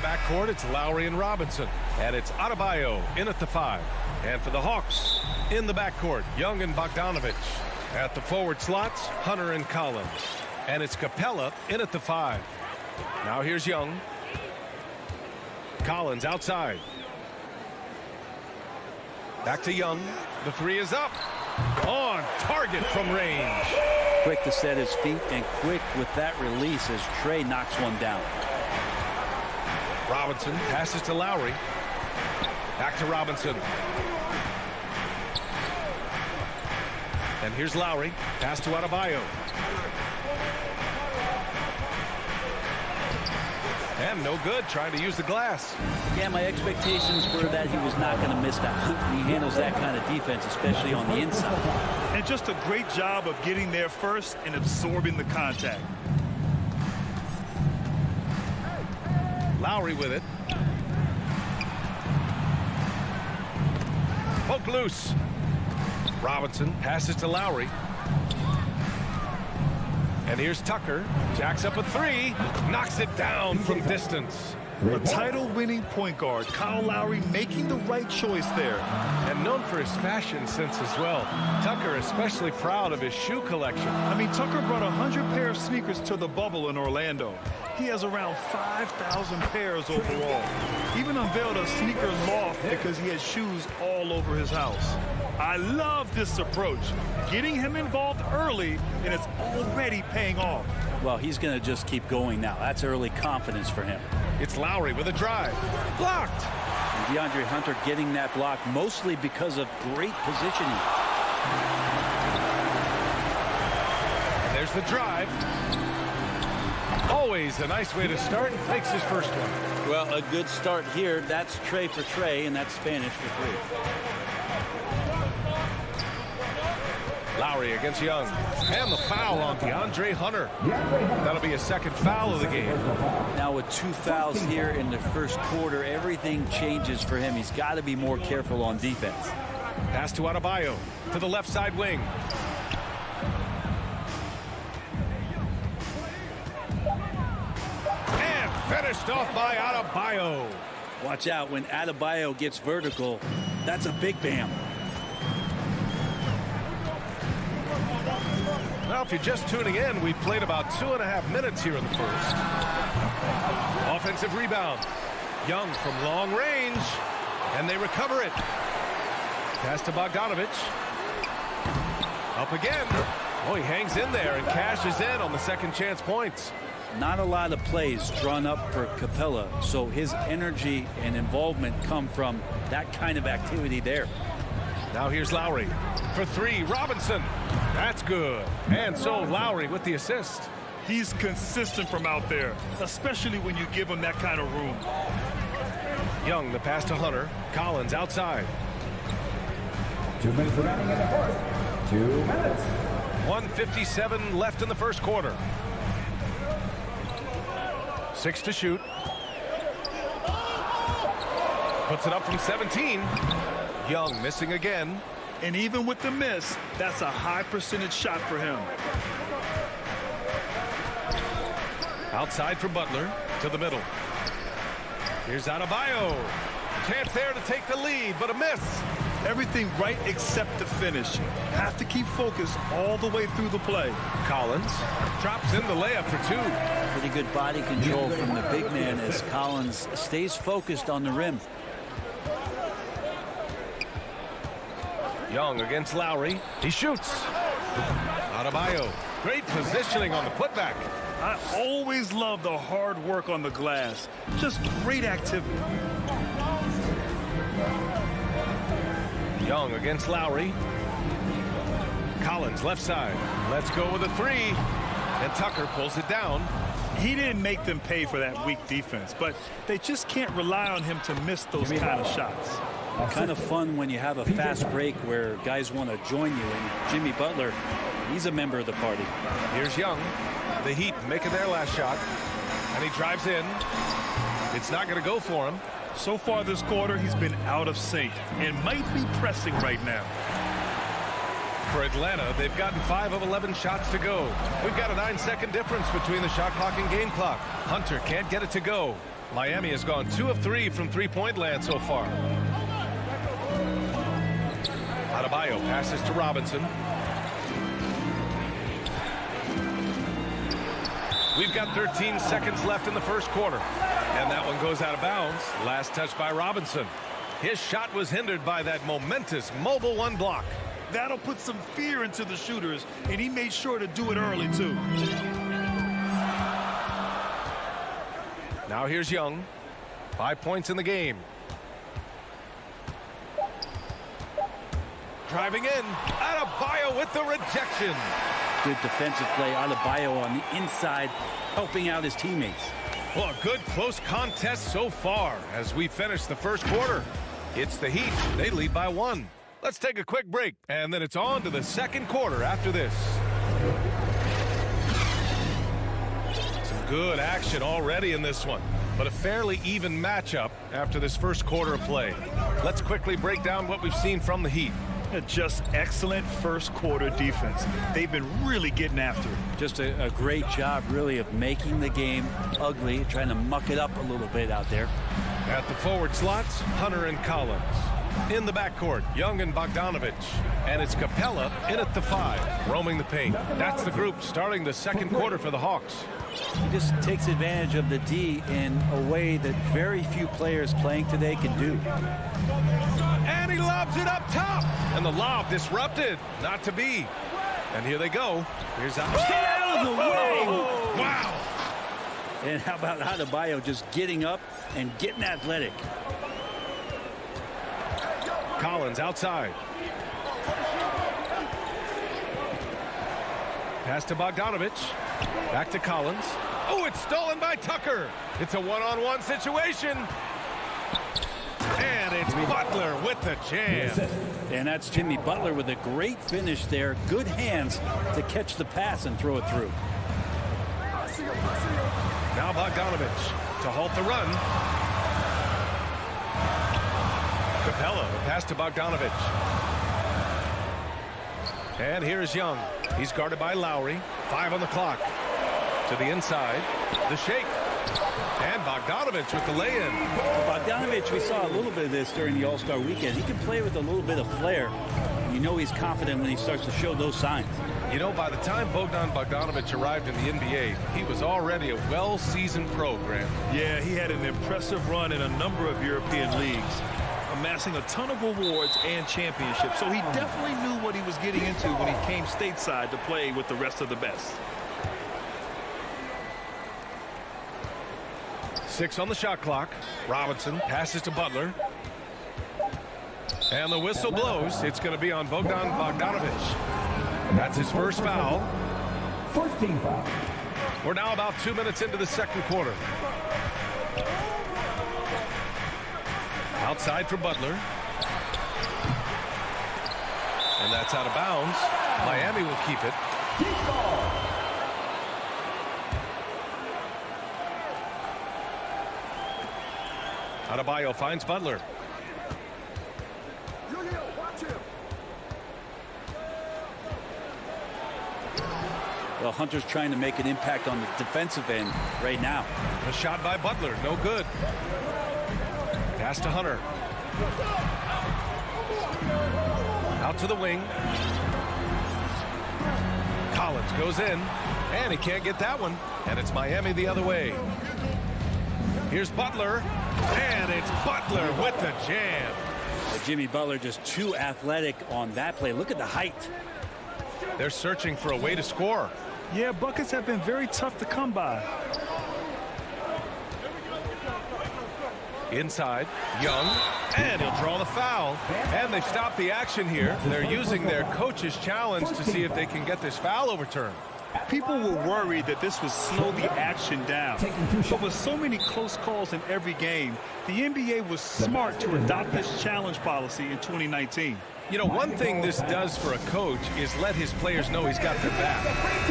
the backcourt, it's Lowry and Robinson. And it's Adebayo in at the 5. And for the Hawks, in the backcourt, Young and Bogdanovich. At the forward slots, Hunter and Collins. And it's Capella in at the 5. Now here's Young. Collins outside. Back to Young. The 3 is up. On target from range. Quick to set his feet and quick with that release as Trey knocks one down. Robinson passes to Lowry. Back to Robinson. And here's Lowry. Pass to Adebayo. And no good, trying to use the glass. Yeah, my expectations were that he was not going to miss that. He handles that kind of defense, especially on the inside. And just a great job of getting there first and absorbing the contact. Lowry with it. Poke loose. Robinson passes to Lowry. And here's Tucker. Jacks up a 3. Knocks it down from distance. A title-winning point guard, Kyle Lowry, making the right choice there. And known for his fashion sense as well. Tucker especially proud of his shoe collection. I mean, Tucker brought 100 pair of sneakers to the bubble in Orlando. He has around 5,000 pairs overall. Even unveiled a sneaker loft because he has shoes all over his house. I love this approach. Getting him involved early, and it's already paying off. Well, he's going to just keep going now. That's early confidence for him. It's Lowry with a drive. Blocked. And DeAndre Hunter getting that block mostly because of great positioning. And there's the drive. Always a nice way to start. Takes his first one. Well, a good start here. That's Trey for Trey, and that's Spanish for 3. Lowry against Young. And the foul on DeAndre Hunter. That'll be a second foul of the game. Now with 2 fouls here in the first quarter, everything changes for him. He's got to be more careful on defense. Pass to Adebayo to the left side wing. And finished off by Adebayo. Watch out when Adebayo gets vertical. That's a big bam. Well, if you're just tuning in, we played about 2.5 minutes here in the first. Offensive rebound. Young from long range. And they recover it. Pass to Bogdanovich. Up again. Oh, he hangs in there and cashes in on the second chance points. Not a lot of plays drawn up for Capella, so his energy and involvement come from that kind of activity there. Now here's Lowry for 3. Robinson. That's good. And so Lowry with the assist. He's consistent from out there, especially when you give him that kind of room. Young, the pass to Hunter. Collins outside. 2 minutes remaining in the first. 2 minutes. 1:57 left in the first quarter. 6 to shoot. Puts it up from 17. Young missing again. And even with the miss, that's a high percentage shot for him. Outside for Butler to the middle. Here's Adebayo. Chance there to take the lead, but a miss. Everything right except the finish. Have to keep focused all the way through the play. Collins drops in the layup for 2. Pretty good body control from the big man as Collins stays focused on the rim. Young against Lowry. He shoots. Adebayo. Great positioning on the putback. I always love the hard work on the glass. Just great activity. Young against Lowry. Collins left side. Let's go with a 3. And Tucker pulls it down. He didn't make them pay for that weak defense, but they just can't rely on him to miss those kind of shots. Kind of fun when you have a fast break where guys want to join you. And Jimmy Butler, he's a member of the party. Here's Young. The Heat making their last shot. And he drives in. It's not going to go for him. So far this quarter, he's been out of sync and might be pressing right now. For Atlanta, they've gotten 5 of 11 shots to go. We've got a 9-second difference between the shot clock and game clock. Hunter can't get it to go. Miami has gone 2 of 3 from three-point land so far. Adebayo passes to Robinson. We've got 13 seconds left in the first quarter. And that one goes out of bounds. Last touch by Robinson. His shot was hindered by that momentous mobile one block. That'll put some fear into the shooters, and he made sure to do it early, too. Now here's Young. 5 points in the game. Driving in. Adebayo with the rejection. Good defensive play. Adebayo on the inside, helping out his teammates. Well, a good close contest so far as we finish the first quarter. It's the Heat. They lead by 1. Let's take a quick break, and then it's on to the second quarter after this. Some good action already in this one, but a fairly even matchup after this first quarter of play. Let's quickly break down what we've seen from the Heat. Just excellent first quarter defense. They've been really getting after it. Just a great job, really, of making the game ugly, trying to muck it up a little bit out there. At the forward slots, Hunter and Collins. In the backcourt, Young and Bogdanovich. And it's Capella in at the 5, roaming the paint. That's the group starting the second quarter for the Hawks. He just takes advantage of the D in a way that very few players playing today can do. And he lobs it up top. And the lob disrupted. Not to be. And here they go. Here's Get out of the way! Wow. And how about Adebayo just getting up and getting athletic? Collins outside. Pass to Bogdanovich. Back to Collins. Oh, it's stolen by Tucker. It's a one-on-one situation. And it's Butler with the jam. And that's Jimmy Butler with a great finish there. Good hands to catch the pass and throw it through. Now Bogdanovich to halt the run. Capella, pass to Bogdanovich. And here's Young. He's guarded by Lowry. 5 on the clock. To the inside. The shake. And Bogdanovich with the lay-in. Bogdanovich, we saw a little bit of this during the All-Star weekend. He can play with a little bit of flair. You know he's confident when he starts to show those signs. You know, by the time Bogdanovich arrived in the NBA, he was already a well-seasoned program. Yeah, he had an impressive run in a number of European leagues, amassing a ton of awards and championships. So he definitely knew what he was getting into when he came stateside to play with the rest of the best. 6 on the shot clock. Robinson passes to Butler. And the whistle blows. It's going to be on Bogdanovich. That's his first foul. First team foul. We're now about 2 minutes into the second quarter. Outside for Butler. And that's out of bounds. Miami will keep it. Adebayo finds Butler. Well, Hunter's trying to make an impact on the defensive end right now. A shot by Butler, no good. Pass to Hunter. Out to the wing. Collins goes in, and he can't get that one. And it's Miami the other way. Here's Butler, and it's Butler with the jam. Jimmy Butler just too athletic on that play. Look at the height. They're searching for a way to score. Yeah, buckets have been very tough to come by. Inside, Young, and he'll draw the foul. And they've stopped the action here. They're using their coach's challenge to see if they can get this foul overturned. People were worried that this would slow the action down. But with so many close calls in every game, the NBA was smart to adopt this challenge policy in 2019. You know, one thing this does for a coach is let his players know he's got their back.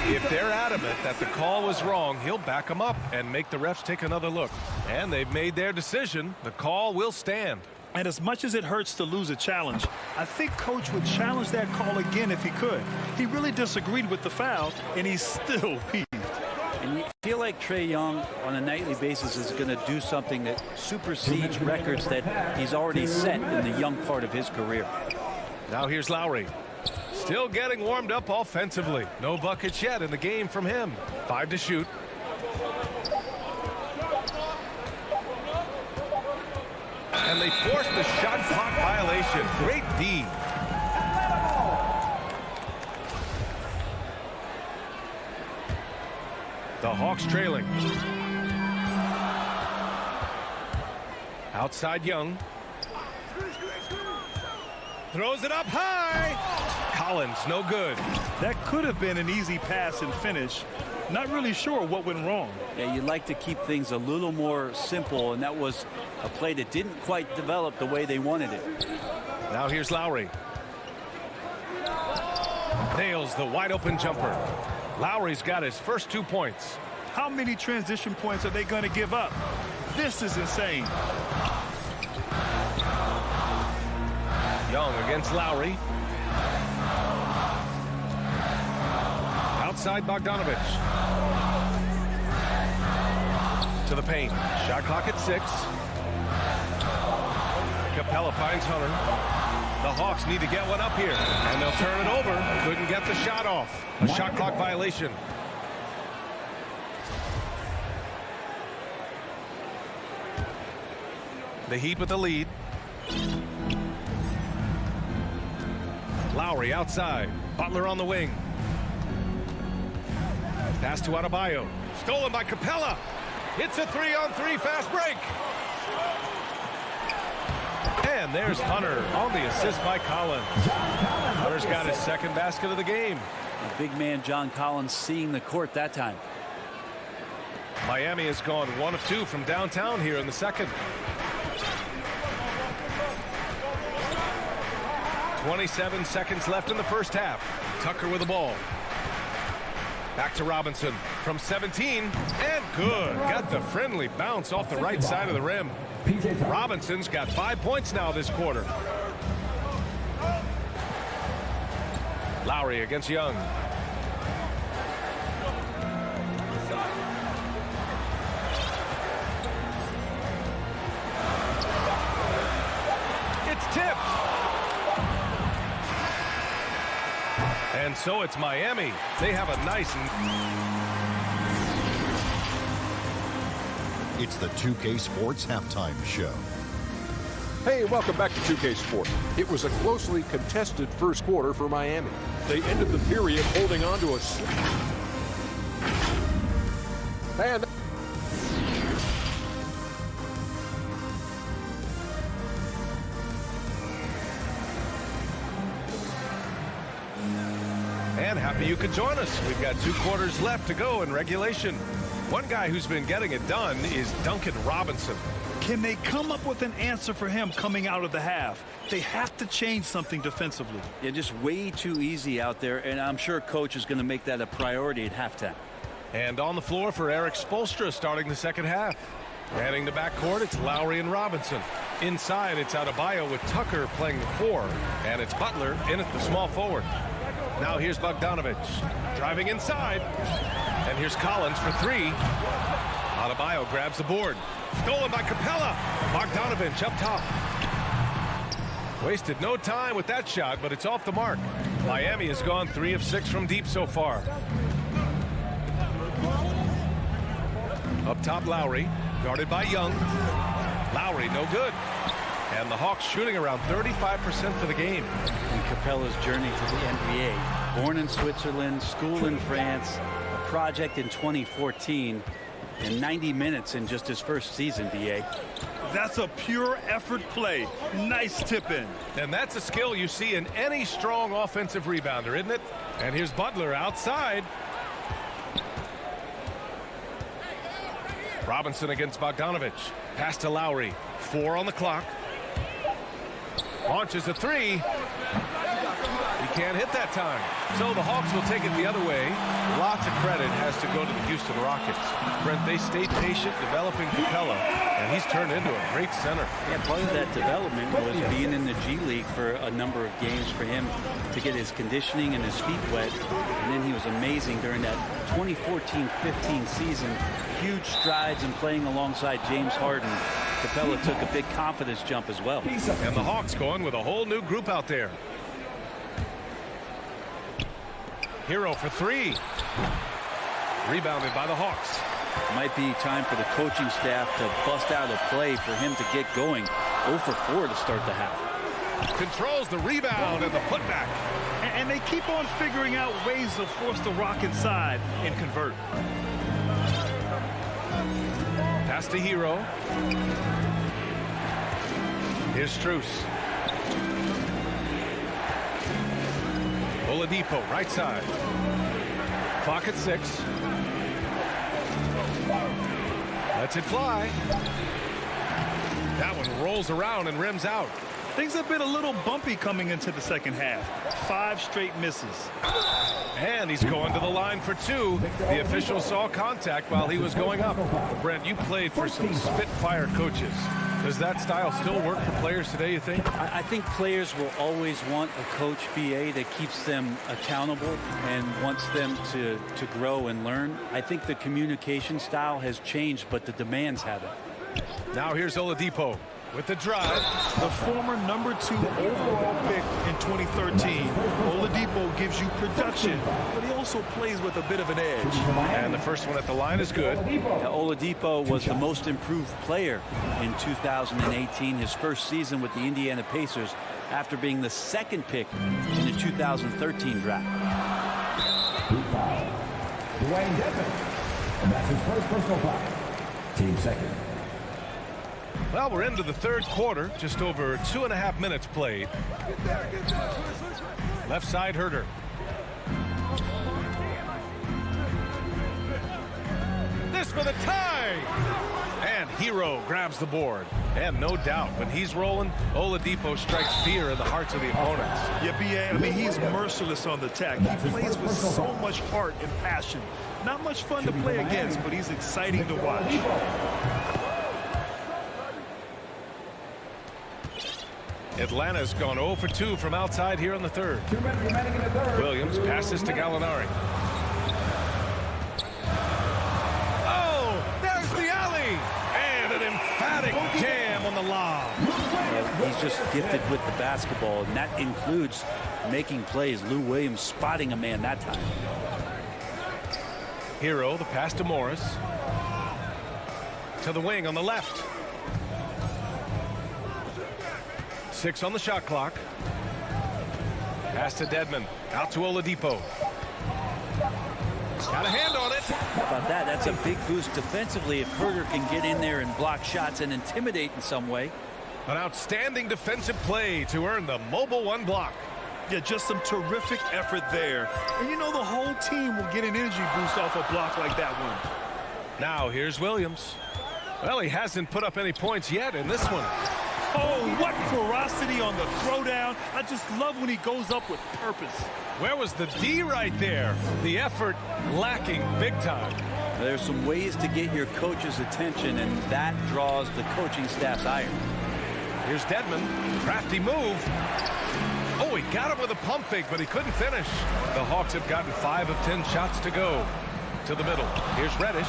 If they're adamant that the call was wrong, he'll back them up and make the refs take another look. And they've made their decision. The call will stand. And as much as it hurts to lose a challenge, I think Coach would challenge that call again if he could. He really disagreed with the foul, and he's still peeved. And you feel like Trae Young on a nightly basis is going to do something that supersedes records that he's already set in the young part of his career. Now here's Lowry. Still getting warmed up offensively. No buckets yet in the game from him. 5 to shoot. And they forced the shot clock violation. Great D. The Hawks trailing. Outside Young. Throws it up high. Collins, no good. That could have been an easy pass and finish. Not really sure what went wrong. Yeah, you'd like to keep things a little more simple, and that was a play that didn't quite develop the way they wanted it. Now here's Lowry. Nails the wide open jumper. Lowry's got his first 2 points. How many transition points are they going to give up? This is insane. Young against Lowry. Outside Bogdanovich. To the paint. Shot clock at 6. Capella finds Hunter. The Hawks need to get one up here, and they'll turn it over. Couldn't get the shot off. A shot clock violation. The Heat with the lead. Lowry outside. Butler on the wing. Pass to Adebayo. Stolen by Capella. It's a 3-on-3 fast break. And there's Hunter on the assist by Collins. Hunter's got his second basket of the game. The big man John Collins seeing the court that time. Miami has gone 1 of 2 from downtown here in the second. 27 seconds left in the first half. Tucker with the ball. Back to Robinson from 17, and good. Got the friendly bounce off the right side of the rim. Robinson's got 5 points now this quarter. Lowry against Young. It's tipped. And so it's Miami. They have a nice... It's the 2K Sports Halftime Show. Hey, welcome back to 2K Sports. It was a closely contested first quarter for Miami. They ended the period holding on to a... And happy you could join us. We've got 2 quarters left to go in regulation. One guy who's been getting it done is Duncan Robinson. Can they come up with an answer for him coming out of the half? They have to change something defensively. Yeah, just way too easy out there, and I'm sure coach is going to make that a priority at halftime. And on the floor for Eric Spoelstra starting the second half. Manning the backcourt, it's Lowry and Robinson. Inside, it's Adebayo with Tucker playing the 4, and it's Butler in at the small forward. Now here's Bogdanovich driving inside, and here's Collins for 3. Adebayo grabs the board. Stolen by Capella. Bogdanovich up top. Wasted no time with that shot, but it's off the mark. Miami has gone 3 of 6 from deep so far. Up top, Lowry, guarded by Young. Lowry, no good. And the Hawks shooting around 35% for the game. And Capella's journey to the NBA. Born in Switzerland, school in France, a project in 2014, and 90 minutes in just his first season, BA. That's a pure effort play. Nice tip in. And that's a skill you see in any strong offensive rebounder, isn't it? And here's Butler outside. Robinson against Bogdanovich. Pass to Lowry. 4 on the clock. Launches a 3. He can't hit that time. So the Hawks will take it the other way. Lots of credit has to go to the Houston Rockets. Brent, they stayed patient developing Capella, and he's turned into a great center. Yeah, part of that development was being in the G League for a number of games for him to get his conditioning and his feet wet. And then he was amazing during that 2014-15 season. Huge strides in playing alongside James Harden. Capella took a big confidence jump as well. And the Hawks going with a whole new group out there. Hero for three. Rebounded by the Hawks. Might be time for the coaching staff to bust out a play for him to get going. 0 for 4 to start the half. Controls the rebound and the putback. And they keep on figuring out ways to force the Rockets side and convert. Pass to Hero. Here's Strus. Oladipo, right side. Clock at 6. Lets it fly. That one rolls around and rims out. Things have been a little bumpy coming into the second half. 5 straight misses. And he's going to the line for 2. The official saw contact while he was going up. Brent, you played for some Spitfire coaches. Does that style still work for players today, you think? I think players will always want a coach BA that keeps them accountable and wants them to grow and learn. I think the communication style has changed, but the demands haven't. Now here's Oladipo with the drive. The former #2 overall pick in 2013. Oladipo gives you production, but he also plays with a bit of an edge. And the first one at the line is good. Now, Oladipo was the most improved player in 2018, his first season with the Indiana Pacers, after being the 2nd pick in the 2013 draft. Dwayne Dedmon. And that's his first personal foul. Team second. Well, we're into the 3rd quarter. Just over 2.5 minutes played. Left side, Herter. This for the tie. And Hero grabs the board. And no doubt, when he's rolling, Oladipo strikes fear in the hearts of the opponents. Yeah, BA, I mean, he's merciless on the attack. He plays with so much heart and passion. Not much fun to play against, but he's exciting to watch. Atlanta's gone 0 for 2 from outside here in the 3rd. 2 minutes remaining in the 3rd. Williams passes to Gallinari. Oh, there's the alley. And an emphatic jam on the lob. He's just gifted with the basketball, and that includes making plays. Lou Williams spotting a man that time. Hero, the pass to Morris. To the wing on the left. 6 on the shot clock. Pass to Dedmon. Out to Oladipo. Got a hand on it. How about that? That's a big boost defensively if Herter can get in there and block shots and intimidate in some way. An outstanding defensive play to earn the mobile 1 block. Yeah, just some terrific effort there. And you know the whole team will get an energy boost off a block like that one. Now here's Williams. Well, he hasn't put up any points yet in this one. Oh, what ferocity on the throwdown. I just love when he goes up with purpose. Where was the D right there? The effort lacking big time. There's some ways to get your coach's attention, and that draws the coaching staff's ire. Here's Dedmon. Crafty move. Oh, he got him with a pump fake, but he couldn't finish. The Hawks have gotten 5 of 10 shots to go. To the middle. Here's Reddish.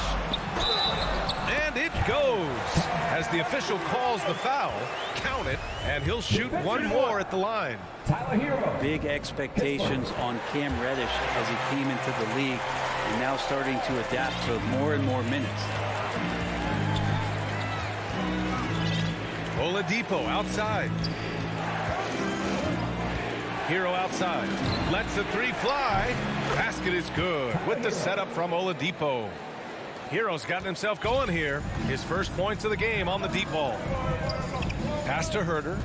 And it goes. As the official calls the foul, count it, and he'll shoot 1 more at the line. Big expectations on Cam Reddish as he came into the league and now starting to adapt to more and more minutes. Oladipo outside. Hero outside. Lets the 3 fly. Basket is good with the setup from Oladipo. Hero's gotten himself going here. His first points of the game on the deep ball. Pass to Herter.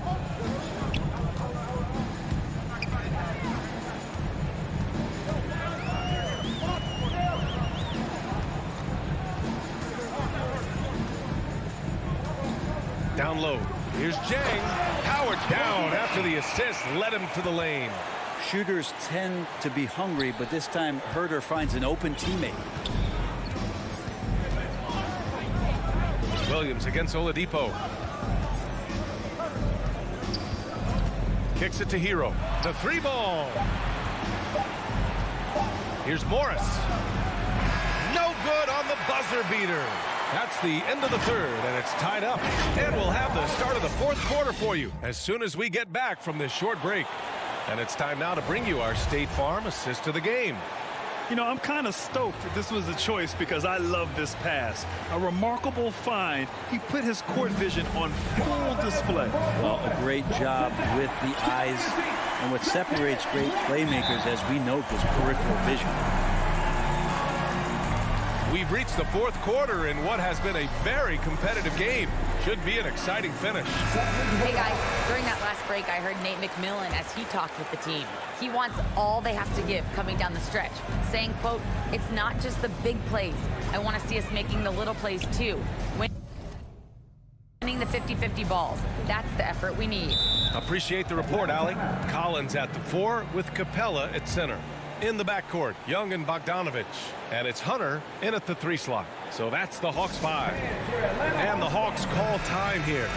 Down low. Here's Jang. Howard down after the assist led him to the lane. Shooters tend to be hungry, but this time Herter finds an open teammate. Williams against Oladipo. Kicks it to Hero. The three ball. Here's Morris. No good on the buzzer beater. That's the end of the third, and it's tied up. And we'll have the start of the fourth quarter for you as soon as we get back from this short break. And it's time now to bring you our State Farm assist of the game. You know, I'm kind of stoked that this was a choice because I love this pass. A remarkable find. He put his court vision on full display. Well, a great job with the eyes. And what separates great playmakers, as we note, was peripheral vision. We've reached the fourth quarter in what has been a very competitive game. Should be an exciting finish. Hey guys, during that last break, I heard Nate McMillan as he talked with the team. He wants all they have to give coming down the stretch, saying, quote, "It's not just the big plays. I want to see us making the little plays too. Winning the 50-50 balls. That's the effort we need." Appreciate the report, Allie. Collins at the 4 with Capella at center. In the backcourt, Young and Bogdanovich. And it's Hunter in at the 3 slot. So that's the Hawks 5. And the Hawks call time here.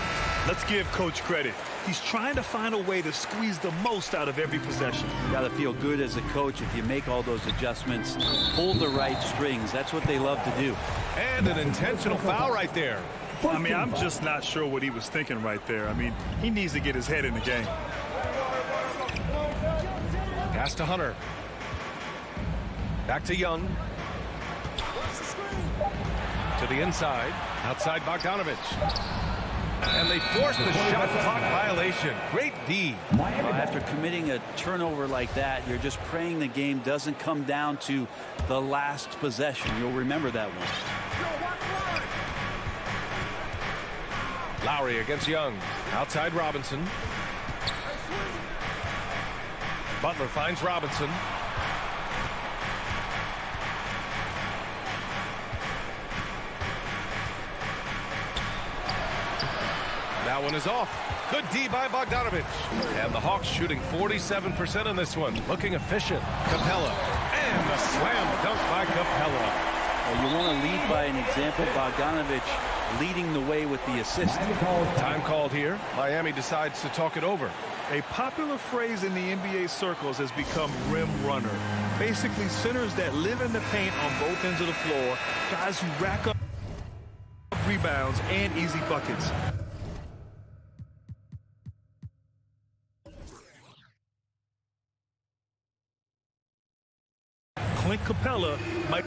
Let's give Coach credit. He's trying to find a way to squeeze the most out of every possession. You got to feel good as a coach if you make all those adjustments. Pull the right strings. That's what they love to do. And an intentional foul right there. I mean, I'm just not sure what he was thinking right there. I mean, he needs to get his head in the game. Pass to Hunter. Back to Young. To the inside. Outside Bogdanovich. And they force the shot clock violation. Great D. After committing a turnover like that, you're just praying the game doesn't come down to the last possession. You'll remember that one. Lowry against Young. Outside Robinson. Butler finds Robinson. That one is off. Good D by Bogdanovich. And the Hawks shooting 47% in this one. Looking efficient. Capella. And the slam dunk by Capella. Well, you want to lead by an example. Bogdanovich leading the way with the assist. Time called here. Miami decides to talk it over. A popular phrase in the NBA circles has become rim runner. Basically, centers that live in the paint on both ends of the floor. Guys who rack up rebounds and easy buckets. Clint Capella might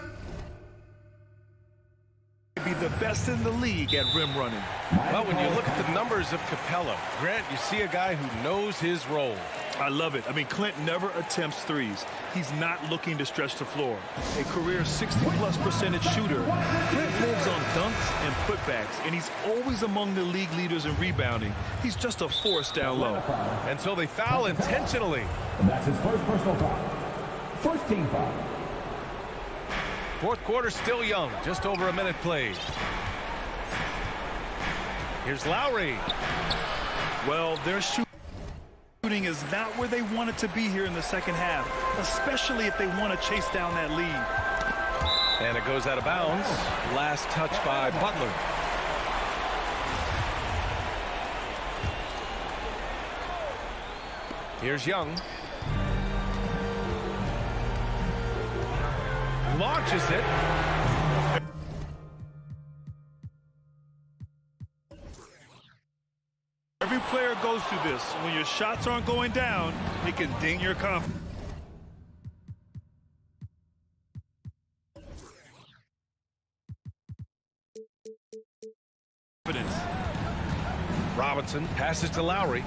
be the best in the league at rim running. Well, when you look at the numbers of Capella, Grant, you see a guy who knows his role. I love it. I mean, Clint never attempts threes. He's not looking to stretch the floor. A career 60+% shooter. Clint lives on dunks and putbacks, and he's always among the league leaders in rebounding. He's just a force down low. And so they foul intentionally. And that's his first personal foul. First team foul. Fourth quarter still young. Just over a minute played. Here's Lowry. Well, their shooting is not where they want it to be here in the second half, especially if they want to chase down that lead. And it goes out of bounds. Last touch by Butler. Here's Young. Launches it. Every player goes through this. When your shots aren't going down, it can ding your confidence. Robinson passes to Lowry.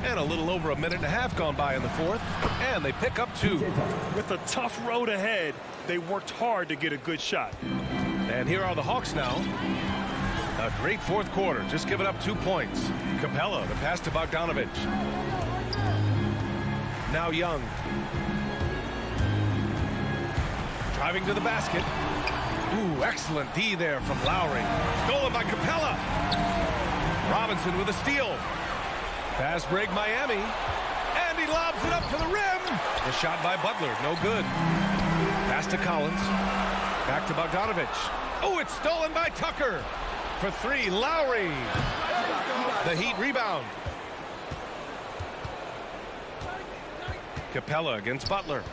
And a little over a minute and a half gone by in the fourth. And they pick up 2. With a tough road ahead, they worked hard to get a good shot. And here are the Hawks now. A great fourth quarter, just giving up 2 points. Capella, the pass to Bogdanovich. Now Young. Driving to the basket. Ooh, excellent D there from Lowry. Stolen by Capella. Robinson with a steal. Fast break Miami. And he lobs it up to the rim. The shot by Butler, no good. Pass to Collins. Back to Bogdanovich. Oh, it's stolen by Tucker. For three, Lowry. The Heat rebound. Capella against Butler.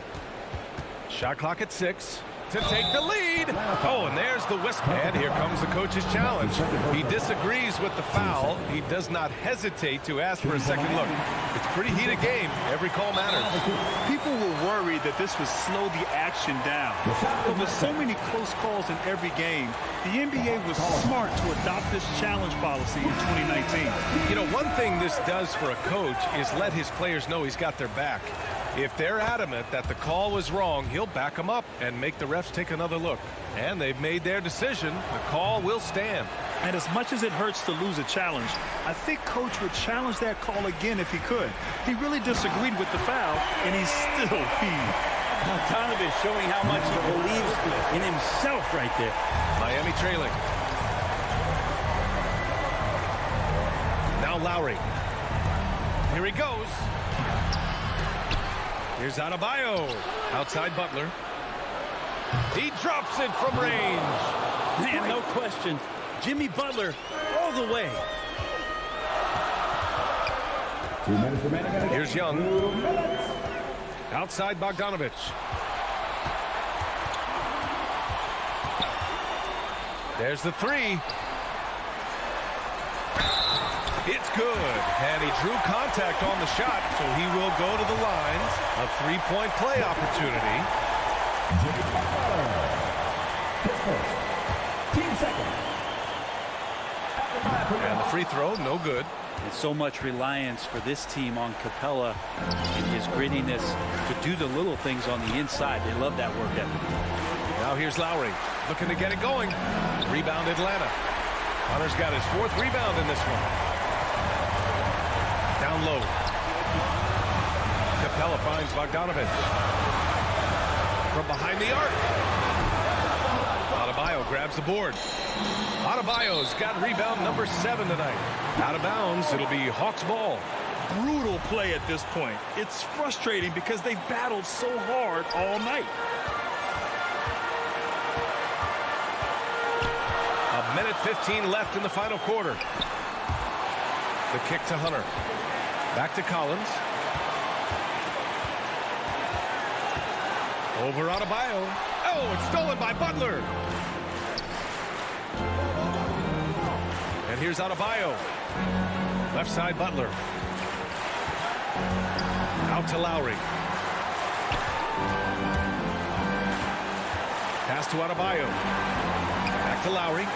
Shot clock at 6 to take the lead. Oh, and there's the whistle. And here comes the coach's challenge. He disagrees with the foul. He does not hesitate to ask for a second look. It's a pretty heated game. Every call matters. People were worried that this would slow the action down. But with so many close calls in every game, the NBA was smart to adopt this challenge policy in 2019. You know, one thing this does for a coach is let his players know he's got their back. If they're adamant that the call was wrong, he'll back them up and make the refs take another look. And they've made their decision. The call will stand. And as much as it hurts to lose a challenge, I think Coach would challenge that call again if he could. He really disagreed with the foul, and he's still heaved. Bogdanovich showing how much he believes in himself right there. Miami trailing. Now Lowry. Here he goes. Here's Adebayo. Outside Butler. He drops it from range. Man, no question. Jimmy Butler all the way. 2 minutes remaining. Here's Young. Outside Bogdanovich. There's the three. It's good. And he drew contact on the shot, so he will go to the line. A three-point play opportunity. Team second. And the free throw, no good. And so much reliance for this team on Capella and his grittiness to do the little things on the inside. They love that work ethic. Now here's Lowry, looking to get it going. Rebound Atlanta. Hunter's got his 4th rebound in this one. Down low. Capella finds Bogdanovich. From behind the arc. Adebayo grabs the board. Adebayo's got rebound number 7 tonight. Out of bounds, it'll be Hawks ball. Brutal play at this point. It's frustrating because they've battled so hard all night. A minute 15 left in the final quarter. The kick to Hunter. Back to Collins. Over Adebayo. Oh, it's stolen by Butler. And here's Adebayo. Left side Butler. Out to Lowry. Pass to Adebayo. Back to Lowry.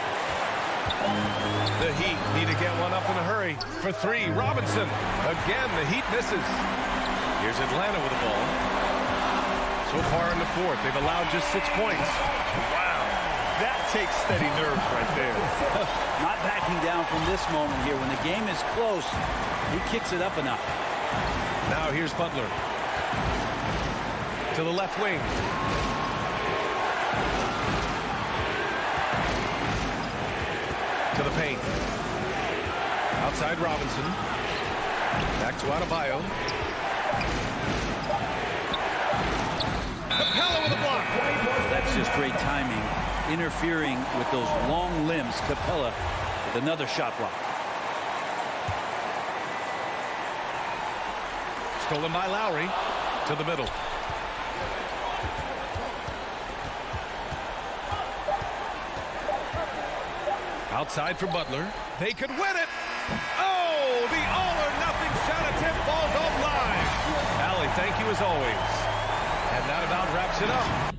The Heat need to get one up in a hurry. For 3, Robinson. Again, the Heat misses. Here's Atlanta with the ball. So far in the 4th, they've allowed just 6 points. Wow. That takes steady nerves right there. Not backing down from this moment here. When the game is close, he kicks it up a notch. Now here's Butler. To the left wing. To the paint. Outside Robinson. Back to Adebayo. Capella with a block. That's just great timing. Interfering with those long limbs. Capella with another shot block. Stolen by Lowry. To the middle. Outside for Butler. They could win it. Oh, the all-or-nothing shot attempt falls offline. Allie, thank you as always. And that about wraps it up.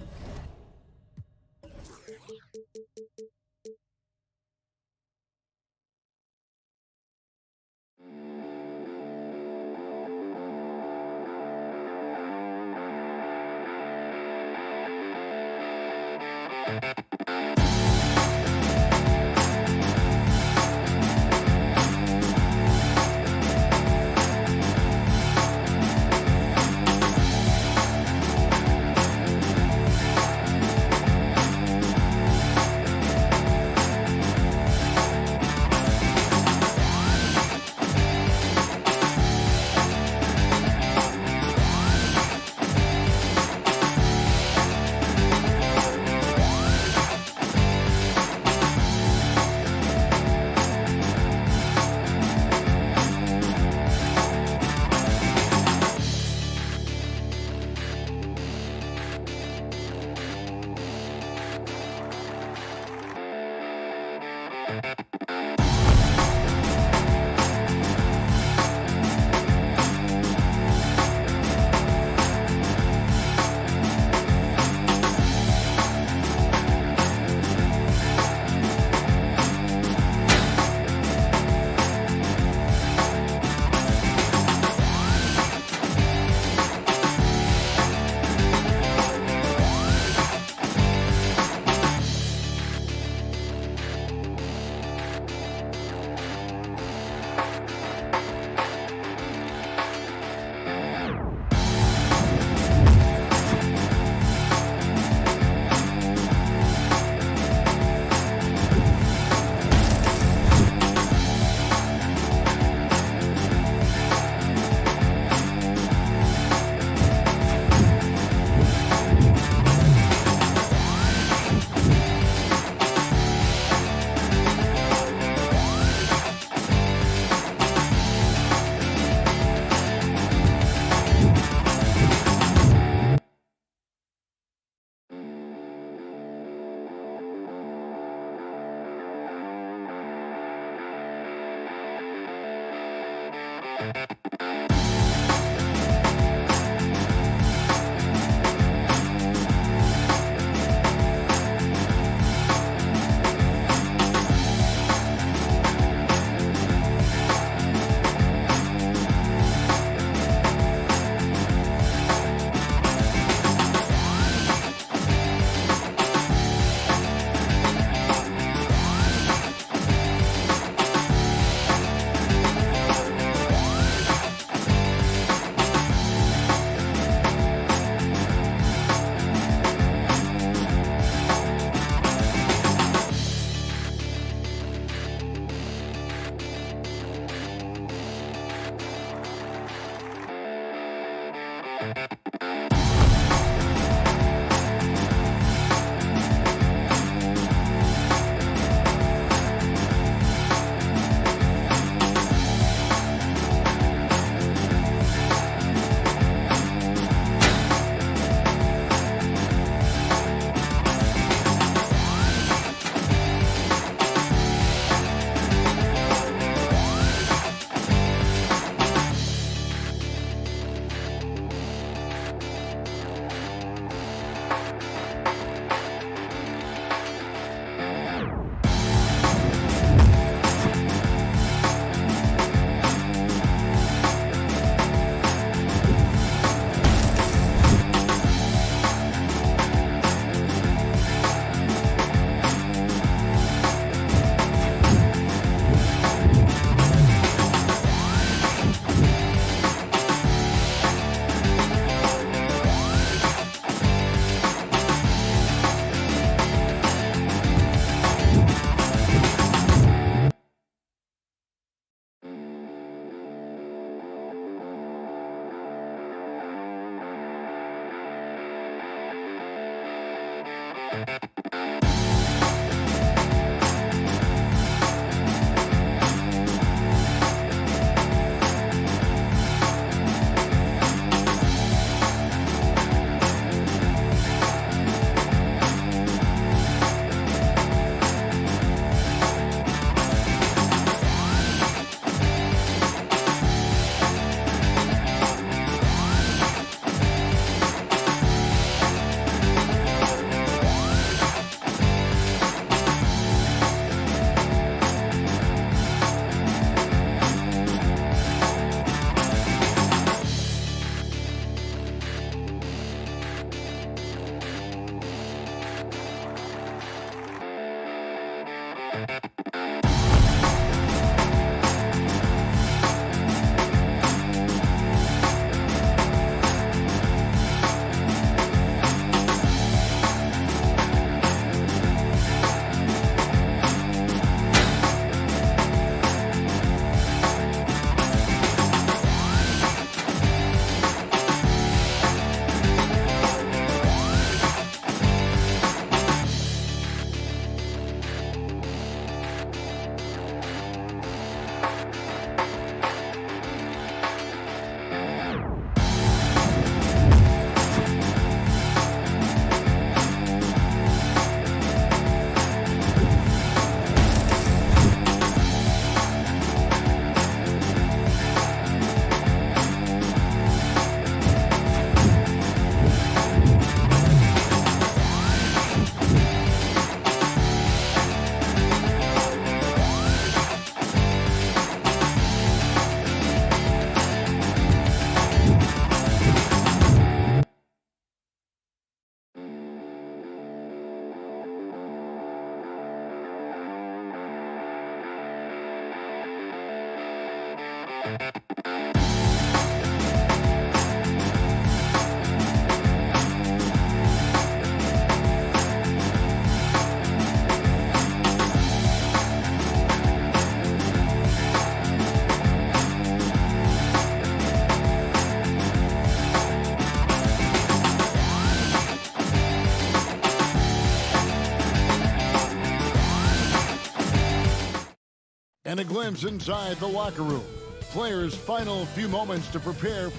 And a glimpse inside the locker room. Players' final few moments to prepare.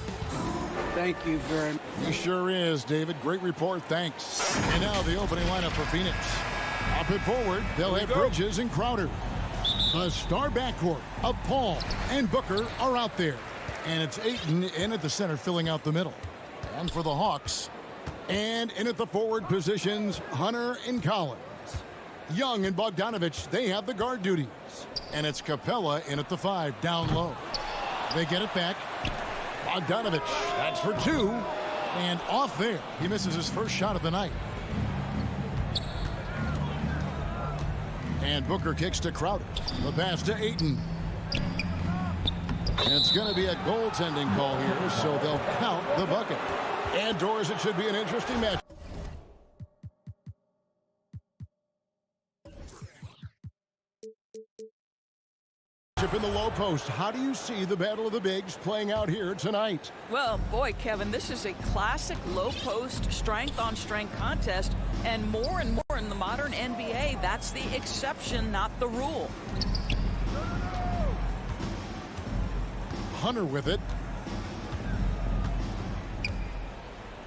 Thank you very much. He sure is, David. Great report. Thanks. And now the opening lineup for Phoenix. Up and forward, they'll have Bridges and Crowder. The star backcourt of Paul and Booker are out there. And it's Ayton in at the center, filling out the middle. And for the Hawks, and in at the forward positions, Hunter and Collins. Young and Bogdanovich, they have the guard duties. And it's Capella in at the 5, down low. They get it back. Bogdanovich, that's for 2. And off there, he misses his first shot of the night. And Booker kicks to Crowder. The pass to Ayton. And it's going to be a goaltending call here, so they'll count the bucket. And doors, it should be an interesting match. In the low post, how do you see the battle of the bigs playing out here tonight? Well, boy, Kevin, this is a classic low post strength-on-strength contest, and more in the modern NBA, that's the exception, not the rule. Hunter with it.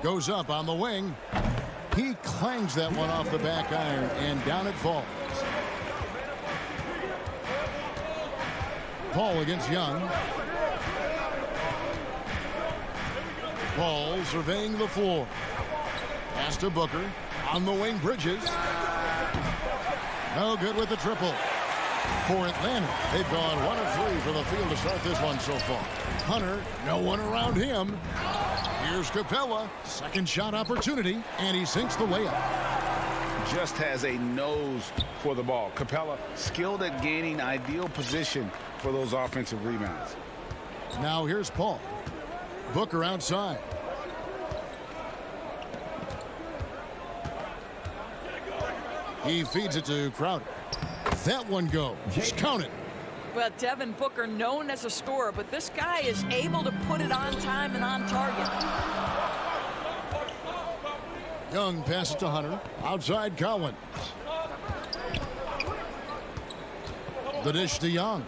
Goes up on the wing. He clangs that one off the back iron, and down it falls. Paul against Young. Paul surveying the floor. Pass to Booker. On the wing, Bridges. No good with the triple. For Atlanta, they've gone 1 of 3 for the field to start this one so far. Hunter, no one around him. Here's Capella. Second shot opportunity, and he sinks the layup. Just has a nose for the ball. Capella, skilled at gaining ideal position for those offensive rebounds. Now here's Paul. Booker outside. He feeds it to Crowder. That one goes. Just count it. Well, Devin Booker, known as a scorer, but this guy is able to put it on time and on target. Young passes to Hunter. Outside Collins. The dish to Young.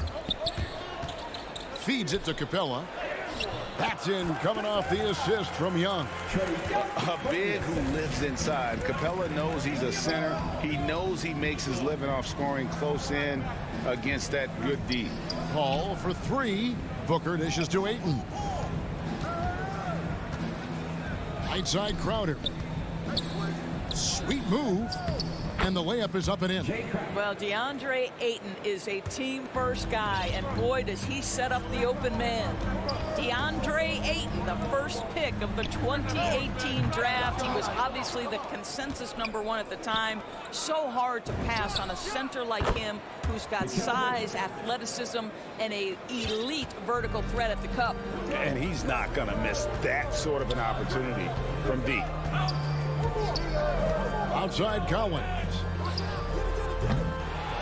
Feeds it to Capella. That's in, coming off the assist from Young. A big who lives inside. Capella knows he's a center. He knows he makes his living off scoring close in against that good D. Paul for three. Booker dishes to Ayton. Right side Crowder. Sweet move. And the layup is up and in. Well, DeAndre Ayton is a team-first guy, and boy, does he set up the open man. DeAndre Ayton, the first pick of the 2018 draft. He was obviously the consensus #1 at the time. So hard to pass on a center like him who's got size, athleticism, and an elite vertical threat at the cup. And he's not going to miss that sort of an opportunity from deep. Outside Collins.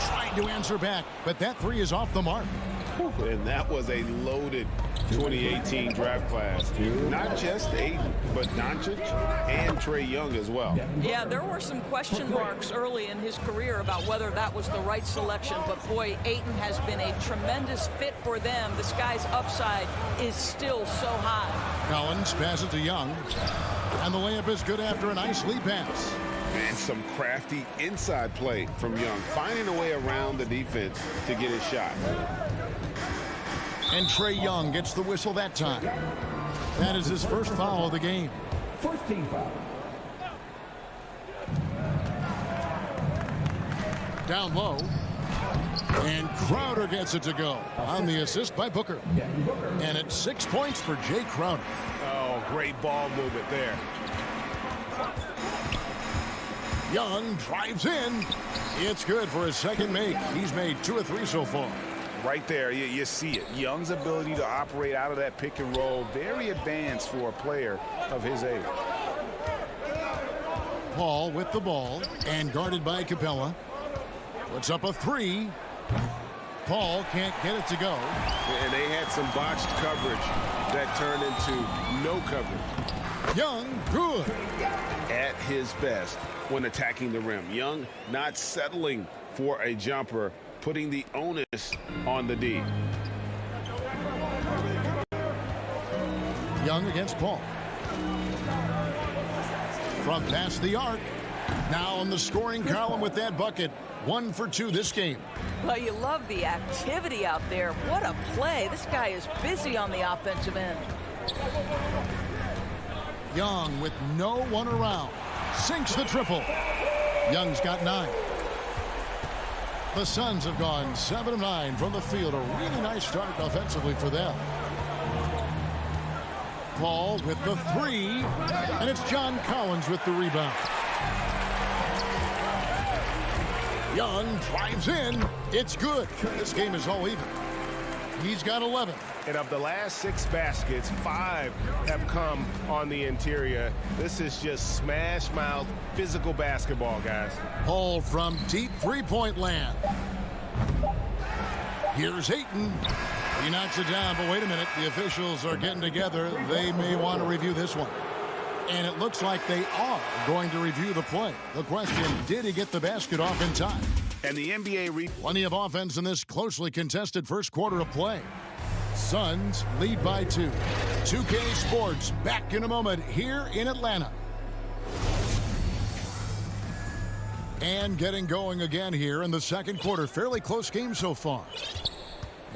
Trying to answer back, but that three is off the mark. And that was a loaded 2018 draft class. Not just Ayton, but Doncic and Trae Young as well. Yeah, there were some question marks early in his career about whether that was the right selection. But boy, Ayton has been a tremendous fit for them. This guy's upside is still so high. Collins passes to Young. And the layup is good after a nice lead pass. And some crafty inside play from Young, finding a way around the defense to get his shot. And Trae Young gets the whistle that time. That is his first foul of the game. First team foul. Down low. And Crowder gets it to go on the assist by Booker. And it's 6 points for Jay Crowder. Oh, great ball movement there. Young drives in. It's good for his second make. He's made 2 of 3 so far. Right there, you see it. Young's ability to operate out of that pick and roll, very advanced for a player of his age. Paul with the ball and guarded by Capella. Puts up a 3. Paul can't get it to go. And they had some botched coverage that turned into no coverage. Young, good. At his best when attacking the rim. Young not settling for a jumper, putting the onus on the D. Young against Paul. From past the arc. Now on the scoring column with that bucket. 1 for 2 this game. Well, you love the activity out there. What a play. This guy is busy on the offensive end. Young with no one around. Sinks the triple. Young's got 9. The Suns have gone 7 of 9 from the field. A really nice start offensively for them. Paul with the 3. And it's John Collins with the rebound. Young drives in. It's good. This game is all even. He's got 11. And of the last 6 baskets, 5 have come on the interior. This is just smash mouth physical basketball, guys. Paul from deep three-point land. Here's Ayton. He knocks it down, but wait a minute. The officials are getting together. They may want to review this one. And it looks like they are going to review the play. The question, did he get the basket off in time? And the NBA plenty of offense in this closely contested first quarter of play. Suns lead by 2. 2K Sports back in a moment here in Atlanta. And getting going again here in the second quarter. Fairly close game so far.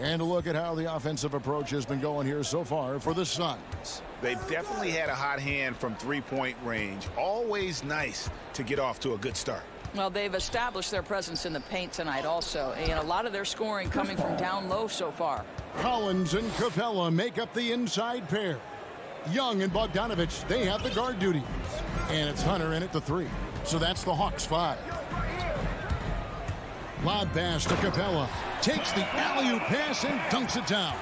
And a look at how the offensive approach has been going here so far for the Suns. They've definitely had a hot hand from three-point range. Always nice to get off to a good start. Well, they've established their presence in the paint tonight also. And a lot of their scoring coming from down low so far. Collins and Capella make up the inside pair. Young and Bogdanovich, they have the guard duties. And it's Hunter in at the 3. So that's the Hawks 5. Lob pass to Capella. Takes the alley-oop pass and dunks it down.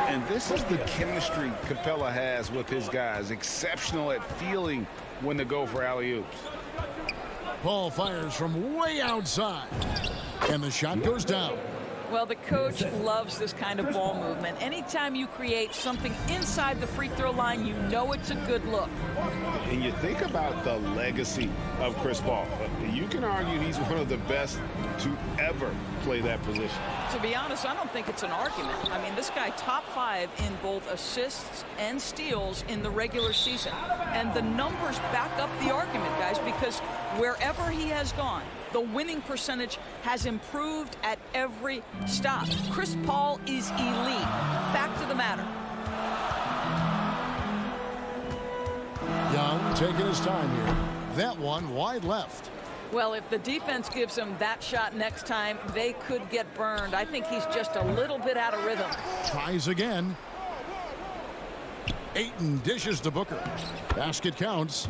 And this is the chemistry Capella has with his guys. Exceptional at feeling when to go for alley-oops. Paul fires from way outside. And the shot goes down. Well, the coach loves this kind of ball movement. Anytime you create something inside the free throw line, you know it's a good look. And you think about the legacy of Chris Paul. You can argue he's one of the best to ever play that position. To be honest, I don't think it's an argument. I mean, this guy top 5 in both assists and steals in the regular season. And the numbers back up the argument, guys, because wherever he has gone, the winning percentage has improved at every stop. Chris Paul is elite. Fact of the matter. Young taking his time here. That one wide left. Well, if the defense gives him that shot next time, they could get burned. I think he's just a little bit out of rhythm. Tries again. Ayton dishes to Booker. Basket counts.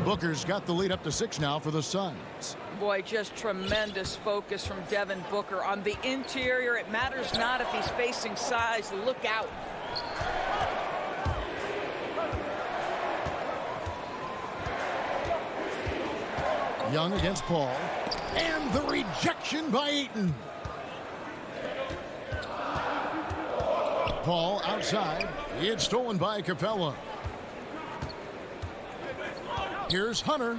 Booker's got the lead up to 6 now for the Suns. Boy, just tremendous focus from Devin Booker. On the interior, it matters not if he's facing size. Look out. Young against Paul. And the rejection by Ayton. Paul outside. It's stolen by Capella. Here's Hunter.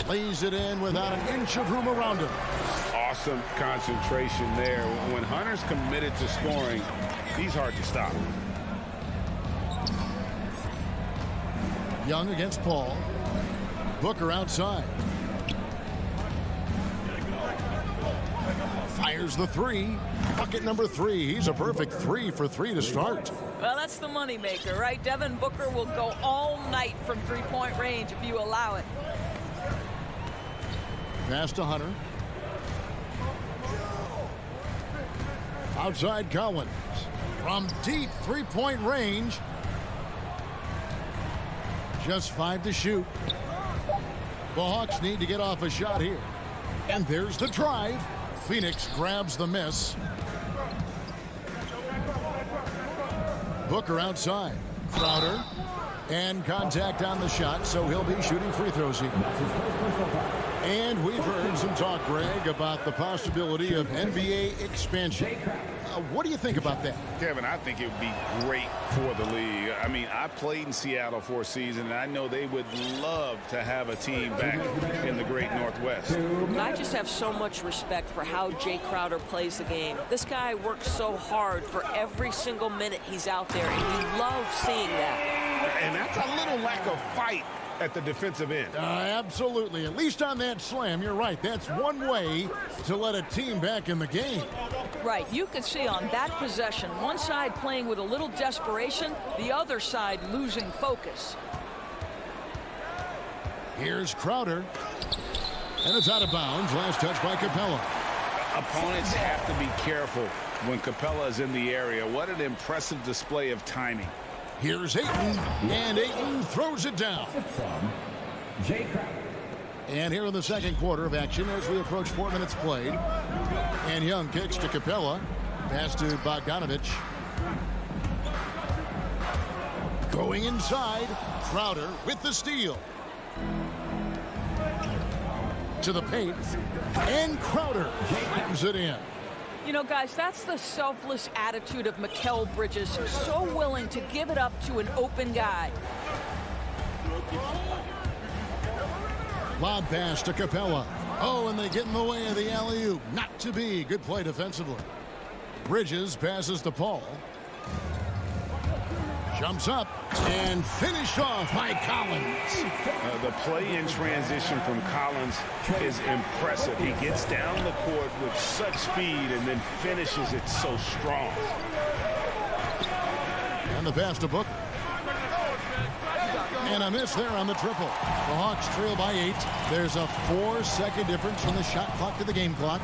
Lays it in without an inch of room around him. Awesome concentration there. When Hunter's committed to scoring, he's hard to stop. Young against Paul. Booker outside. Fires the 3. Bucket number 3. He's a perfect 3 for 3 to start. Well, that's the moneymaker, right? Devin Booker will go all night from three-point range if you allow it. Pass to Hunter. Outside Collins. From deep three-point range. Just 5 to shoot. The Hawks need to get off a shot here. And there's the drive. Phoenix grabs the miss. Booker outside. Crowder. And contact on the shot, so he'll be shooting free throws here. And we've heard some talk, Greg, about the possibility of NBA expansion. What do you think about that? Kevin, I think it would be great for the league. I mean, I played in Seattle for a season, and I know they would love to have a team back in the great Northwest. I just have so much respect for how Jay Crowder plays the game. This guy works so hard for every single minute he's out there, and you love seeing that. And that's a little lack of fight at the defensive end. Absolutely. At least on that slam, you're right. That's one way to let a team back in the game. Right. You could see on that possession, one side playing with a little desperation, the other side losing focus. Here's Crowder. And it's out of bounds. Last touch by Capella. Opponents have to be careful when Capella is in the area. What an impressive display of timing. Here's Ayton, and Ayton throws it down. And here in the second quarter of action as we approach 4 minutes played. And Young kicks to Capella. Pass to Bogdanovich. Going inside, Crowder with the steal. To the paint, and Crowder slams it in. You know, guys, that's the selfless attitude of Mikal Bridges, so willing to give it up to an open guy. Lob pass to Capella. Oh, and they get in the way of the alley-oop. Not to be. Good play defensively. Bridges passes to Paul. Jumps up and finished off by Collins. The play in transition from Collins is impressive. He gets down the court with such speed and then finishes it so strong. And the pass to Booker. And a miss there on the triple. The Hawks trail by 8. There's a 4-second difference from the shot clock to the game clock.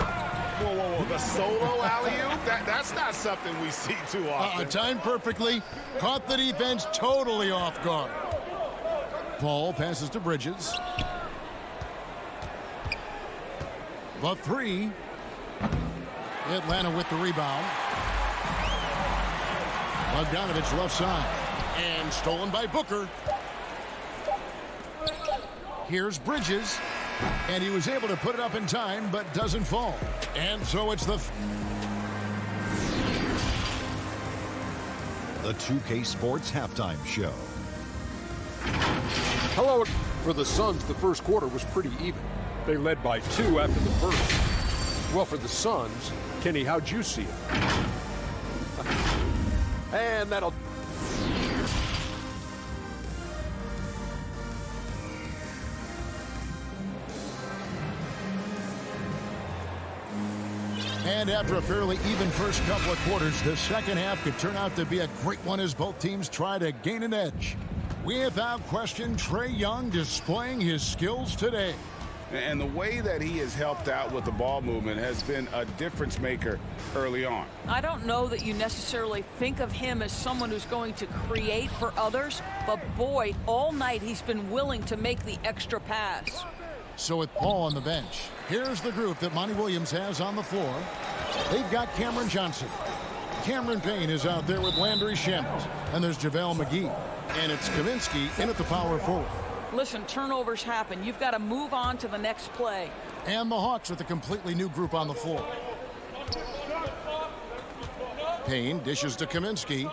Whoa, whoa, whoa. The solo alley-oop? That's not something we see too often. Timed perfectly. Caught the defense totally off guard. Paul passes to Bridges. The 3. Atlanta with the rebound. Bogdanovich left side. And stolen by Booker. Here's Bridges. And he was able to put it up in time, but doesn't fall. And so it's the the 2K Sports Halftime Show. Hello. For the Suns, the first quarter was pretty even. They led by 2 after the first. Well, for the Suns, Kenny, how'd you see it? And that'll... And after a fairly even first couple of quarters, the second half could turn out to be a great one as both teams try to gain an edge. Without question, Trae Young displaying his skills today. And the way that he has helped out with the ball movement has been a difference maker early on. I don't know that you necessarily think of him as someone who's going to create for others, but boy, all night he's been willing to make the extra pass. So with Paul on the bench, here's the group that Monty Williams has on the floor. They've got Cameron Johnson. Cameron Payne is out there with Landry Shamet. And there's JaVale McGee. And it's Kaminsky in at the power forward. Listen, turnovers happen. You've got to move on to the next play. And the Hawks with a completely new group on the floor. Payne dishes to Kaminsky.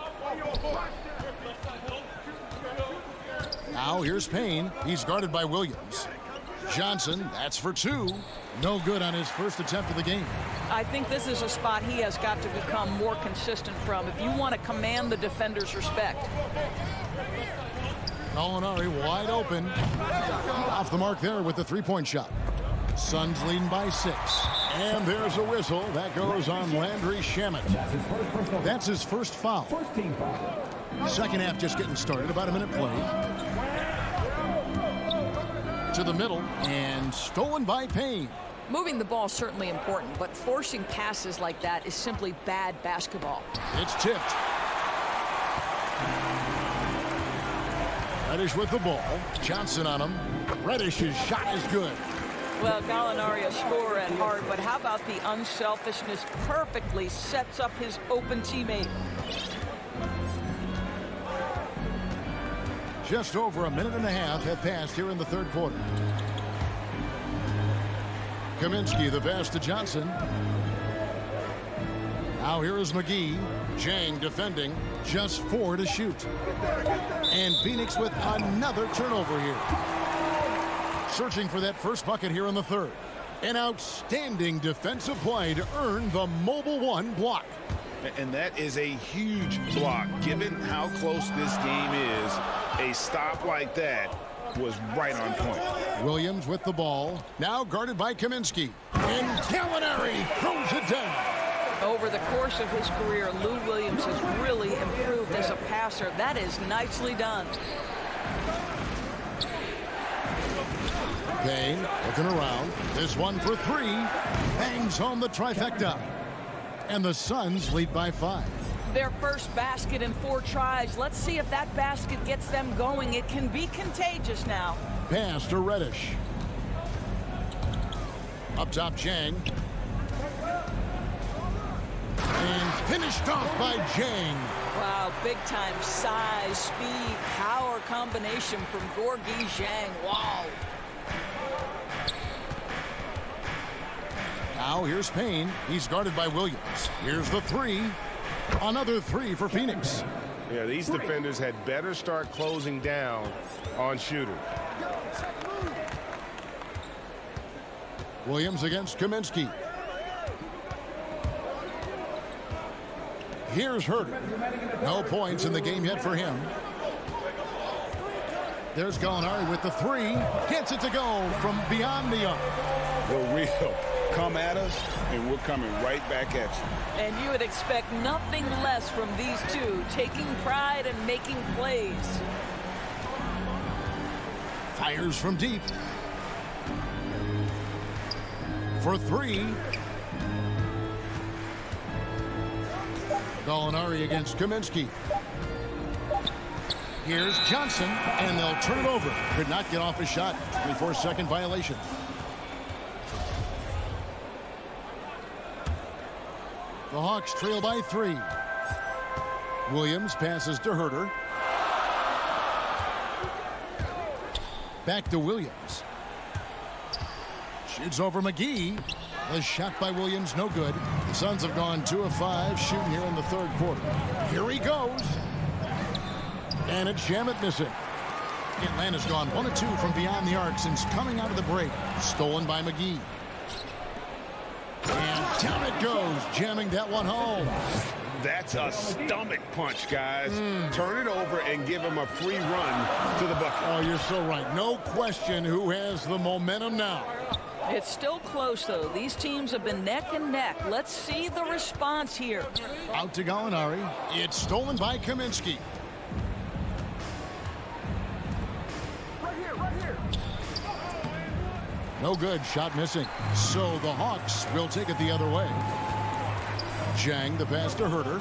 Now here's Payne. He's guarded by Williams. Johnson, that's for 2. No good on his first attempt of the game. I think this is a spot he has got to become more consistent from if you want to command the defender's respect. Gallinari wide open. Off the mark there with the three-point shot. Suns leading by 6. And there's a whistle. That goes on Landry Shamet. That's his first foul. Second half just getting started. About a minute play. To the middle and stolen by Payne. Moving the ball is certainly important, but forcing passes like that is simply bad basketball. It's tipped. Reddish with the ball. Johnson on him. Reddish's shot is good. Well, Gallinari a scorer at heart, but how about the unselfishness perfectly sets up his open teammate. Just over a minute and a half have passed here in the third quarter. Kaminsky the pass to Johnson. Now here is McGee. Jang defending. Just 4 to shoot. And Phoenix with another turnover here. Searching for that first bucket here in the third. An outstanding defensive play to earn the Mobile One block. And that is a huge block. Given how close this game is, a stop like that was right on point. Williams with the ball. Now guarded by Kaminsky. And Gallinari throws it down. Over the course of his career, Lou Williams has really improved as a passer. That is nicely done. Payne looking around. This one for 3. Bangs home the trifecta. And the Suns lead by 5. Their first basket in 4 tries. Let's see if that basket gets them going. It can be contagious now. Pass to Reddish. Up top, Jang. And finished off by Jang. Wow, big time size, speed, power combination from Gorgui Dieng. Wow. Now here's Payne. He's guarded by Williams. Here's the 3. Another 3 for Phoenix. Yeah, these defenders had better start closing down on shooters. Williams against Kaminsky. Here's Herter. No points in the game yet for him. There's Gallinari with the 3. Gets it to go from beyond the arc. The real. Come at us, and we're coming right back at you. And you would expect nothing less from these two, taking pride and making plays. Fires from deep. For 3. Gallinari against Kaminsky. Here's Johnson, and they'll turn it over. Could not get off a shot. 24-second violation. The Hawks trail by 3. Williams passes to Herter. Back to Williams. Shoots over McGee. The shot by Williams, no good. The Suns have gone 2 of 5 shooting here in the third quarter. Here he goes. And it's Shamet missing. Atlanta's gone 1 of 2 from beyond the arc since coming out of the break. Stolen by McGee. And down it goes, jamming that one home. That's a stomach punch, guys. Turn it over and give him a free run to the bucket. Oh, you're so right. No question who has the momentum now. It's still close, though. These teams have been neck and neck. Let's see the response here. Out to Gallinari. It's stolen by Kaminsky. No good. Shot missing. So the Hawks will take it the other way. Jang, the pass to Herter.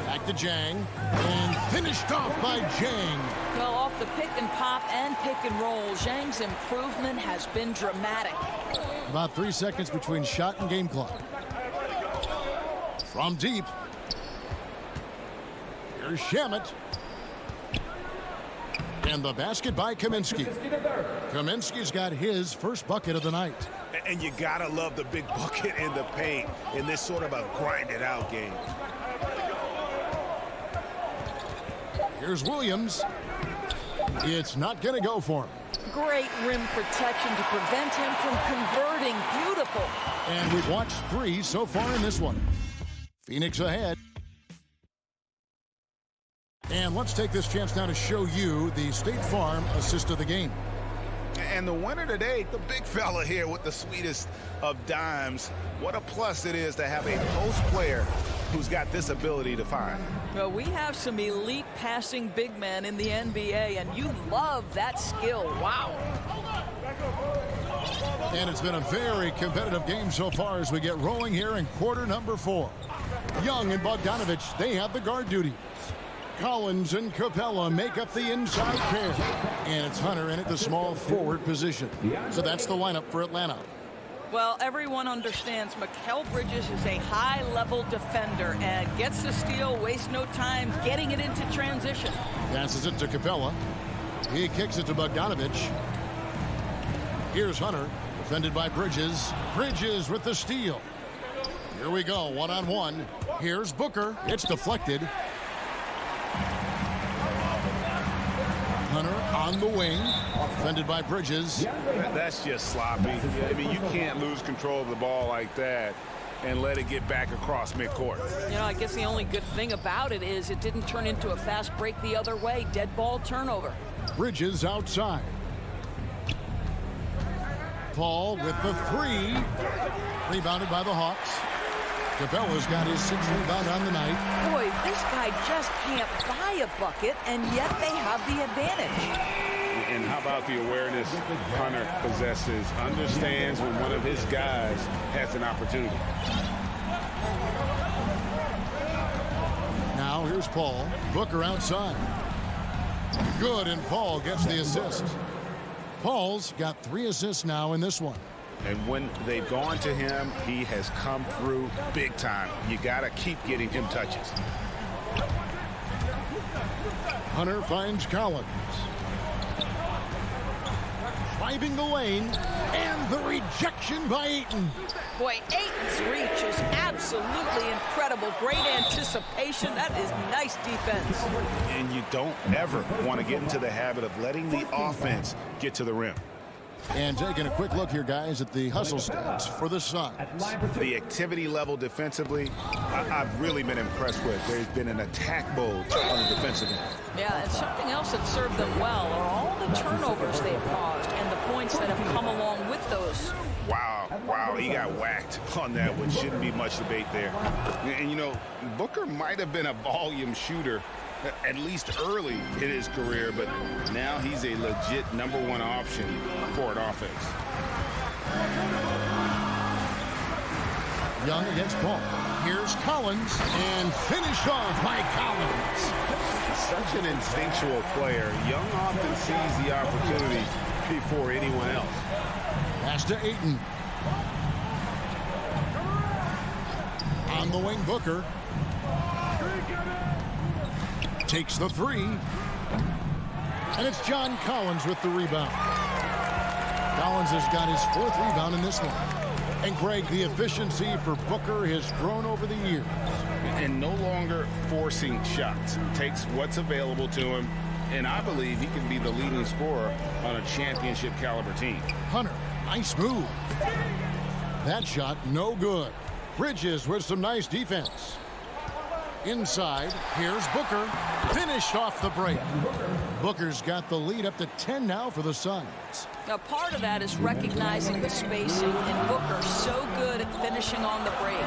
Back to Jang. And finished off by Jang. Well, off the pick and pop and pick and roll, Zhang's improvement has been dramatic. About 3 seconds between shot and game clock. From deep. Here's Shamet. And the basket by Kaminsky. Kaminsky's got his first bucket of the night. And you gotta love the big bucket in the paint in this sort of a grind-it-out game. Here's Williams. It's not going to go for him. Great rim protection to prevent him from converting. Beautiful. And we've watched 3 so far in this one. Phoenix ahead. And let's take this chance now to show you the State Farm assist of the game. And the winner today, the big fella here with the sweetest of dimes. What a plus it is to have a post player who's got this ability to find. Well, we have some elite passing big men in the NBA, and you love that skill. Wow. And it's been a very competitive game so far as we get rolling here in quarter number 4. Young and Bogdanovich, they have the guard duties. Collins and Capella make up the inside pair. And it's Hunter in at the small forward position. So that's the lineup for Atlanta. Well, everyone understands Mikal Bridges is a high-level defender and gets the steal, wastes no time getting it into transition. Passes it to Capella. He kicks it to Bogdanovich. Here's Hunter, defended by Bridges. Bridges with the steal. Here we go, one-on-one. Here's Booker. It's deflected. Hunter on the wing, defended by Bridges. That's just sloppy. I mean, you can't lose control of the ball like that and let it get back across midcourt. You know, I guess the only good thing about it is it didn't turn into a fast break the other way. Dead ball turnover. Bridges outside. Paul with the 3. Rebounded by the Hawks. Capella's got his 6th rebound on the night. Boy, this guy just can't buy a bucket, and yet they have the advantage. And how about the awareness Hunter possesses, understands when one of his guys has an opportunity. Now here's Paul. Booker outside. Good, and Paul gets the assist. Paul's got 3 assists now in this one. And when they've gone to him, he has come through big time. You got to keep getting him touches. Hunter finds Collins. Driving the lane, and the rejection by Ayton. Boy, Ayton's reach is absolutely incredible. Great anticipation. That is nice defense. And you don't ever want to get into the habit of letting the offense get to the rim. And taking a quick look here, guys, at the hustle stats for the Suns. The activity level defensively, I've really been impressed with. There's been an attack mode on the defensive end. Yeah, and something else that served them well are all the turnovers they've caused and the points that have come along with those. Wow, he got whacked on that one. Shouldn't be much debate there. And, you know, Booker might have been a volume shooter at least early in his career, but now he's a legit #1 option for an offense. Young against Paul. Here's Collins, and finish off by Collins. Such an instinctual player. Young often sees the opportunity before anyone else. Pass to Ayton. On the wing, Booker. Takes the 3. And it's John Collins with the rebound. Collins has got his 4th rebound in this one. And Greg, the efficiency for Booker has grown over the years. and no longer forcing shots. Takes what's available to him, and I believe he can be the leading scorer on a championship caliber team. Hunter, nice move. That shot, no good. Bridges with some nice defense. Inside, here's Booker. Finished off the break. Booker's got the lead up to 10 now for the Suns. Now, part of that is recognizing the spacing, and Booker so good at finishing on the break.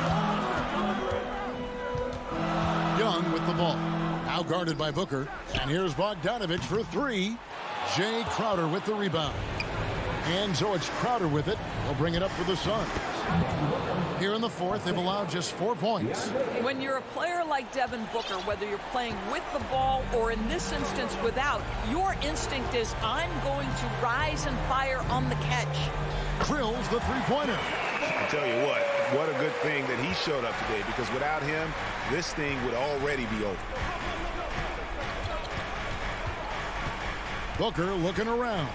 Young with the ball. Now guarded by Booker. And here's Bogdanovich for three. Jay Crowder with the rebound. And so it's Crowder with it. He'll bring it up for the Suns. Here in the fourth, they've allowed just 4 points. When you're a player like Devin Booker, whether you're playing with the ball or in this instance without, your instinct is, I'm going to rise and fire on the catch. Drills the three-pointer. I tell you what a good thing that he showed up today, because without him, this thing would already be over. Booker looking around.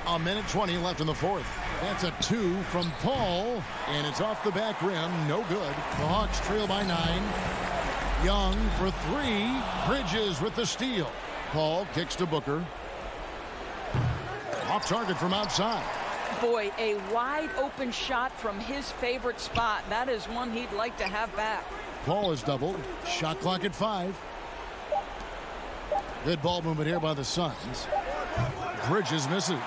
A minute 20 left in the fourth. That's a 2 from Paul, and it's off the back rim. No good. The Hawks trail by 9. Young for 3. Bridges with the steal. Paul kicks to Booker. Off target from outside. Boy, a wide open shot from his favorite spot. That is one he'd like to have back. Paul is doubled. Shot clock at 5. Good ball movement here by the Suns. Bridges misses.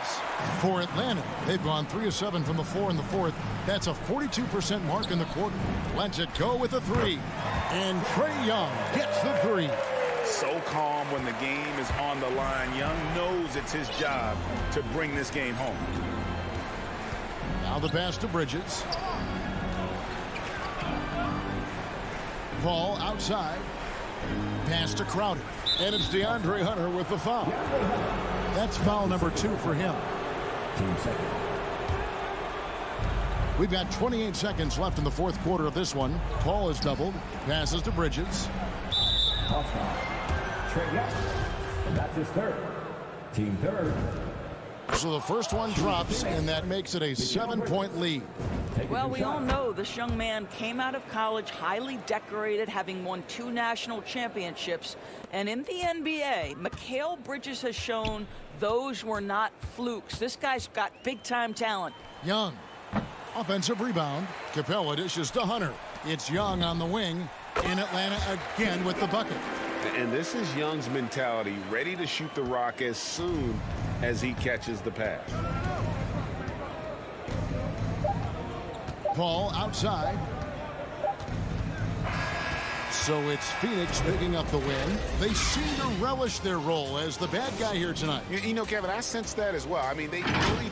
For Atlanta, they've gone 3 of 7 from the floor in the fourth. That's a 42% mark in the quarter. Lets it go with a 3. And Trae Young gets the 3. So calm when the game is on the line. Young knows it's his job to bring this game home. Now the pass to Bridges. Paul outside. Pass to Crowder. And it's DeAndre Hunter with the foul. That's foul number 2 for him. Team second. We've got 28 seconds left in the fourth quarter of this one. Paul is doubled. Passes to Bridges. Trae Young. And that's his third. Team third. So the first one drops, and that makes it a 7-point lead. Well, we all know this young man came out of college highly decorated, having won 2 national championships. And in the NBA, Mikal Bridges has shown those were not flukes. This guy's got big-time talent. Young. Offensive rebound. Capella dishes to Hunter. It's Young on the wing. In Atlanta again with the bucket. And this is Young's mentality, ready to shoot the rock as soon as he catches the pass. Paul outside. So it's Phoenix picking up the win. They seem to relish their role as the bad guy here tonight. You know, Kevin, I sense that as well. I mean, they really...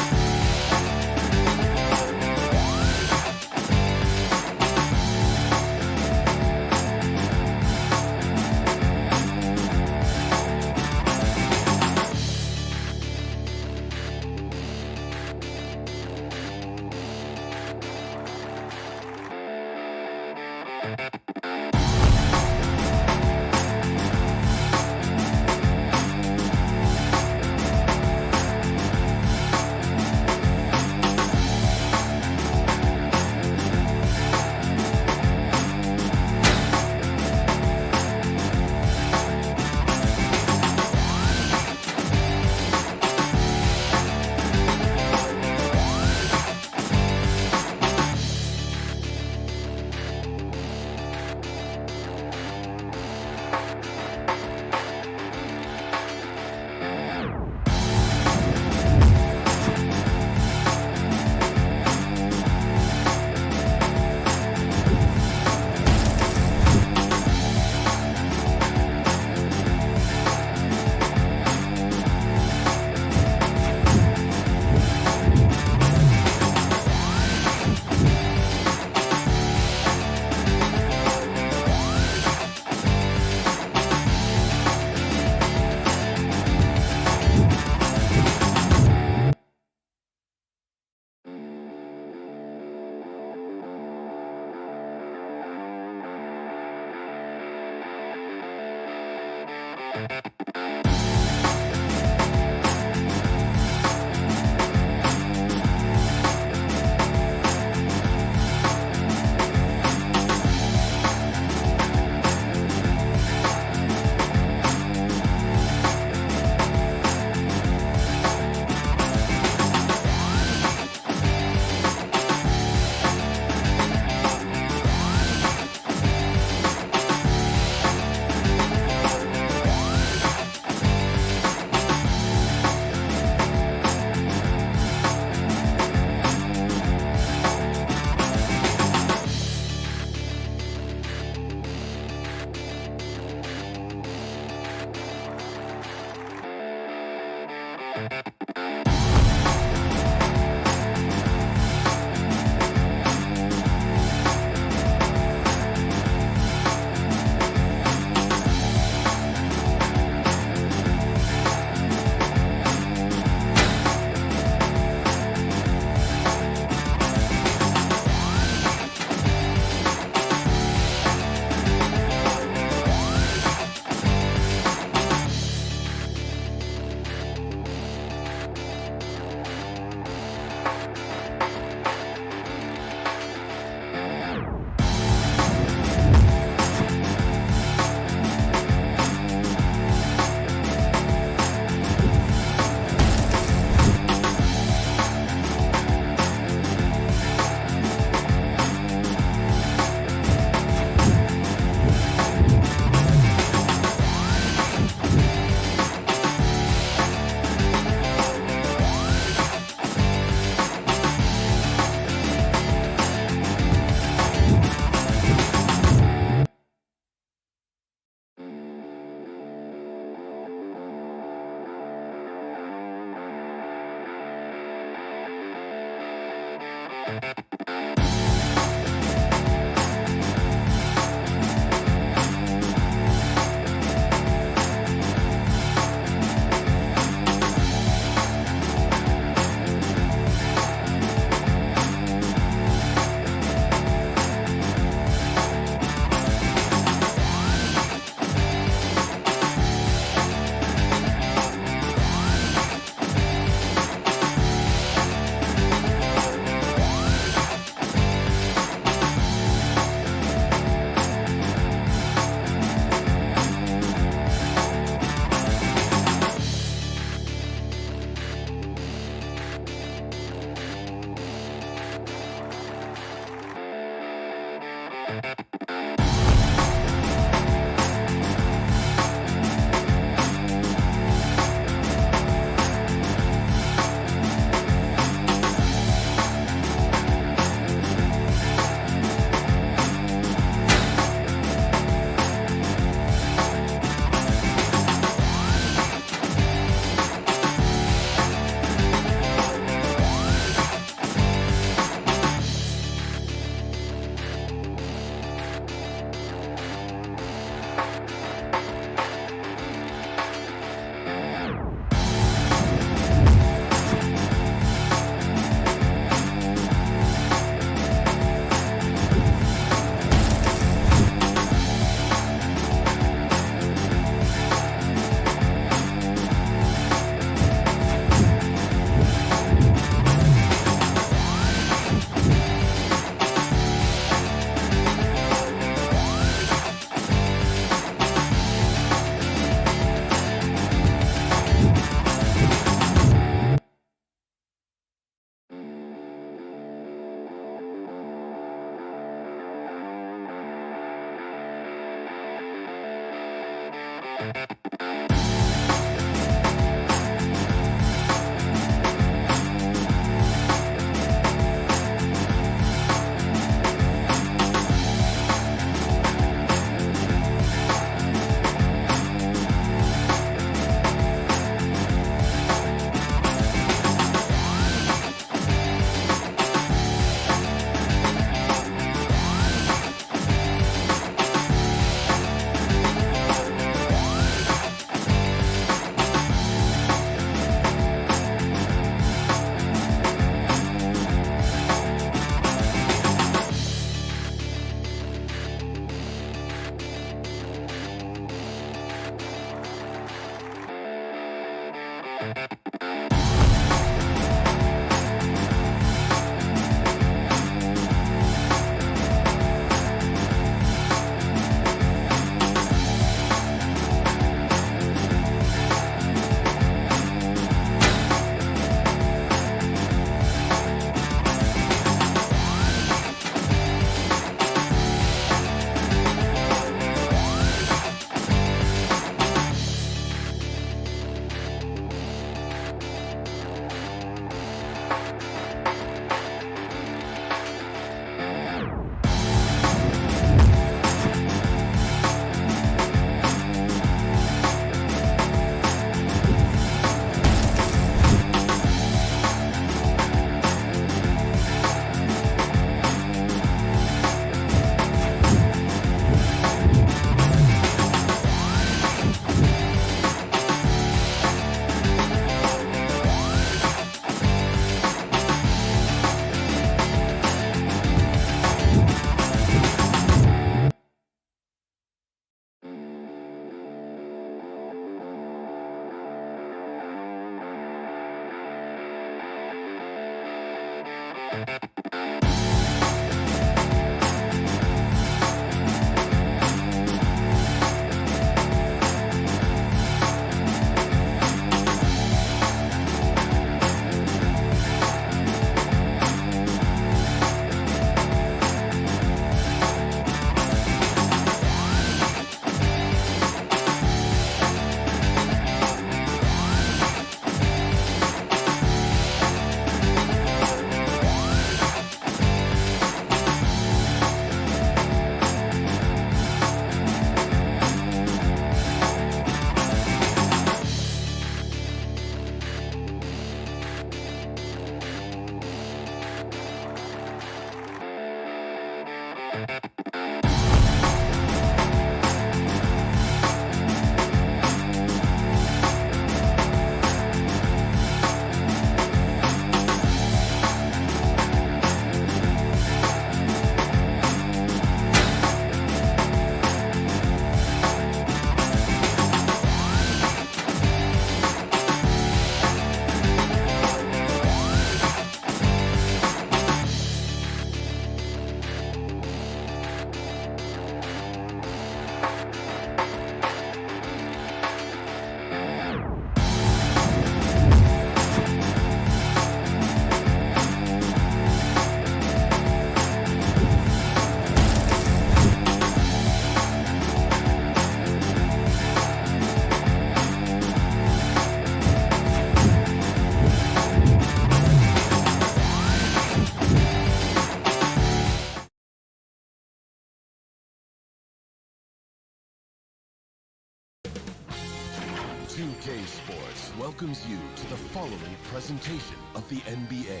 CLA Sports welcomes you to the following presentation of the NBA.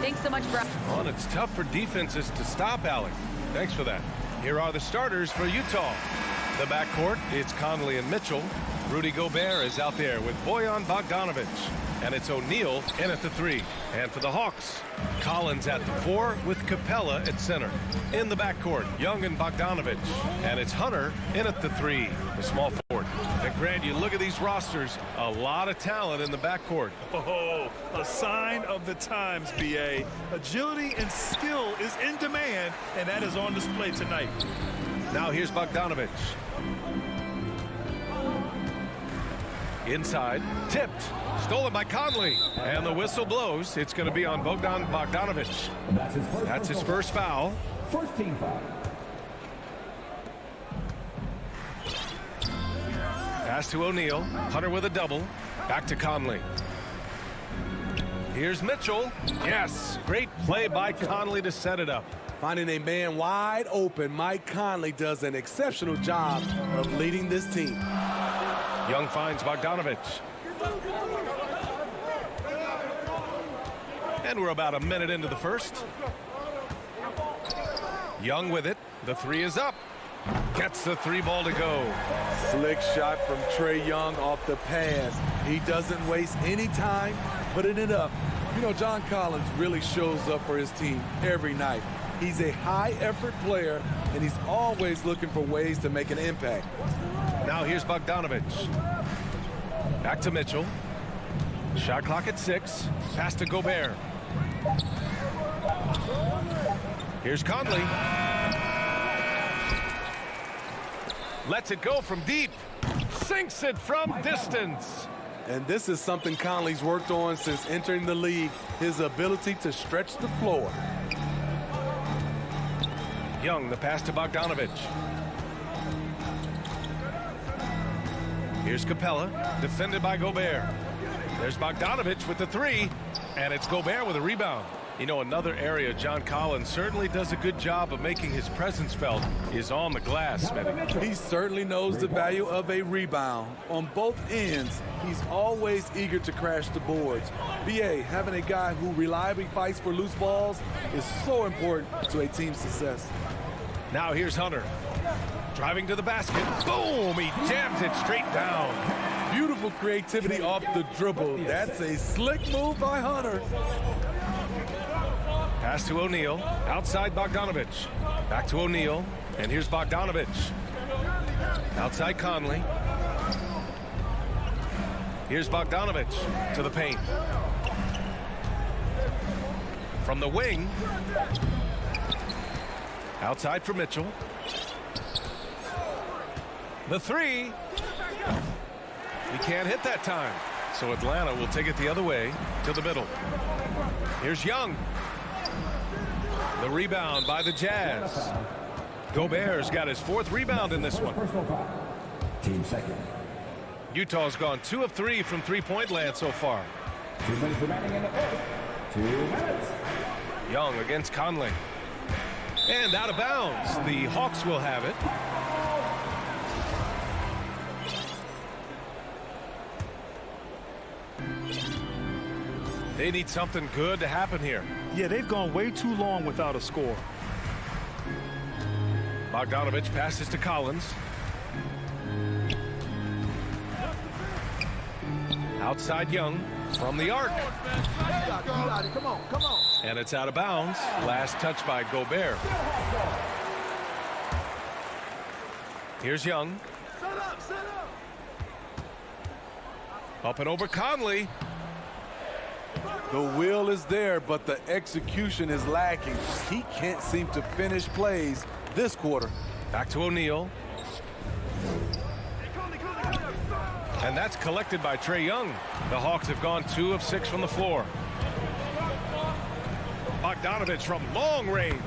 Thanks so much, bro. Well, and it's tough for defenses to stop Alec. Thanks for that. Here are the starters for Utah. The backcourt, it's Conley and Mitchell. Rudy Gobert is out there with Bojan Bogdanovic. And it's O'Neal in at the 3. And for the Hawks, Collins at the 4 with Capella at center. In the backcourt, Young and Bogdanovic. And it's Hunter in at the 3, the small forward. And Grant, you look at these rosters, a lot of talent in the backcourt. Oh, a sign of the times, B.A. Agility and skill is in demand, and that is on display tonight. Now here's Bogdanovic. Inside, tipped, stolen by Conley, and the whistle blows. It's going to be on Bogdan Bogdanovic. That's his first foul. First team foul. Pass to O'Neal. Hunter with a double. Back to Conley. Here's Mitchell. Yes, great play by Conley to set it up. Finding a man wide open, Mike Conley does an exceptional job of leading this team. Young finds Bogdanovic. And we're about a minute into the first. Young with it. The 3 is up. Gets the 3 ball to go. Slick shot from Trae Young off the pass. He doesn't waste any time putting it up. You know, John Collins really shows up for his team every night. He's a high-effort player, and he's always looking for ways to make an impact. Now here's Bogdanovic. Back to Mitchell. Shot clock at 6. Pass to Gobert. Here's Conley. Lets it go from deep. Sinks it from distance. And this is something Conley's worked on since entering the league, his ability to stretch the floor. Young, the pass to Bogdanovic. Here's Capella, defended by Gobert. There's Bogdanovic with the 3, and it's Gobert with a rebound. You know, another area John Collins certainly does a good job of making his presence felt is on the glass, Smitty. He certainly knows the value of a rebound. On both ends, he's always eager to crash the boards. B.A., having a guy who reliably fights for loose balls is so important to a team's success. Now here's Hunter. Driving to the basket. Boom! He jams it straight down. Beautiful creativity off the dribble. That's a slick move by Hunter. Pass to O'Neal. Outside Bogdanovich. Back to O'Neal. And here's Bogdanovich. Outside Conley. Here's Bogdanovich to the paint. From the wing. Outside for Mitchell. The three. He can't hit that time. So Atlanta will take it the other way to the middle. Here's Young. The rebound by the Jazz. Gobert's got his 4th rebound in this one. Team second. Utah's gone 2 of 3 from three-point land so far. 2 minutes remaining in the fourth. 2 minutes. Young against Conley. And out of bounds. The Hawks will have it. They need something good to happen here. Yeah, they've gone way too long without a score. Bogdanovich passes to Collins. Outside Young from the arc. Come on, come on. And it's out of bounds. Last touch by Gobert. Here's Young. Set up. Up and over Conley. The will is there, but the execution is lacking. He can't seem to finish plays this quarter. Back to O'Neal. And that's collected by Trae Young. The Hawks have gone 2 of 6 from the floor. Bogdanovich from long range.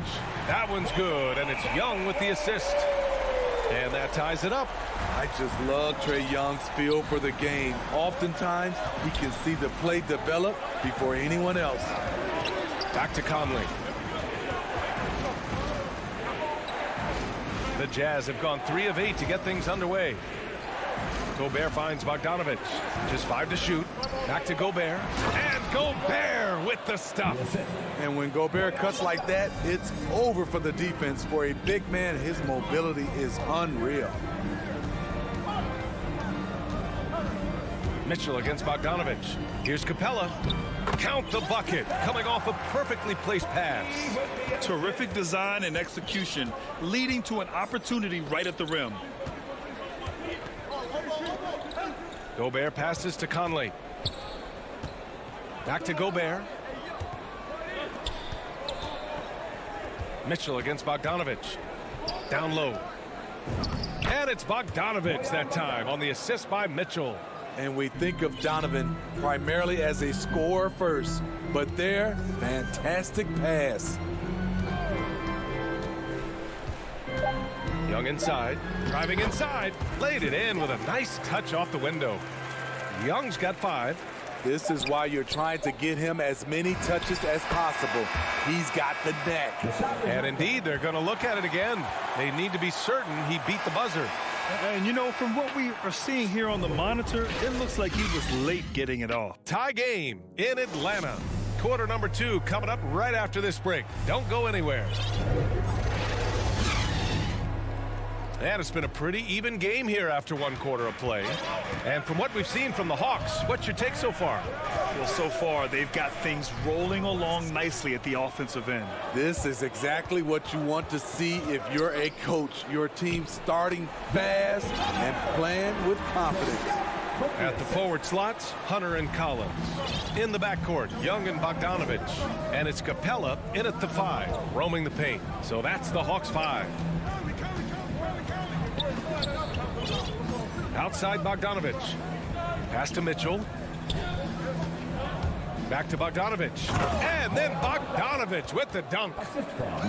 That one's good, and it's Young with the assist. And that ties it up. I just love Trae Young's feel for the game. Oftentimes, he can see the play develop before anyone else. Back to Conley. The Jazz have gone 3 of 8 to get things underway. Gobert finds Bogdanovich. Just 5 to shoot. Back to Gobert. And Gobert with the stuff. And when Gobert cuts like that, it's over for the defense. For a big man, his mobility is unreal. Mitchell against Bogdanovich. Here's Capella. Count the bucket. Coming off a perfectly placed pass. Terrific design and execution, leading to an opportunity right at the rim. Gobert passes to Conley. Back to Gobert. Mitchell against Bogdanovich. Down low. And it's Bogdanovich that time on the assist by Mitchell. And we think of Donovan primarily as a scorer first, but there, fantastic pass. Young inside, driving inside, laid it in with a nice touch off the window. Young's got 5. This is why you're trying to get him as many touches as possible. He's got the neck. And indeed, they're going to look at it again. They need to be certain he beat the buzzer. And, you know, from what we are seeing here on the monitor, it looks like he was late getting it off. Tie game in Atlanta. Quarter number 2 coming up right after this break. Don't go anywhere. And it's been a pretty even game here after 1 quarter of play. And from what we've seen from the Hawks, what's your take so far? Well, so far, they've got things rolling along nicely at the offensive end. This is exactly what you want to see if you're a coach. Your team starting fast and playing with confidence. At the forward slots, Hunter and Collins. In the backcourt, Young and Bogdanovich. And it's Capella in at the 5, roaming the paint. So that's the Hawks 5. Outside Bogdanovich. Pass to Mitchell. Back to Bogdanovich. And then Bogdanovich with the dunk.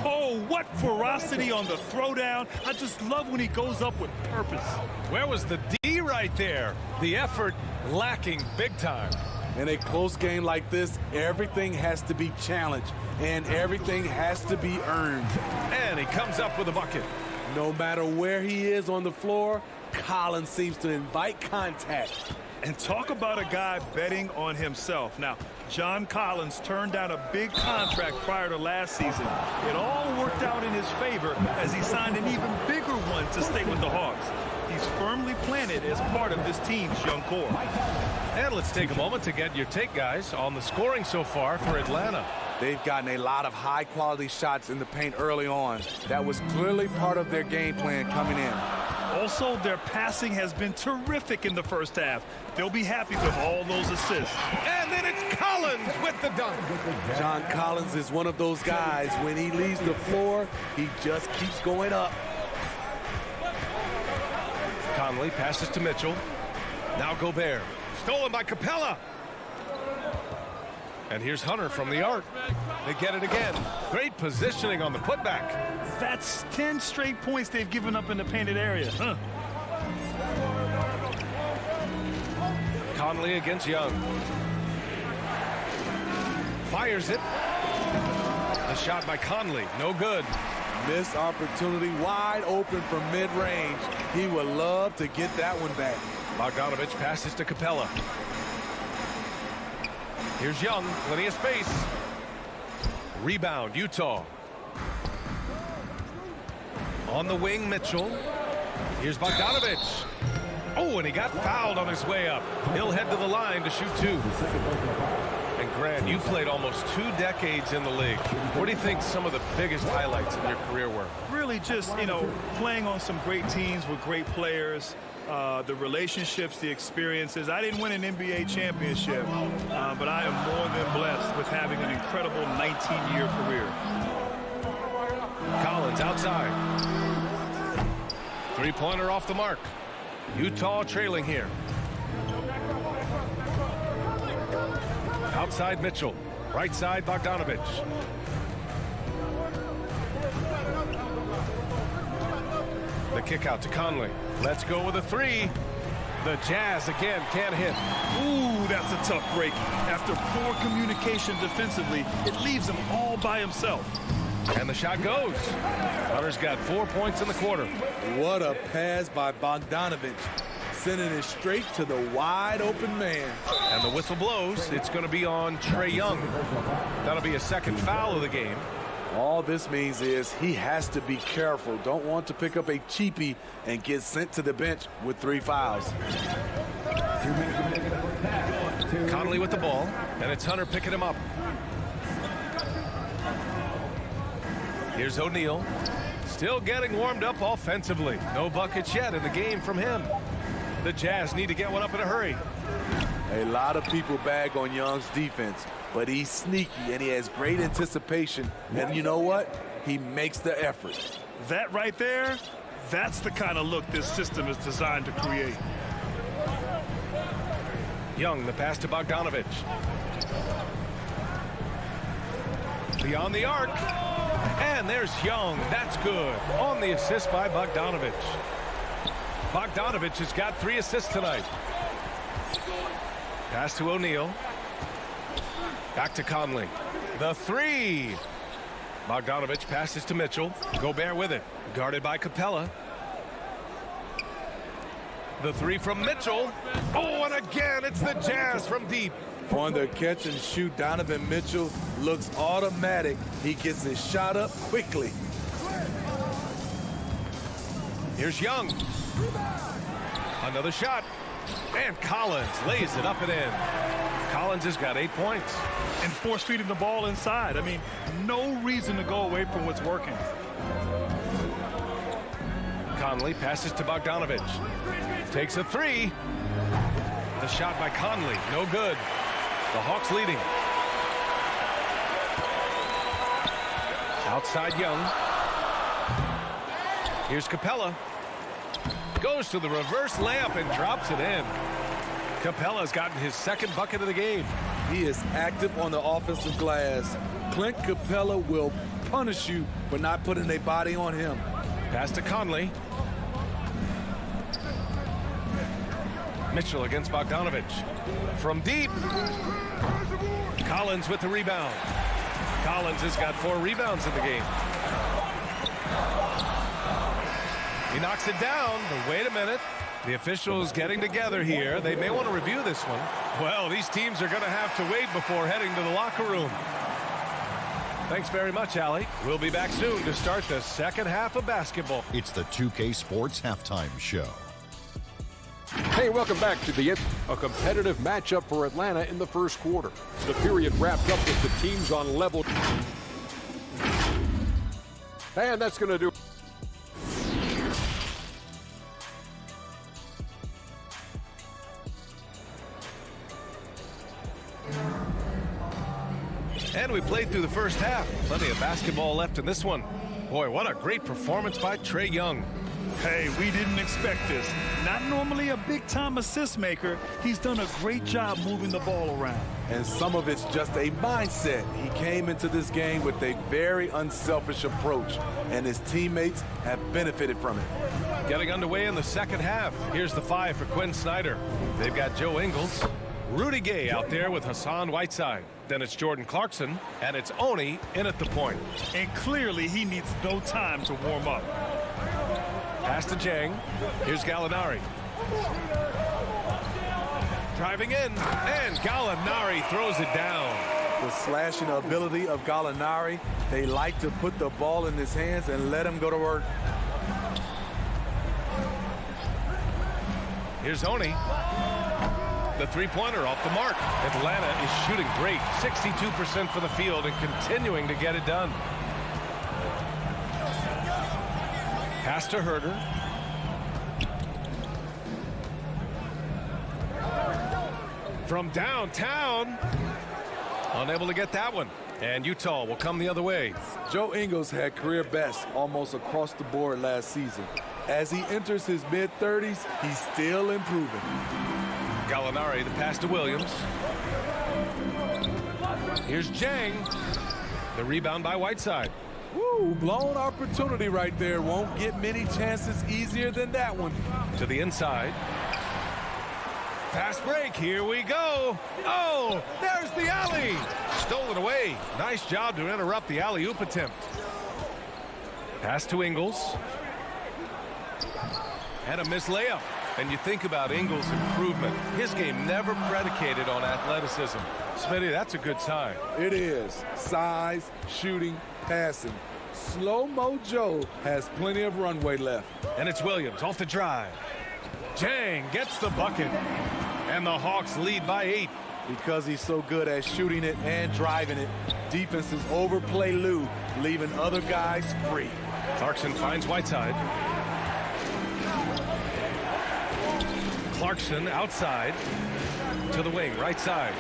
Oh, what ferocity on the throwdown. I just love when he goes up with purpose. Where was the D right there? The effort lacking big time. In a close game like this, everything has to be challenged and everything has to be earned. And he comes up with a bucket. No matter where he is on the floor, Collins seems to invite contact. And talk about a guy betting on himself. Now, John Collins turned down a big contract prior to last season. It all worked out in his favor as he signed an even bigger one to stay with the Hawks. He's firmly planted as part of this team's young core. And let's take a moment to get your take, guys, on the scoring so far for Atlanta. They've gotten a lot of high-quality shots in the paint early on. That was clearly part of their game plan coming in. Also, their passing has been terrific in the first half. They'll be happy with all those assists. And then it's Collins with the dunk. John Collins is one of those guys. When he leaves the floor, he just keeps going up. Conley passes to Mitchell. Now Gobert. Stolen by Capella. And here's Hunter from the arc. They get it again. Great positioning on the putback. That's 10 straight points they've given up in the painted area. Conley against Young. Fires it. The shot by Conley. No good. Missed opportunity, wide open from mid-range. He would love to get that one back. Bogdanovich passes to Capella. Here's Young, plenty of space. Rebound, Utah. On the wing, Mitchell. Here's Bogdanovich. Oh, and he got fouled on his way up. He'll head to the line to shoot two. And Grant, you played almost 2 decades in the league. What do you think some of the biggest highlights in your career were? Really just, playing on some great teams with great players. The relationships, the experiences. I didn't win an NBA championship, but I am more than blessed with having an incredible 19-year career. Collins outside. Three-pointer off the mark. Utah trailing here. Outside Mitchell. Right side Bogdanovich. The kick out to Conley. Let's go with a three. The Jazz again can't hit. Ooh, that's a tough break. After poor communication defensively, it leaves him all by himself. And the shot goes. Hunter's got 4 points in the quarter. What a pass by Bogdanovich. Sending it straight to the wide open man. And the whistle blows. It's going to be on Trae Young. That'll be a second foul of the game. All this means is he has to be careful. Don't want to pick up a cheapie and get sent to the bench with 3 fouls. Conley with the ball, and it's Hunter picking him up. Here's O'Neal. Still getting warmed up offensively. No buckets yet in the game from him. The Jazz need to get one up in a hurry. A lot of people bag on Young's defense, but he's sneaky and he has great anticipation. And you know what? He makes the effort. That right there, that's the kind of look this system is designed to create. Young, the pass to Bogdanovich. Beyond the arc. And there's Young. That's good. On the assist by Bogdanovich. Bogdanovich has got 3 assists tonight. Pass to O'Neal. Back to Conley. The three. Bogdanovich passes to Mitchell. Gobert with it. Guarded by Capella. The three from Mitchell. Oh, and again, it's the Jazz from deep. On the catch and shoot, Donovan Mitchell looks automatic. He gets his shot up quickly. Here's Young. Another shot. And Collins lays it up and in. Collins has got 8 points. And force feeding the ball inside. I mean, no reason to go away from what's working. Conley passes to Bogdanovich. Takes a three. The shot by Conley. No good. The Hawks leading. Outside Young. Here's Capella. Goes to the reverse layup and drops it in. Capella's gotten his 2nd bucket of the game. He is active on the offensive glass. Clint Capella will punish you for not putting a body on him. Pass to Conley. Mitchell against Bogdanovich. From deep. Collins with the rebound. Collins has got 4 rebounds in the game. He knocks it down, but wait a minute. The officials getting together here. They may want to review this one. Well, these teams are going to have to wait before heading to the locker room. Thanks very much, Allie. We'll be back soon to start the second half of basketball. It's the 2K Sports Halftime Show. Hey, welcome back to a competitive matchup for Atlanta in the first quarter. The period wrapped up with the teams on level. And that's going to do. And we played through the first half. Plenty of basketball left in this one. Boy, what a great performance by Trae Young. Hey, we didn't expect this. Not normally a big-time assist maker. He's done a great job moving the ball around. And some of it's just a mindset. He came into this game with a very unselfish approach, and his teammates have benefited from it. Getting underway in the second half. Here's the 5 for Quinn Snyder. They've got Joe Ingles, Rudy Gay out there with Hassan Whiteside. Then it's Jordan Clarkson, and it's Oni in at the point. And clearly he needs no time to warm up. Pass to Jang. Here's Gallinari. Driving in, and Gallinari throws it down. The slashing ability of Gallinari, they like to put the ball in his hands and let him go to work. Here's Oni. The three-pointer off the mark. Atlanta is shooting great. 62% for the field and continuing to get it done. Pass to Herder. From downtown. Unable to get that one. And Utah will come the other way. Joe Ingles had career best almost across the board last season. As he enters his mid-30s, he's still improving. Gallinari, the pass to Williams. Here's Jang. The rebound by Whiteside. Woo, blown opportunity right there. Won't get many chances easier than that one. To the inside. Fast break, here we go. Oh, there's the alley. Stolen away. Nice job to interrupt the alley-oop attempt. Pass to Ingles. And a missed layup. And you think about Ingles' improvement. His game never predicated on athleticism. Smitty, that's a good sign. It is. Size, shooting, passing. Slow-mo Joe has plenty of runway left. And it's Williams off the drive. Jang gets the bucket. And the Hawks lead by 8. Because he's so good at shooting it and driving it, defenses overplay Lou, leaving other guys free. Clarkson finds Whiteside. Clarkson outside to the wing, right side.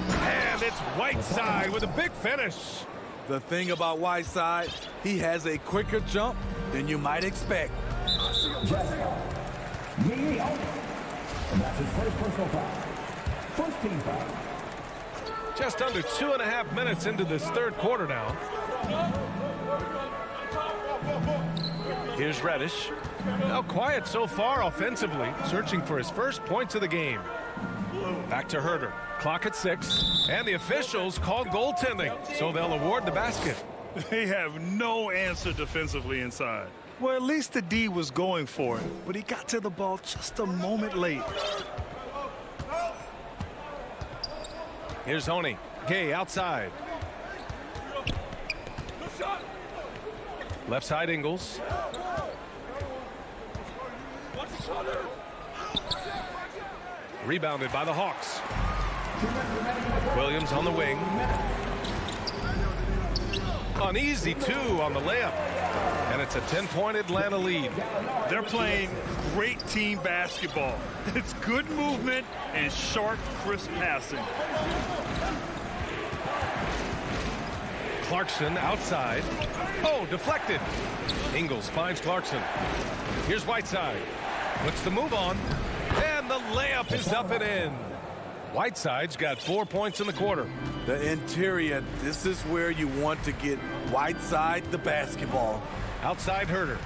And it's Whiteside with a big finish. The thing about Whiteside, he has a quicker jump than you might expect. And that's his first personal foul. First team foul. Just under 2.5 minutes into this third quarter now. Here's Reddish. Now quiet so far offensively, searching for his first points of the game. Back to Herder. Clock at 6. And the officials called goaltending, so they'll award the basket. They have no answer defensively inside. Well, at least the D was going for it, but he got to the ball just a moment late. Here's Oni. Gay outside. Left side Ingles. Rebounded by the Hawks. Williams on the wing. An easy 2 on the layup. And it's a 10-point Atlanta lead. They're playing great team basketball. It's good movement and sharp, crisp passing. Clarkson outside. Oh, deflected. Ingles finds Clarkson. Here's Whiteside. Puts the move on. And the layup is up and in. Whiteside's got 4 points in the quarter. The interior, this is where you want to get Whiteside the basketball. Outside Herder.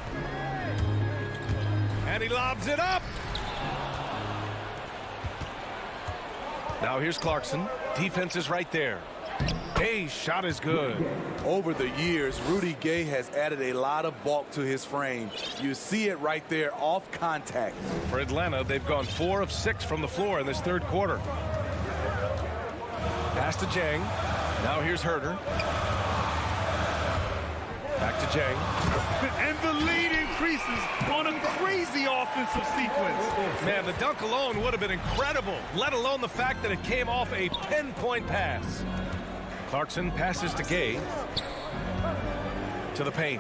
And he lobs it up. Now here's Clarkson. Defense is right there. Gay's shot is good. Over the years, Rudy Gay has added a lot of bulk to his frame. You see it right there off contact. For Atlanta, they've gone 4 of 6 from the floor in this third quarter. Pass to Jang. Now here's Herder. Back to Jang. And the lead increases. creases on a crazy offensive sequence. Man, the dunk alone would have been incredible, let alone the fact that it came off a pinpoint pass. Clarkson passes to Gay. To the paint.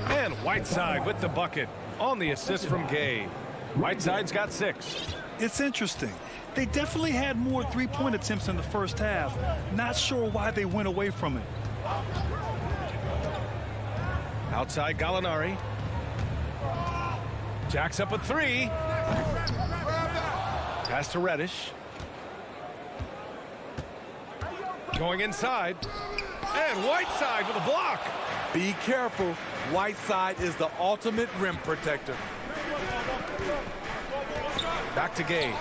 And Whiteside with the bucket on the assist from Gay. Whiteside's got 6. It's interesting. They definitely had more three-point attempts in the first half. Not sure why they went away from it. Outside Gallinari. Jacks up a 3. Pass to Reddish. Going inside. And Whiteside with a block. Be careful. Whiteside is the ultimate rim protector. Back to Gay.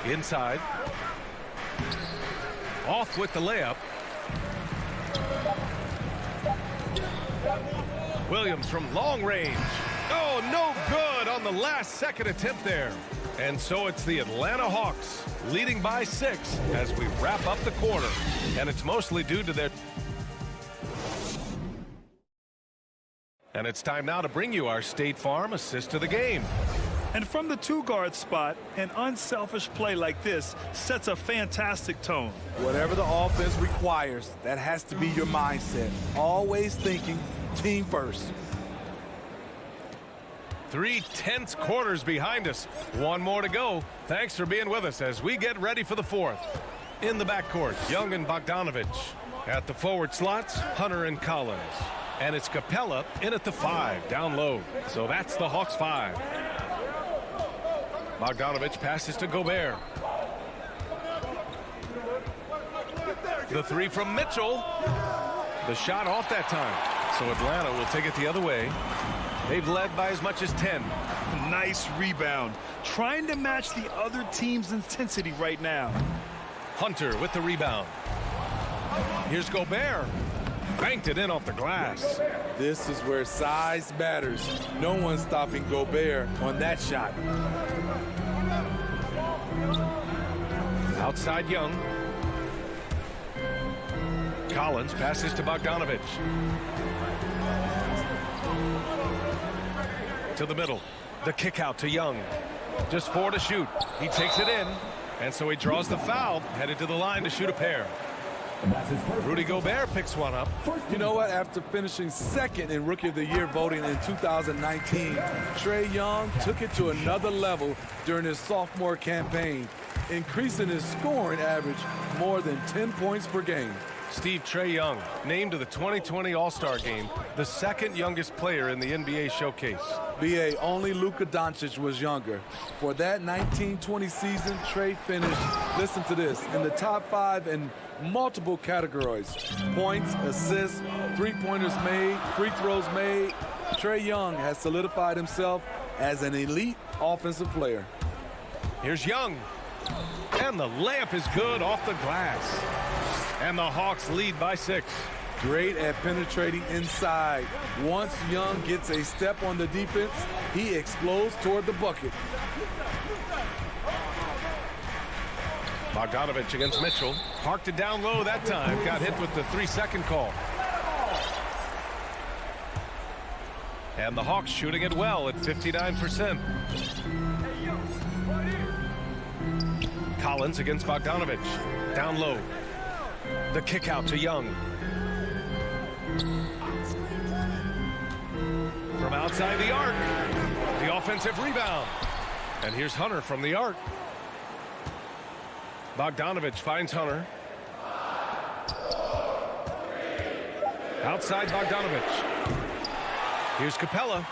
Inside. Off with the layup. Williams from long range. Oh, no good on the last second attempt there. And so it's the Atlanta Hawks leading by 6 as we wrap up the quarter. And it's mostly due to their... And it's time now to bring you our State Farm assist of the game. And from the 2-guard spot, an unselfish play like this sets a fantastic tone. Whatever the offense requires, that has to be your mindset. Always thinking team first. 3/10 quarters behind us. One more to go. Thanks for being with us as we get ready for the 4th. In the backcourt, Young and Bogdanovich. At the forward slots, Hunter and Collins. And it's Capella in at the 5, down low. So that's the Hawks 5. Bogdanovich passes to Gobert. The 3 from Mitchell. The shot off that time. So Atlanta will take it the other way. They've led by as much as 10. Nice rebound. Trying to match the other team's intensity right now. Hunter with the rebound. Here's Gobert. Banked it in off the glass. This is where size matters. No one's stopping Gobert on that shot. Outside Young. Collins passes to Bogdanovich. To the middle. The kick out to Young. Just 4 to shoot. He takes it in. And so he draws the foul. Headed to the line to shoot a pair. Rudy Gobert picks one up. You know what? After finishing 2nd in Rookie of the Year voting in 2019, Trae Young took it to another level during his sophomore campaign, increasing his scoring average more than 10 points per game. Steve, Trae Young named to the 2020 All-Star Game, the 2nd youngest player in the NBA showcase. B.A. only Luka Doncic was younger. For that 1920 season, Trae finished, listen to this, in the top 5 in multiple categories. Points, assists, three-pointers made, free throws made. Trae Young has solidified himself as an elite offensive player. Here's Young. And the layup is good off the glass. And the Hawks lead by 6. Great at penetrating inside. Once Young gets a step on the defense, he explodes toward the bucket. Bogdanovich against Mitchell. Parked it down low that time. Got hit with the 3-second call. And the Hawks shooting it well at 59%. Collins against Bogdanovich. Down low. The kick out to Young. From outside the arc. The offensive rebound. And here's Hunter from the arc. Bogdanovich finds Hunter. Outside Bogdanovich. Here's Capella.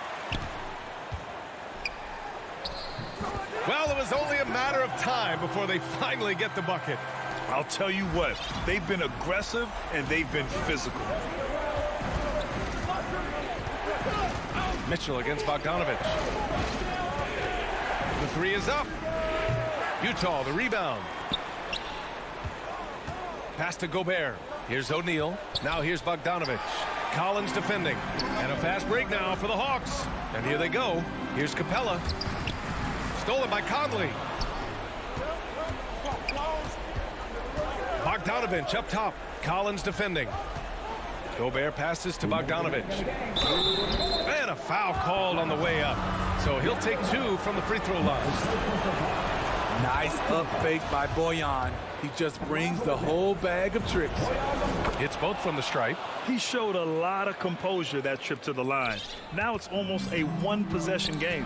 Well, it was only a matter of time before they finally get the bucket. I'll tell you what, they've been aggressive and they've been physical. Mitchell against Bogdanovich. The 3 is up. Utah, the rebound. Pass to Gobert. Here's O'Neal. Now here's Bogdanovich. Collins defending. And a fast break now for the Hawks. And here they go. Here's Capella. Stolen by Conley. Bogdanovich up top. Collins defending. Gobert passes to Bogdanovich. And And a foul called on the way up. So he'll take 2 from the free throw line. Nice up fake by Boyan. He just brings the whole bag of tricks. It's both from the stripe. He showed a lot of composure that trip to the line. Now it's almost a one-possession game.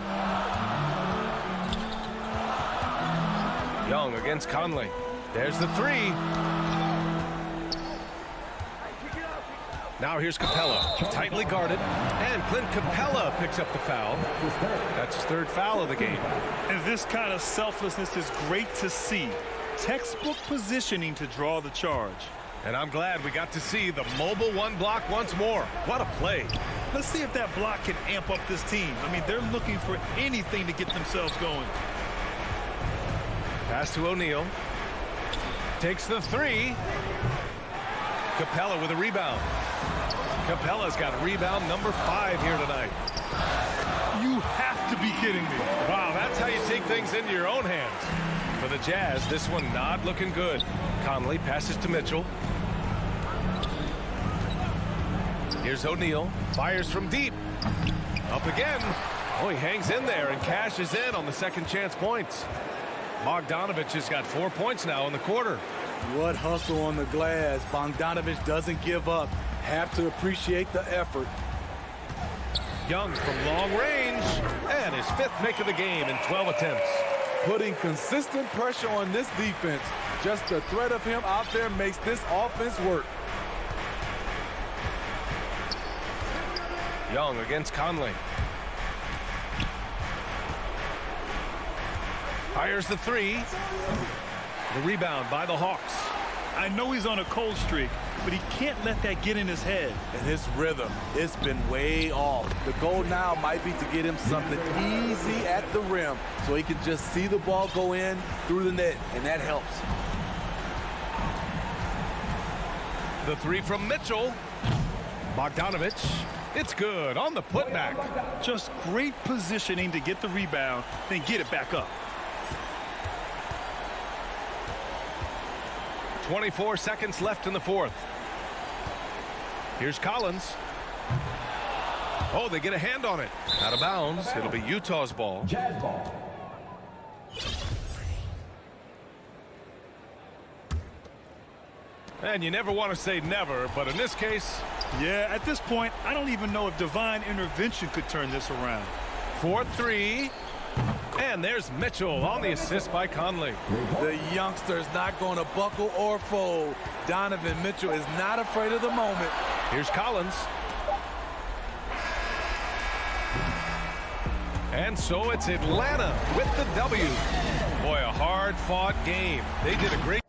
Young against Conley. There's the 3. Now here's Capella, tightly guarded, and Clint Capella picks up the foul. That's his 3rd foul of the game. And this kind of selflessness is great to see. Textbook positioning to draw the charge. And I'm glad we got to see the mobile 1 block once more. What a play. Let's see if that block can amp up this team. I mean, they're looking for anything to get themselves going. Pass to O'Neal. Takes the 3. Capella with a rebound. Capella's got rebound number 5 here tonight. You have to be kidding me. Wow, that's how you take things into your own hands. For the Jazz, this one not looking good. Conley passes to Mitchell. Here's O'Neal. Fires from deep. Up again. Oh, he hangs in there and cashes in on the second chance points. Bogdanovich has got 4 points now in the quarter. What hustle on the glass. Bogdanovich doesn't give up. Have to appreciate the effort. Young from long range. And his 5th make of the game in 12 attempts. Putting consistent pressure on this defense. Just the threat of him out there makes this offense work. Young against Conley. Fires the 3. The rebound by the Hawks. I know he's on a cold streak, but he can't let that get in his head. And his rhythm, it's been way off. The goal now might be to get him something easy at the rim so he can just see the ball go in through the net, and that helps. The 3 from Mitchell. Bogdanovich. It's good on the putback. Just great positioning to get the rebound, then get it back up. 24 seconds left in the 4th. Here's Collins. Oh, they get a hand on it. Out of bounds. It'll be Utah's ball. Jazz ball. And you never want to say never, but in this case... Yeah, at this point, I don't even know if divine intervention could turn this around. 4-3. And there's Mitchell on the assist by Conley. The youngster's not going to buckle or fold. Donovan Mitchell is not afraid of the moment. Here's Collins. And so it's Atlanta with the W. Boy, a hard-fought game. They did a great...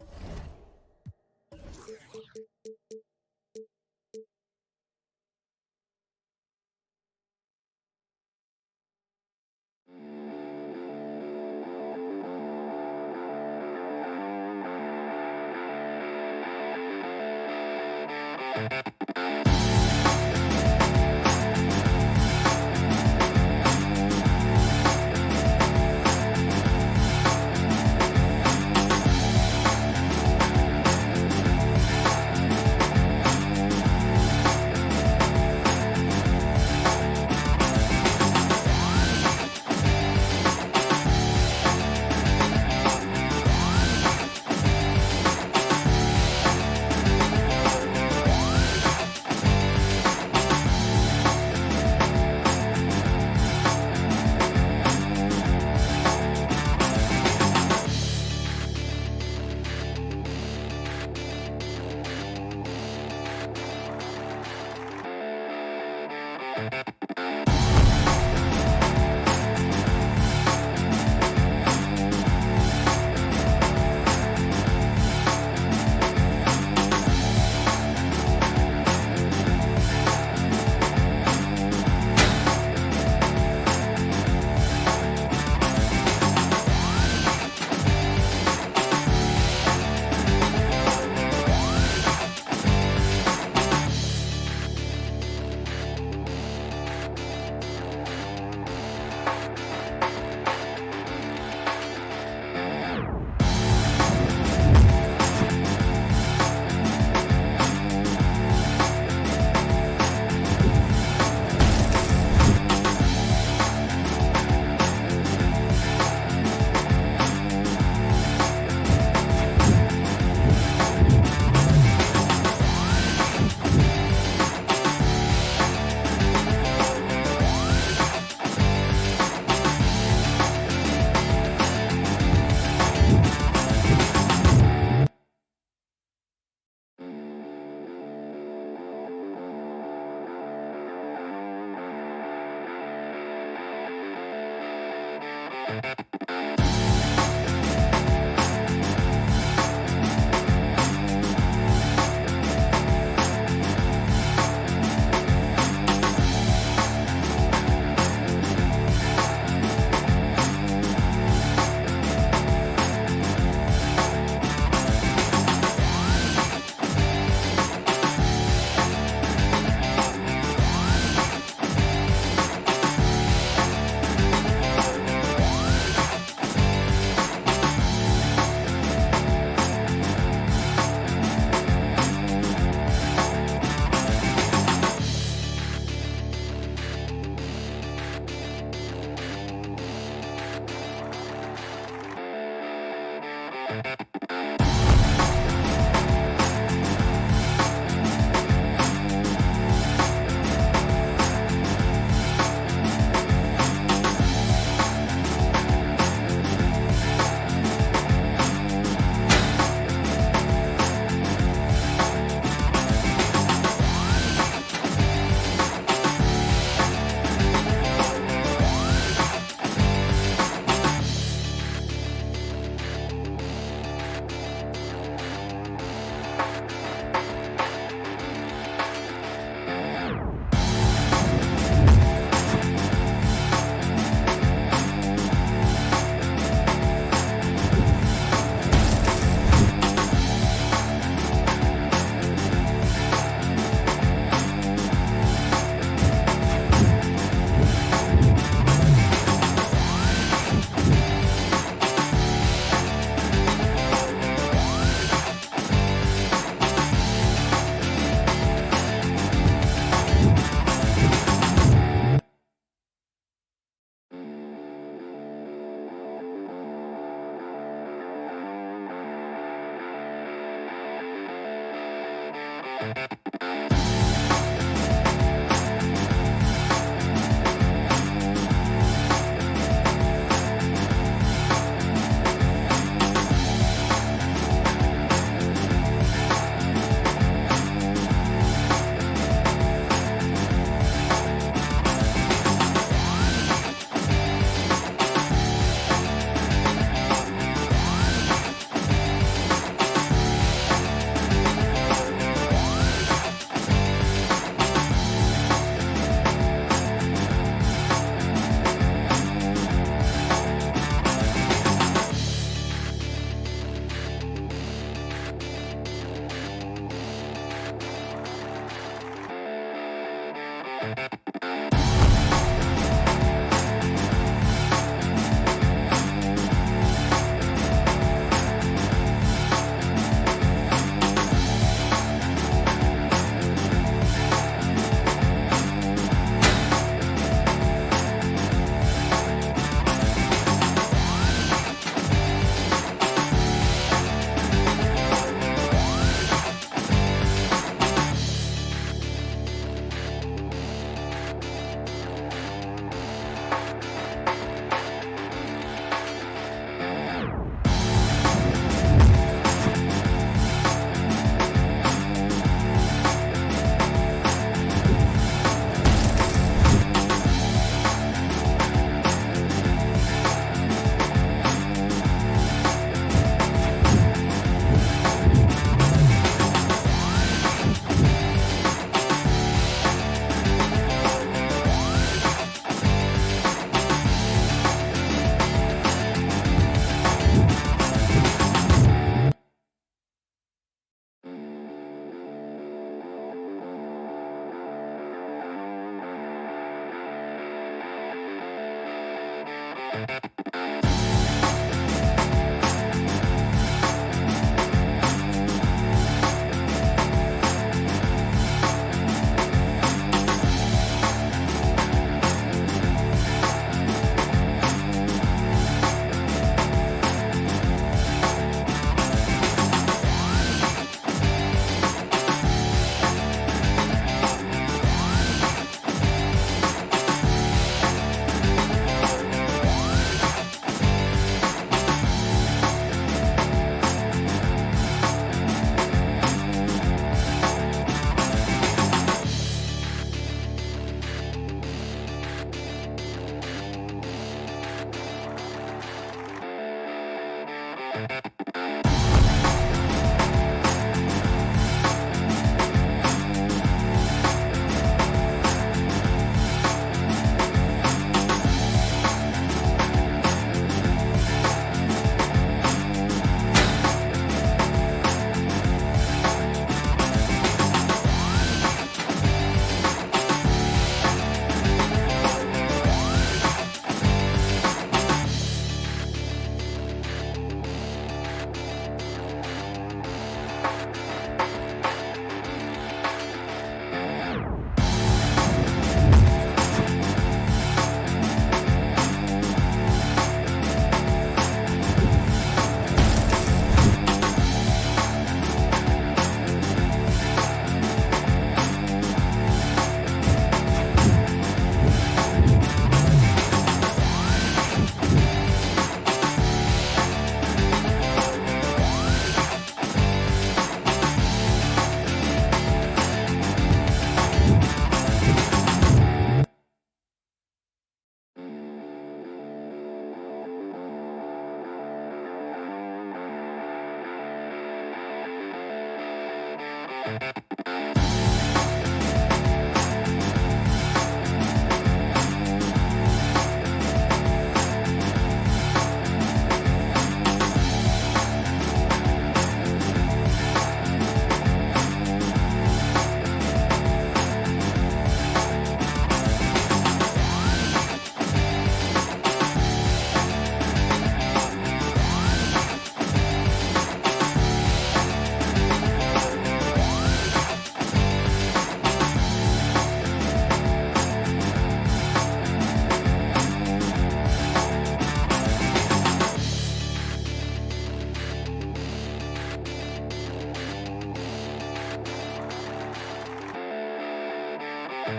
The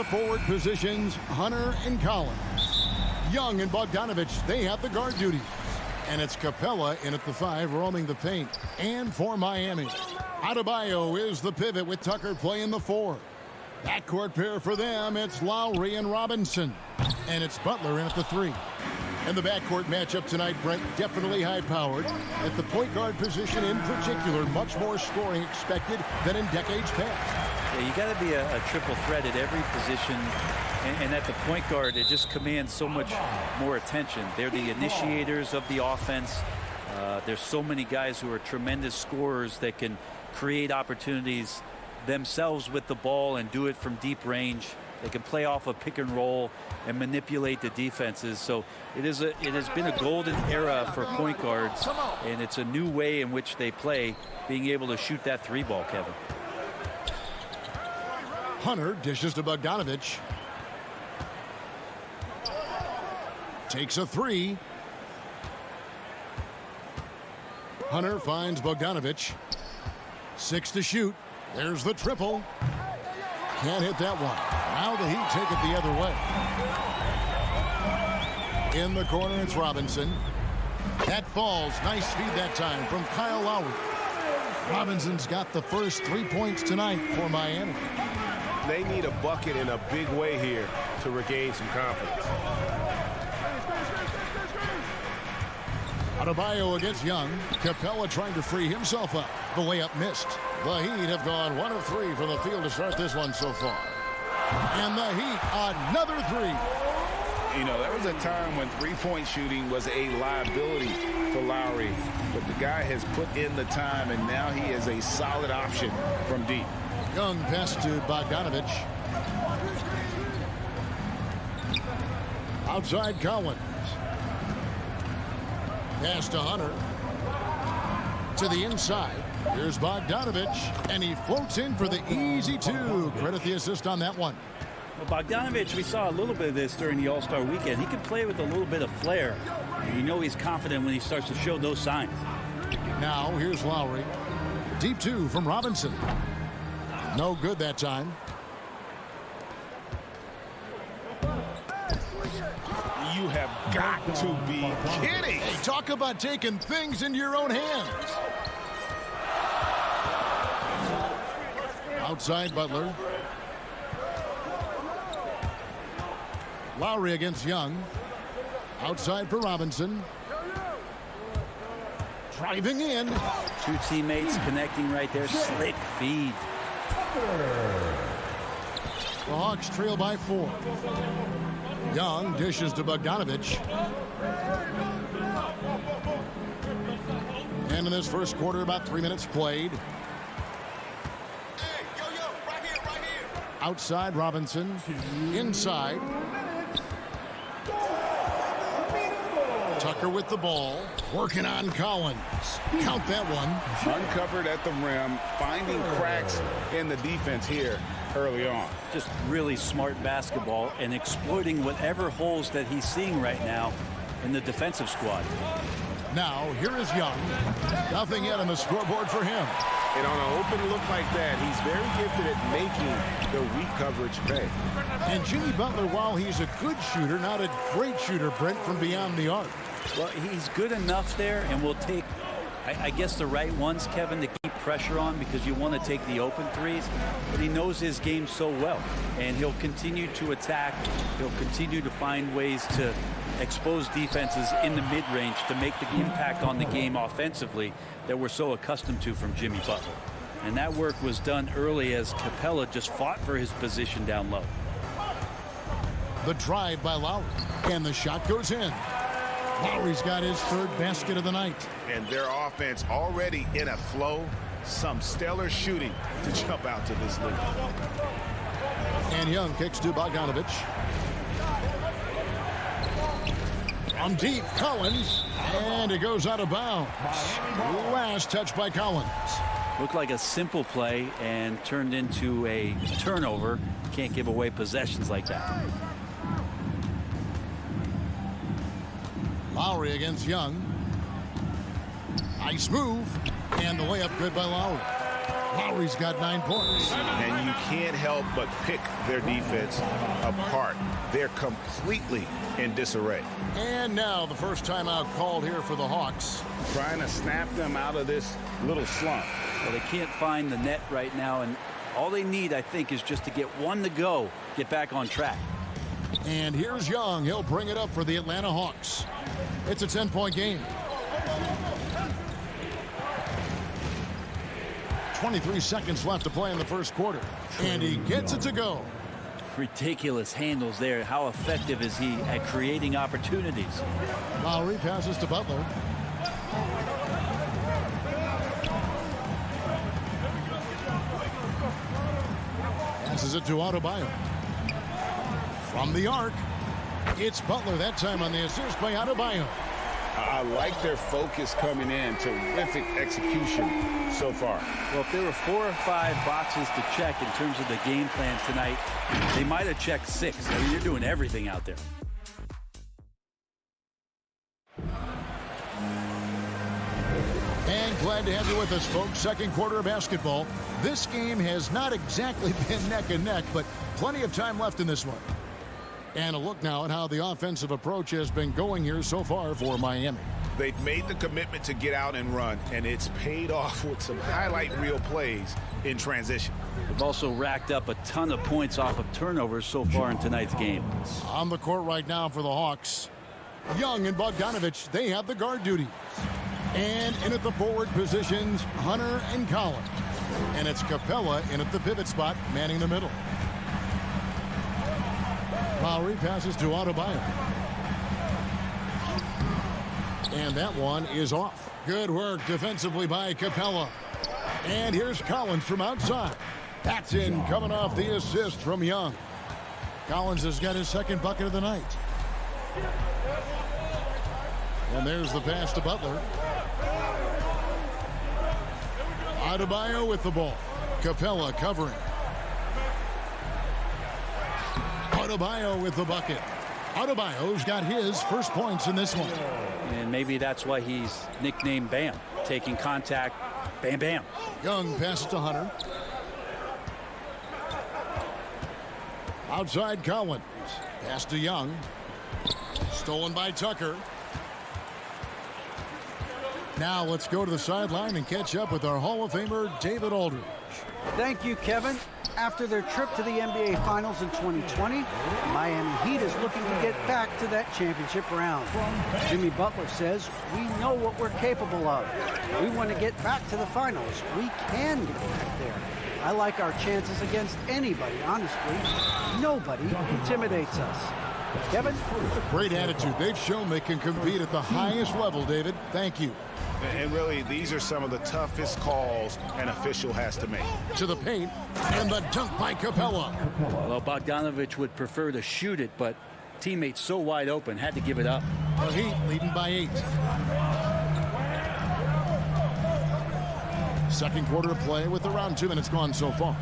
forward positions, Hunter and Collins. Young and Bogdanovich, they have the guard duties. And it's Capella in at the 5, roaming the paint. And for Miami, Adebayo is the pivot with Tucker playing the 4. Backcourt pair for them, it's Lowry and Robinson. And it's Butler in at the 3. And the backcourt matchup tonight, Brent, definitely high-powered. At the point guard position in particular, much more scoring expected than in decades past. Yeah, you got to be a triple threat at every position. And at the point guard, it just commands so much more attention. They're the initiators of the offense. There's so many guys who are tremendous scorers that can create opportunities themselves with the ball and do it from deep range. They can play off a pick and roll and manipulate the defenses. So it has been a golden era for point guards, and it's a new way in which they play, being able to shoot that 3 ball, Kevin. Hunter dishes to Bogdanovich. Takes a 3. Hunter finds Bogdanovich. 6 to shoot. There's the triple. Can't hit that one. Now the Heat take it the other way. In the corner, it's Robinson. That falls. Nice feed that time from Kyle Lowry. Robinson's got the first 3 points tonight for Miami. They need a bucket in a big way here to regain some confidence. Adebayo against Young. Capella trying to free himself up. The layup missed. The Heat have gone 1 of 3 from the field to start this one so far. And the Heat, another 3. You know, there was a time when three-point shooting was a liability for Lowry. But the guy has put in the time, and now he is a solid option from deep. Young pass to Bogdanovich. Outside Collins. Pass to Hunter. To the inside. Here's Bogdanovich, and he floats in for the easy 2. Credit the assist on that one. Well, Bogdanovich, we saw a little bit of this during the All-Star weekend. He can play with a little bit of flair. And you know he's confident when he starts to show those signs. Now here's Lowry. Deep 2 from Robinson. No good that time. You have got to be kidding. Hey, talk about taking things into your own hands. Outside Butler. Lowry against Young. Outside for Robinson. Driving in. 2 teammates connecting right there. Slick feed. The Hawks trail by 4. Young dishes to Bogdanovich. And in this first quarter, about 3 minutes played. Outside Robinson. Inside. Tucker with the ball. Working on Collins. Count that one. Uncovered at the rim. Finding cracks in the defense here early on. Just really smart basketball and exploiting whatever holes that he's seeing right now in the defensive squad. Now, here is Young. Nothing yet on the scoreboard for him. And on an open look like that, he's very gifted at making the weak coverage pay. And Jimmy Butler, while he's a good shooter, not a great shooter, Brent, from beyond the arc. Well, he's good enough there, and will take, I guess, the right ones, Kevin, to keep pressure on, because you want to take the open threes. But he knows his game so well, and he'll continue to attack. He'll continue to find ways to expose defenses in the mid-range to make the impact on the game offensively that we're so accustomed to from Jimmy Butler. And that work was done early as Capella just fought for his position down low. The drive by Lowry, and the shot goes in. Lowry's got his 3rd basket of the night. And their offense already in a flow. Some stellar shooting to jump out to this league. And Young kicks to Bogdanovich. From deep, Collins. And it goes out of bounds. Last touch by Collins. Looked like a simple play and turned into a turnover. Can't give away possessions like that. Lowry against Young. Nice move. And the layup good by Lowry. Lowry's got 9 points. And you can't help but pick their defense apart. They're completely in disarray. And now the first timeout called here for the Hawks. Trying to snap them out of this little slump. Well, they can't find the net right now, and all they need, I think, is just to get one to go, get back on track. And here's Young. He'll bring it up for the Atlanta Hawks. It's a 10-point game. 23 seconds left to play in the first quarter. And he gets it to go. Ridiculous handles there. How effective is he at creating opportunities? Lowry passes to Butler. Passes it to Adebayo. From the arc, it's Butler that time on the assist by Adebayo. I like their focus coming in. Terrific execution so far. Well, if there were 4 or 5 boxes to check in terms of the game plan tonight, they might have checked 6. I mean, you're doing everything out there. And glad to have you with us, folks. Second quarter of basketball. This game has not exactly been neck and neck, but plenty of time left in this one. And a look now at how the offensive approach has been going here so far for Miami. They've made the commitment to get out and run, and it's paid off with some highlight reel plays in transition. They've also racked up a ton of points off of turnovers so far in tonight's game. On the court right now for the Hawks, Young and Bogdanovich, they have the guard duties. And in at the forward positions, Hunter and Collins. And it's Capella in at the pivot spot, manning the middle. Lowry passes to Adebayo. And that one is off. Good work defensively by Capella. And here's Collins from outside. That's in, coming off the assist from Young. Collins has got his second bucket of the night. And there's the pass to Butler. Adebayo with the ball. Capella covering. Adebayo with the bucket. Adebayo's got his first points in this one. And maybe that's why he's nicknamed Bam. Taking contact, bam, bam. Young passes to Hunter. Outside Collins. Pass to Young. Stolen by Tucker. Now let's go to the sideline and catch up with our Hall of Famer, David Aldridge. Thank you, Kevin. After their trip to the NBA Finals in 2020, Miami Heat is looking to get back to that championship round. Jimmy Butler says, we know what we're capable of. We want to get back to the finals. We can get back there. I like our chances against anybody, honestly. Nobody intimidates us. Kevin? Great attitude. They've shown they can compete at the highest level, David. Thank you. And really, these are some of the toughest calls an official has to make. To the paint, and the dunk by Capella. Well, Bogdanovich would prefer to shoot it, but teammates so wide open, had to give it up. The Heat leading by 8. Second quarter of play with around 2 minutes gone so far.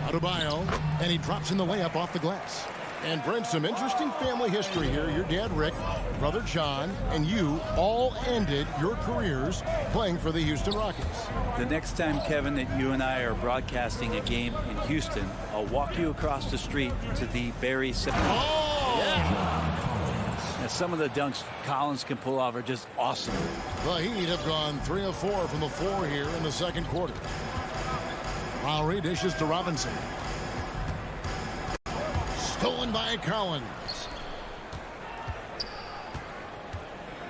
Adebayo, and he drops in the layup off the glass. And Brent, some interesting family history here. Your dad, Rick, brother John, and you all ended your careers playing for the Houston Rockets. The next time, Kevin, that you and I are broadcasting a game in Houston, I'll walk you across the street to the Barry Center. Oh! Yeah. Now, some of the dunks Collins can pull off are just awesome. The Heat have gone 3 of 4 from the floor here in the second quarter. Lowry dishes to Robinson. Stolen by Collins.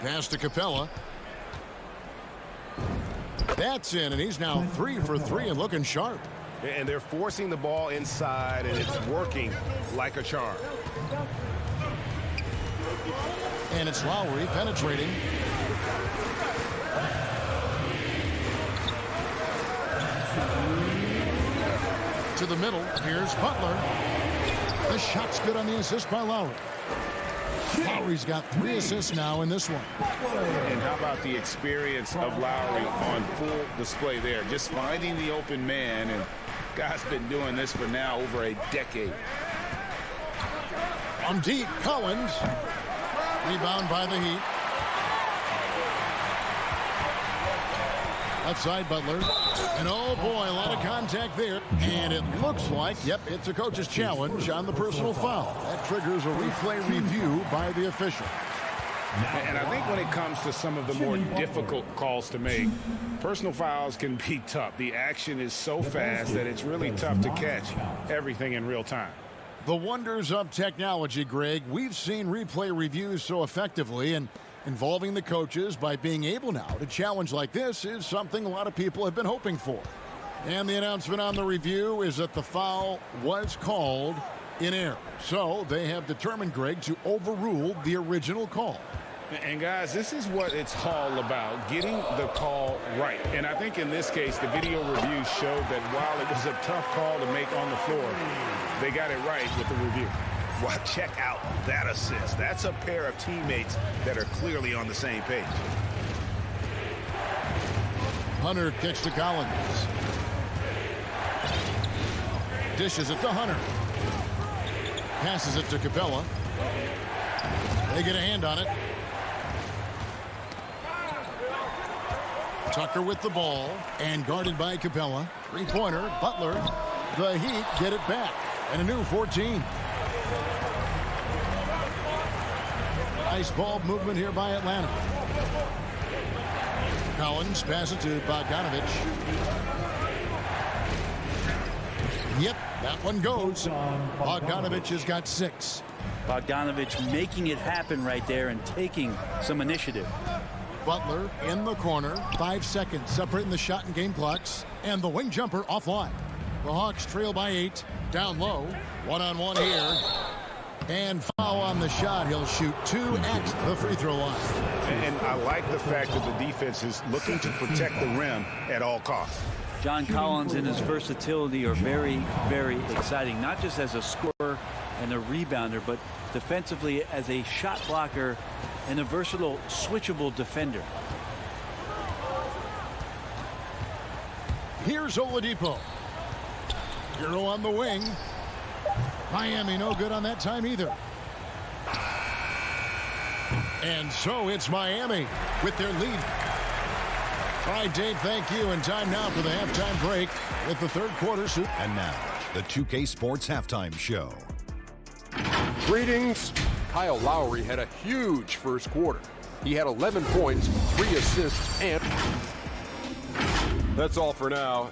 Pass to Capella. That's in, and he's now 3 for 3 and looking sharp. And they're forcing the ball inside, and it's working like a charm. And it's Lowry penetrating. To the middle, here's Butler. The shot's good on the assist by Lowry. Lowry's got 3 assists now in this one. And how about the experience of Lowry on full display there? Just finding the open man, and guy's been doing this for now over a decade. From deep, Collins. Rebound by the Heat. Left side, Butler. And oh boy, a lot of contact there. And it looks like, yep, it's a coach's challenge on the personal foul. That triggers a replay review by the official. And I think when it comes to some of the more difficult calls to make, personal fouls can be tough. The action is so fast that it's really tough to catch everything in real time. The wonders of technology, Greg. We've seen replay reviews so effectively, and involving the coaches by being able now to challenge like this is something a lot of people have been hoping for. And the announcement on the review is that the foul was called in error. So they have determined, Greg, to overrule the original call. And guys, this is what it's all about, getting the call right. And I think in this case, the video review showed that while it was a tough call to make on the floor, they got it right with the review. Well, check out that assist. That's a pair of teammates that are clearly on the same page. Hunter kicks to Collins. Dishes it to Hunter. Passes it to Capella. They get a hand on it. Tucker with the ball and guarded by Capella. Three-pointer, Butler. The Heat get it back. And a new 14. Nice ball movement here by Atlanta. Collins passes it to Bogdanovich. Yep, that one goes. Bogdanovich has got 6. Bogdanovich making it happen right there and taking some initiative. Butler in the corner. 5 seconds separating the shot and game clocks. And the wing jumper offline. The Hawks trail by 8. Down low. One-on-one here. And foul on the shot. He'll shoot 2 at the free throw line. And I like the fact that the defense is looking to protect the rim at all costs. John Collins and his versatility are very, very exciting, not just as a scorer and a rebounder, but defensively as a shot blocker and a versatile, switchable defender. Here's Oladipo. Hero on the wing. Miami no good on that time either. And so it's Miami with their lead. All right, Dave, thank you. And time now for the halftime break with the third quarter. And now, the 2K Sports Halftime Show. Greetings. Kyle Lowry had a huge first quarter. He had 11 points, 3 assists, and... That's all for now.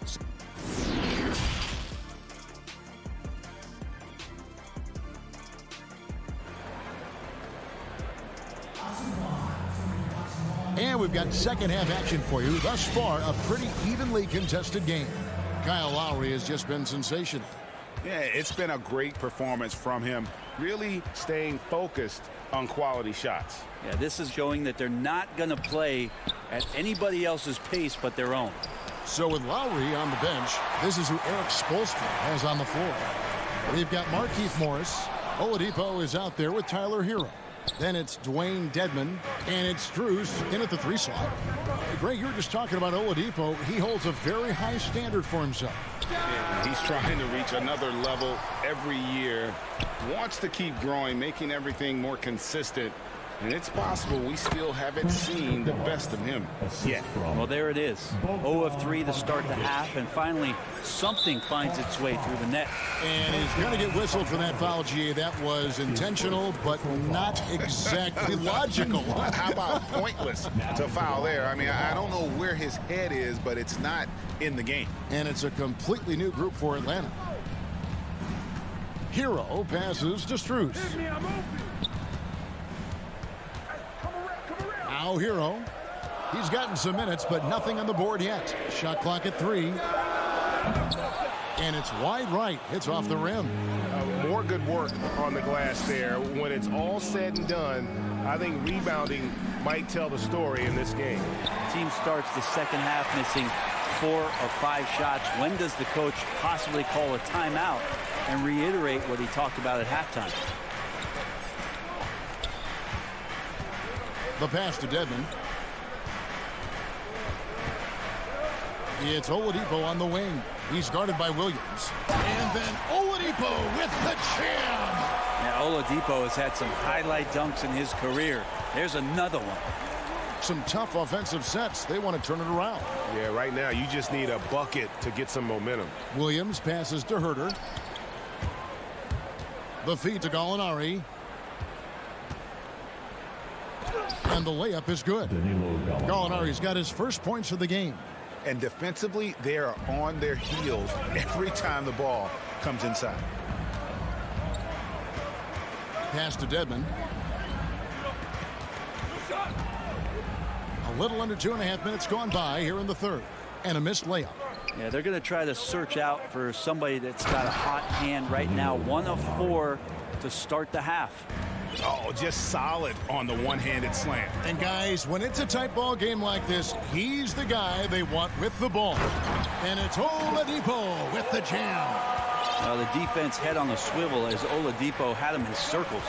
And we've got second half action for you. Thus far, a pretty evenly contested game. Kyle Lowry has just been sensational. Yeah, it's been a great performance from him, really staying focused on quality shots. Yeah, this is showing that they're not going to play at anybody else's pace but their own. So with Lowry on the bench, this is who Eric Spoelstra has on the floor. We've got Markieff Morris. Oladipo is out there with Tyler Hero. Then it's Dwayne Dedmon, and it's Strus in at the 3 slot. Greg, you were just talking about Oladipo. He holds a very high standard for himself. Yeah, he's trying to reach another level every year. Wants to keep growing, making everything more consistent. And it's possible we still haven't seen the best of him yet. Well, there it is. 0 of 3 to start the half, and finally something finds its way through the net. And he's going to get whistled for that foul, GA. That was intentional, but not exactly logical. How about pointless to foul there? I mean, I don't know where his head is, but it's not in the game. And it's a completely new group for Atlanta. Hero passes to Strus. Now Hero. He's gotten some minutes, but nothing on the board yet. Shot clock at 3. And it's wide right. It's off the rim. More good work on the glass there. When it's all said and done, I think rebounding might tell the story in this game. Team starts the second half missing 4 of 5 shots. When does the coach possibly call a timeout and reiterate what he talked about at halftime? The pass to Dedmon. It's Oladipo on the wing. He's guarded by Williams. And then Oladipo with the jam. Yeah, Oladipo has had some highlight dunks in his career. There's another one. Some tough offensive sets. They want to turn it around. Yeah, right now you just need a bucket to get some momentum. Williams passes to Herter. The feed to Gallinari. And the layup is good. Gallinari's got his first points of the game. And defensively, they are on their heels every time the ball comes inside. Pass to Dedmon. A little under 2.5 minutes gone by here in the third. And a missed layup. Yeah, they're going to try to search out for somebody that's got a hot hand right now. 1 of 4 to start the half. Oh, just solid on the one-handed slam. And guys, when it's a tight ball game like this, he's the guy they want with the ball. And it's Oladipo with the jam. The defense head on a swivel as Oladipo had him in circles.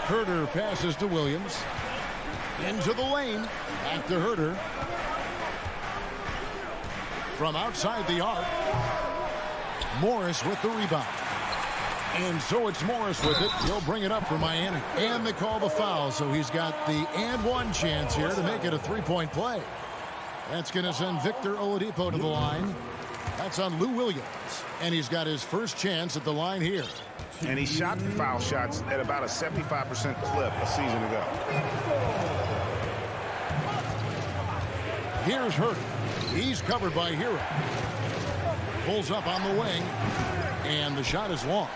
Herter passes to Williams. Into the lane. Back to Herter. From outside the arc. Morris with the rebound. And so it's Morris with it. He'll bring it up for Miami. And they call the foul, so he's got the and one chance here to make it a three-point play. That's going to send Victor Oladipo to the line. That's on Lou Williams. And he's got his first chance at the line here. And he shot foul shots at about a 75% clip a season ago. Here's Herter. He's covered by Hero. Pulls up on the wing. And the shot is long.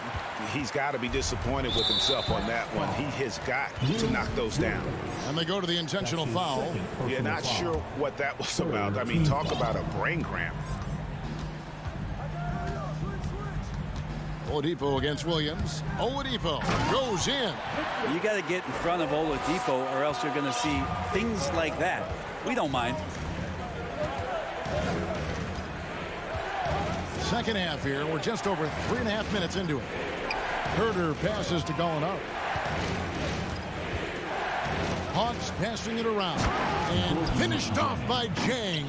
He's got to be disappointed with himself on that one. He has got to knock those down. And they go to the intentional foul. Yeah, not sure what that was about. I mean, talk about a brain cramp. Oladipo against Williams. Oladipo goes in. You got to get in front of Oladipo or else you're going to see things like that. We don't mind. Second half here. We're just over 3.5 minutes into it. Herter passes to Gallinari. Hawks passing it around. And finished off by Jang.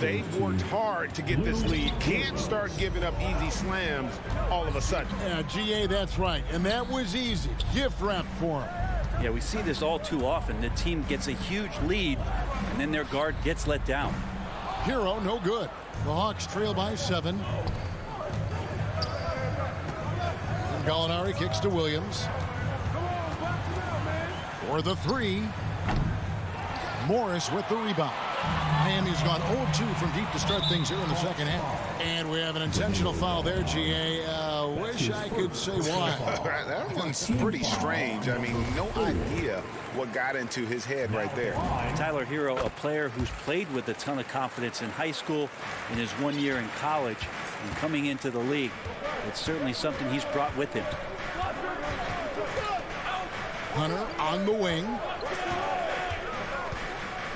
They've worked hard to get this lead. Can't start giving up easy slams all of a sudden. Yeah, GA, that's right. And that was easy. Gift wrap for him. Yeah, we see this all too often. The team gets a huge lead, and then their guard gets let down. Hero, no good. The Hawks trail by 7. And Gallinari kicks to Williams. For the 3. Morris with the rebound. Miami's gone 0-2 from deep to start things here in the second half. And we have an intentional foul there, GA. Wish I could say why. That one's pretty strange. I mean, no idea what got into his head right there. Tyler Hero, a player who's played with a ton of confidence in high school, in his 1 year in college, and coming into the league. It's certainly something he's brought with him. Hunter on the wing.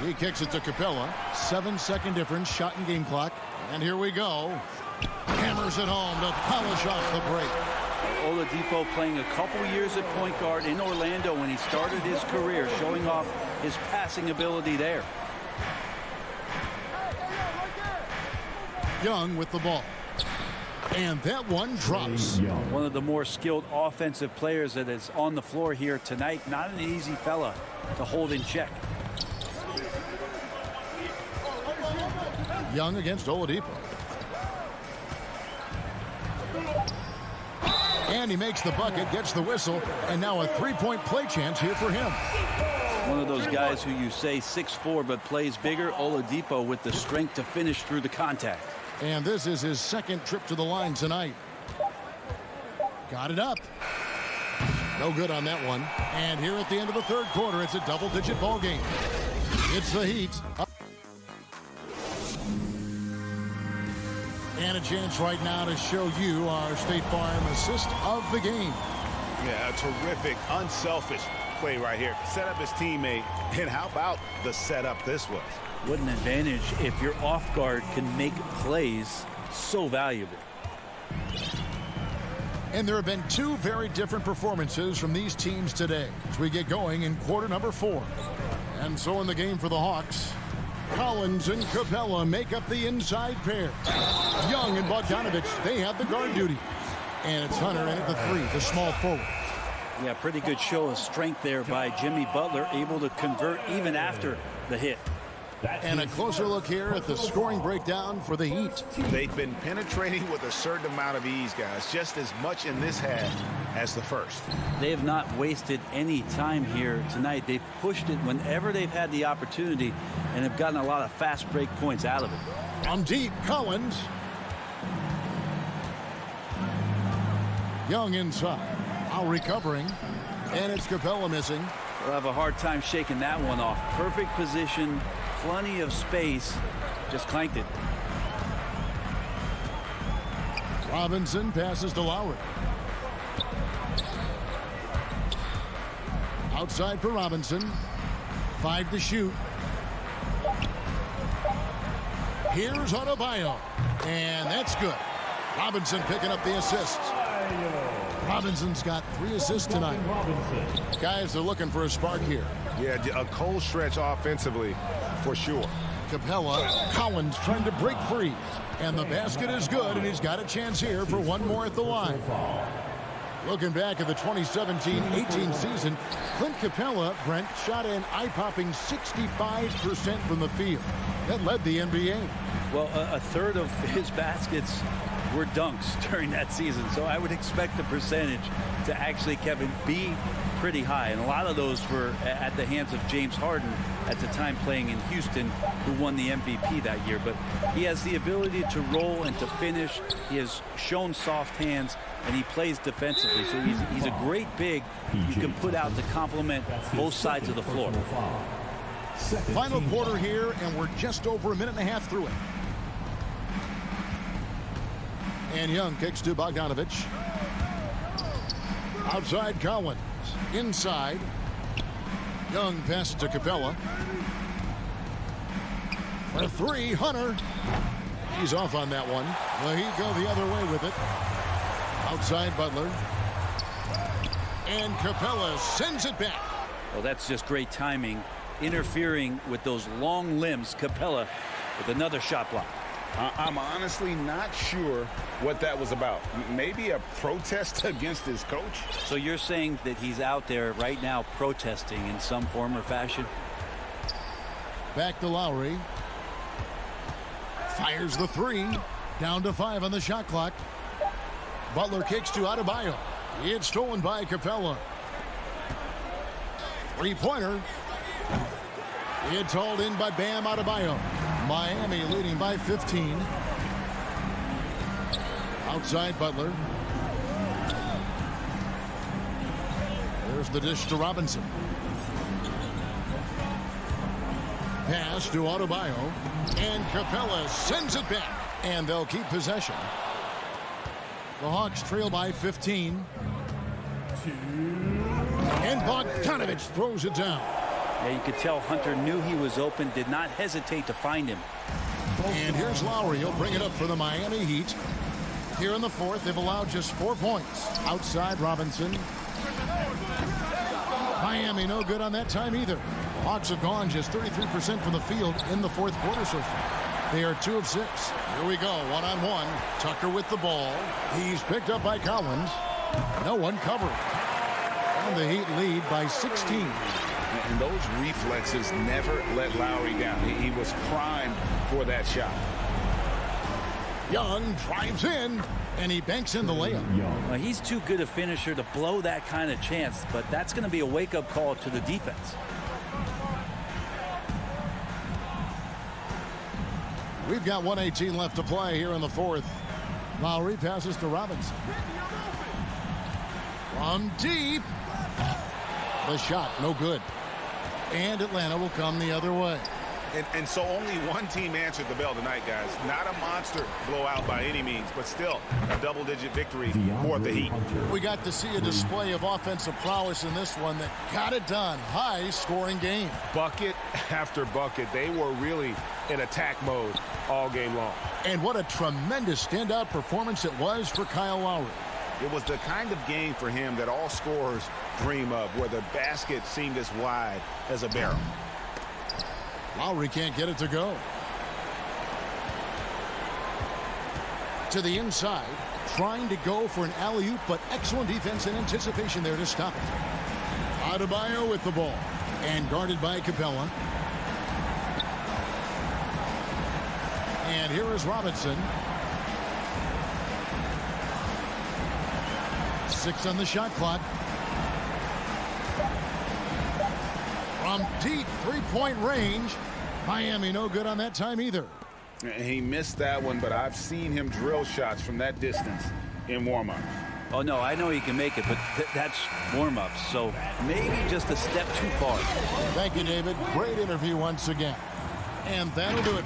He kicks it to Capella. 7-second difference, shot and game clock. And here we go. Hammers it home to polish off the break. Oladipo playing a couple years at point guard in Orlando when he started his career, showing off his passing ability there. Young with the ball. And that one drops. One of the more skilled offensive players that is on the floor here tonight. Not an easy fella to hold in check. Young against Oladipo. And he makes the bucket, gets the whistle, and now a three-point play chance here for him. One of those guys who you say 6'4", but plays bigger. Oladipo with the strength to finish through the contact. And this is his second trip to the line tonight. Got it up. No good on that one. And here at the end of the third quarter, it's a double-digit ball game. It's the Heat. And a chance right now to show you our State Farm assist of the game. Yeah, a terrific, unselfish play right here. Set up his teammate. And how about the setup this was? What an advantage if your off guard can make plays so valuable. And there have been two very different performances from these teams today as we get going in quarter number 4. And so in the game for the Hawks, Collins and Capella make up the inside pair. Young and Bogdanovich, they have the guard duty. And it's Hunter in at the 3, the small forward. Yeah, pretty good show of strength there by Jimmy Butler, able to convert even after the hit. And a closer look here at the scoring breakdown for the Heat. They've been penetrating with a certain amount of ease, guys, just as much in this half as the first. They have not wasted any time here tonight. They've pushed it whenever they've had the opportunity and have gotten a lot of fast break points out of it. From deep, Collins. Young inside. Now recovering. And it's Capella missing. They'll have a hard time shaking that one off. Perfect position, plenty of space. Just clanked it. Robinson passes to Lowry. Outside for Robinson. 5 to shoot. Here's Adebayo. And that's good. Robinson picking up the assist. Robinson's got 3 assists tonight. Guys are looking for a spark here. Yeah, a cold stretch offensively for sure. Capella, Collins trying to break free. And the basket is good, and he's got a chance here for one more at the line. Looking back at the 2017-18 season, Clint Capella, Brent, shot an eye-popping 65% from the field. That led the NBA. Well, a third of his baskets were dunks during that season, so I would expect the percentage to actually, Kevin, be pretty high, and a lot of those were at the hands of James Harden at the time playing in Houston, who won the MVP that year. But he has the ability to roll and to finish. He has shown soft hands, and he plays defensively, so he's a great big you can put out to complement both sides of the floor. Final quarter here, and we're just over a minute and a half through it. And Young kicks to Bogdanovich. Outside Collins. Inside. Young passes to Capella. For 3, Hunter. He's off on that one. The Heat go the other way with it. Outside Butler. And Capella sends it back. Well, that's just great timing. Interfering with those long limbs. Capella with another shot block. I'm honestly not sure what that was about. Maybe a protest against his coach? So you're saying that he's out there right now protesting in some form or fashion? Back to Lowry. Fires the 3. Down to 5 on the shot clock. Butler kicks to Adebayo. It's stolen by Capella. 3-pointer. It's hauled in by Bam Adebayo. Miami leading by 15. Outside Butler. There's the dish to Robinson. Pass to Adebayo. And Capella sends it back. And they'll keep possession. The Hawks trail by 15. And Bogdanovich throws it down. Yeah, you could tell Hunter knew he was open, did not hesitate to find him. And here's Lowry. He'll bring it up for the Miami Heat. Here in the 4th, they've allowed just 4 points. Outside Robinson. Miami no good on that time either. The Hawks have gone just 33% from the field in the 4th quarter so far. They are 2 of 6. Here we go, one-on-one. Tucker with the ball. He's picked up by Collins. No one covering. And the Heat lead by 16. And those reflexes never let Lowry down. He was primed for that shot. Young drives in, and he banks in the layup. Well, he's too good a finisher to blow that kind of chance, but that's going to be a wake-up call to the defense. We've got 1:18 left to play here in the 4th. Lowry passes to Robinson. From deep. The shot, no good. And Atlanta will come the other way. And so only one team answered the bell tonight, guys. Not a monster blowout by any means, but still a double-digit victory for the Heat. We got to see a display of offensive prowess in this one that got it done. High-scoring game. Bucket after bucket. They were really in attack mode all game long. And what a tremendous standout performance it was for Kyle Lowry. It was the kind of game for him that all scorers dream of, where the basket seemed as wide as a barrel. Lowry can't get it to go. To the inside, trying to go for an alley-oop, but excellent defense and anticipation there to stop it. Adebayo with the ball, and guarded by Capella. And here is Robinson. 6 on the shot clock. From deep three-point range, Miami no good on that time either. He missed that one, but I've seen him drill shots from that distance in warm-ups. Oh, no, I know he can make it, but that's warm-ups, so maybe just a step too far. Thank you, David. Great interview once again. And that'll do it.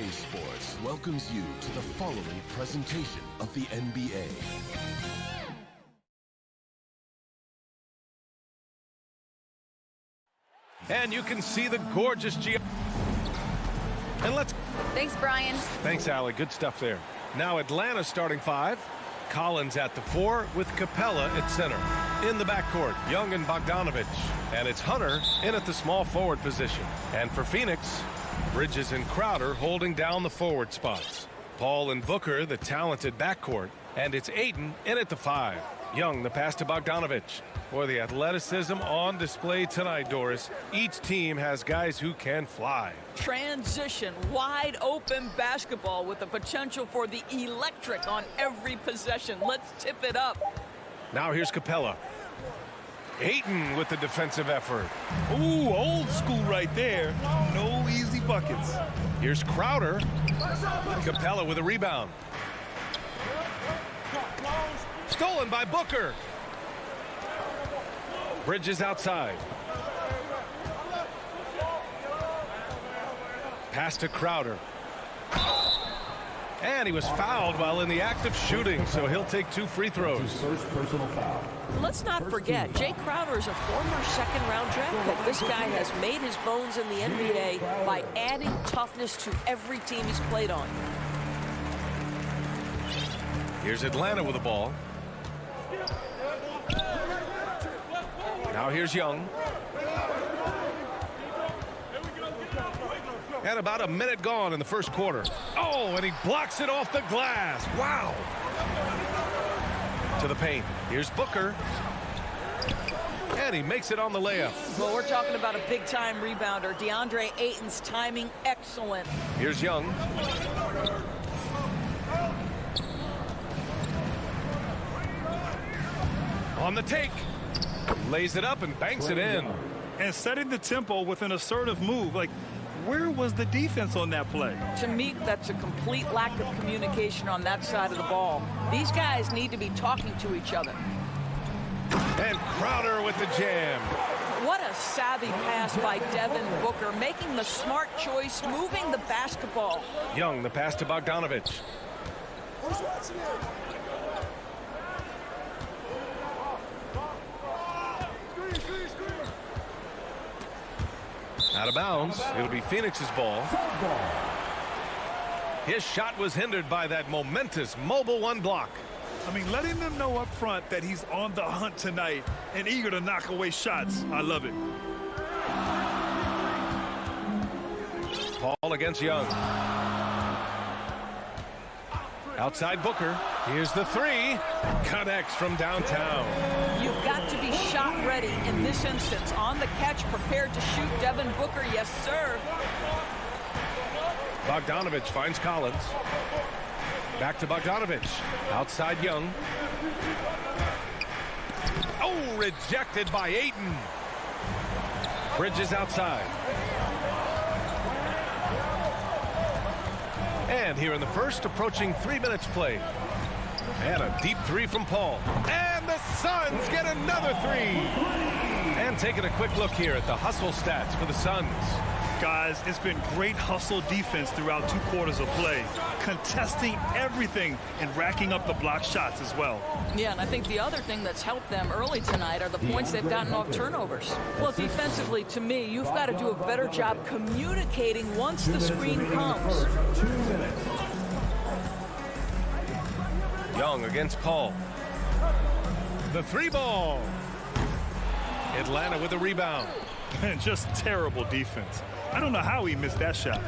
2K Sports welcomes you to the following presentation of the NBA. And you can see the gorgeous And let's... Thanks, Brian. Thanks, Allie. Good stuff there. Now Atlanta starting 5. Collins at the 4 with Capella at center. In the backcourt, Young and Bogdanovich. And it's Hunter in at the small forward position. And for Phoenix, Bridges and Crowder holding down the forward spots. Paul and Booker, the talented backcourt. And it's Ayton in at the 5. Young, the pass to Bogdanovich. Boy, the athleticism on display tonight, Doris. Each team has guys who can fly. Transition, wide open basketball with the potential for the electric on every possession. Let's tip it up. Now here's Capella. Ayton with the defensive effort. Ooh, old school right there. No easy buckets. Here's Crowder. Capella with a rebound. Stolen by Booker. Bridges outside. Pass to Crowder. And he was fouled while in the act of shooting, so he'll take 2 free throws. First personal foul. Let's not forget, Jay Crowder is a former second-round draft pick. This guy has made his bones in the NBA by adding toughness to every team he's played on. Here's Atlanta with the ball. Now here's Young. And about a minute gone in the first quarter. Oh, and he blocks it off the glass. Wow. To the paint. Here's Booker. And he makes it on the layup. Well, we're talking about a big-time rebounder. DeAndre Ayton's timing excellent. Here's Young. On the take. Lays it up and banks it in. And setting the tempo with an assertive move. Like, where was the defense on that play? To me, that's a complete lack of communication on that side of the ball. These guys need to be talking to each other. And Crowder with the jam. What a savvy pass by Devin Booker, making the smart choice, moving the basketball. Young, the pass to Bogdanovich. Out of bounds. It'll be Phoenix's ball. His shot was hindered by that momentous mobile 1 block. I mean, letting them know up front that he's on the hunt tonight and eager to knock away shots. I love it. Paul against Young. Outside Booker. Here's the 3. Connects from downtown. You've got to be shot ready in this instance. On the catch, prepared to shoot. Devin Booker, yes, sir. Bogdanovich finds Collins. Back to Bogdanovich. Outside Young. Oh, rejected by Ayton. Bridges outside. And here in the first, approaching 3 minutes played. And a deep 3 from Paul. And the Suns get another 3. And taking a quick look here at the hustle stats for the Suns. Guys, it's been great hustle defense throughout 2 quarters of play. Contesting everything and racking up the block shots as well. Yeah, and I think the other thing that's helped them early tonight are the points they've gotten off turnovers. Well, defensively, to me, you've got to do a better job communicating once the screen comes. 2 minutes. Young against Paul. The 3 ball. Atlanta with a rebound. And just terrible defense. I don't know how he missed that shot.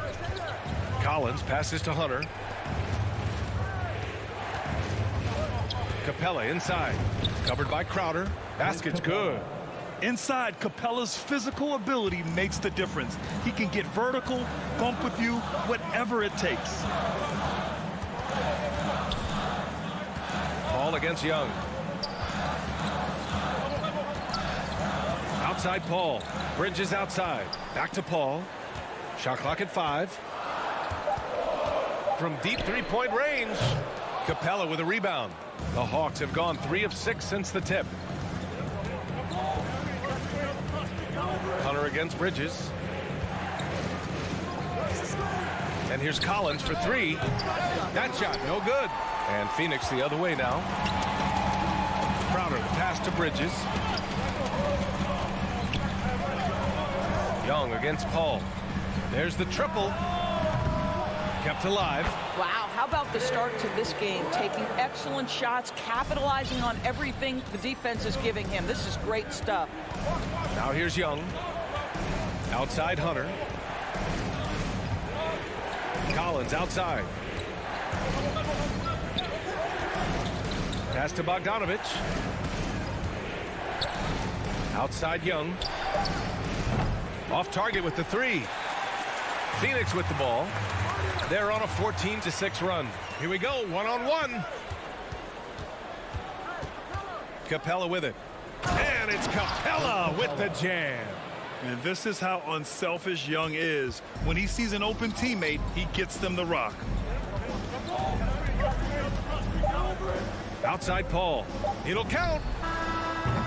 Collins passes to Hunter. Capella inside. Covered by Crowder. Basket's good. Inside, Capella's physical ability makes the difference. He can get vertical, bump with you, whatever it takes. Paul against Young. Outside Paul. Bridges outside. Back to Paul. Shot clock at 5. From deep 3-point range. Capella with a rebound. The Hawks have gone 3 of 6 since the tip. Hunter against Bridges. And here's Collins for three. That shot, no good. And Phoenix the other way now. Crowder, the pass to Bridges. Young against Paul. There's the triple. Kept alive. Wow, how about the start to this game? Taking excellent shots, capitalizing on everything the defense is giving him. This is great stuff. Now here's Young. Outside Hunter. Collins outside. Pass to Bogdanovich. Outside Young. Off target with the three. Phoenix with the ball. They're on a 14-6 run. Here we go, one-on-one. Capella with it. And it's Capella with the jam. And this is how unselfish Young is. When he sees an open teammate, he gets them the rock. Outside Paul. It'll count.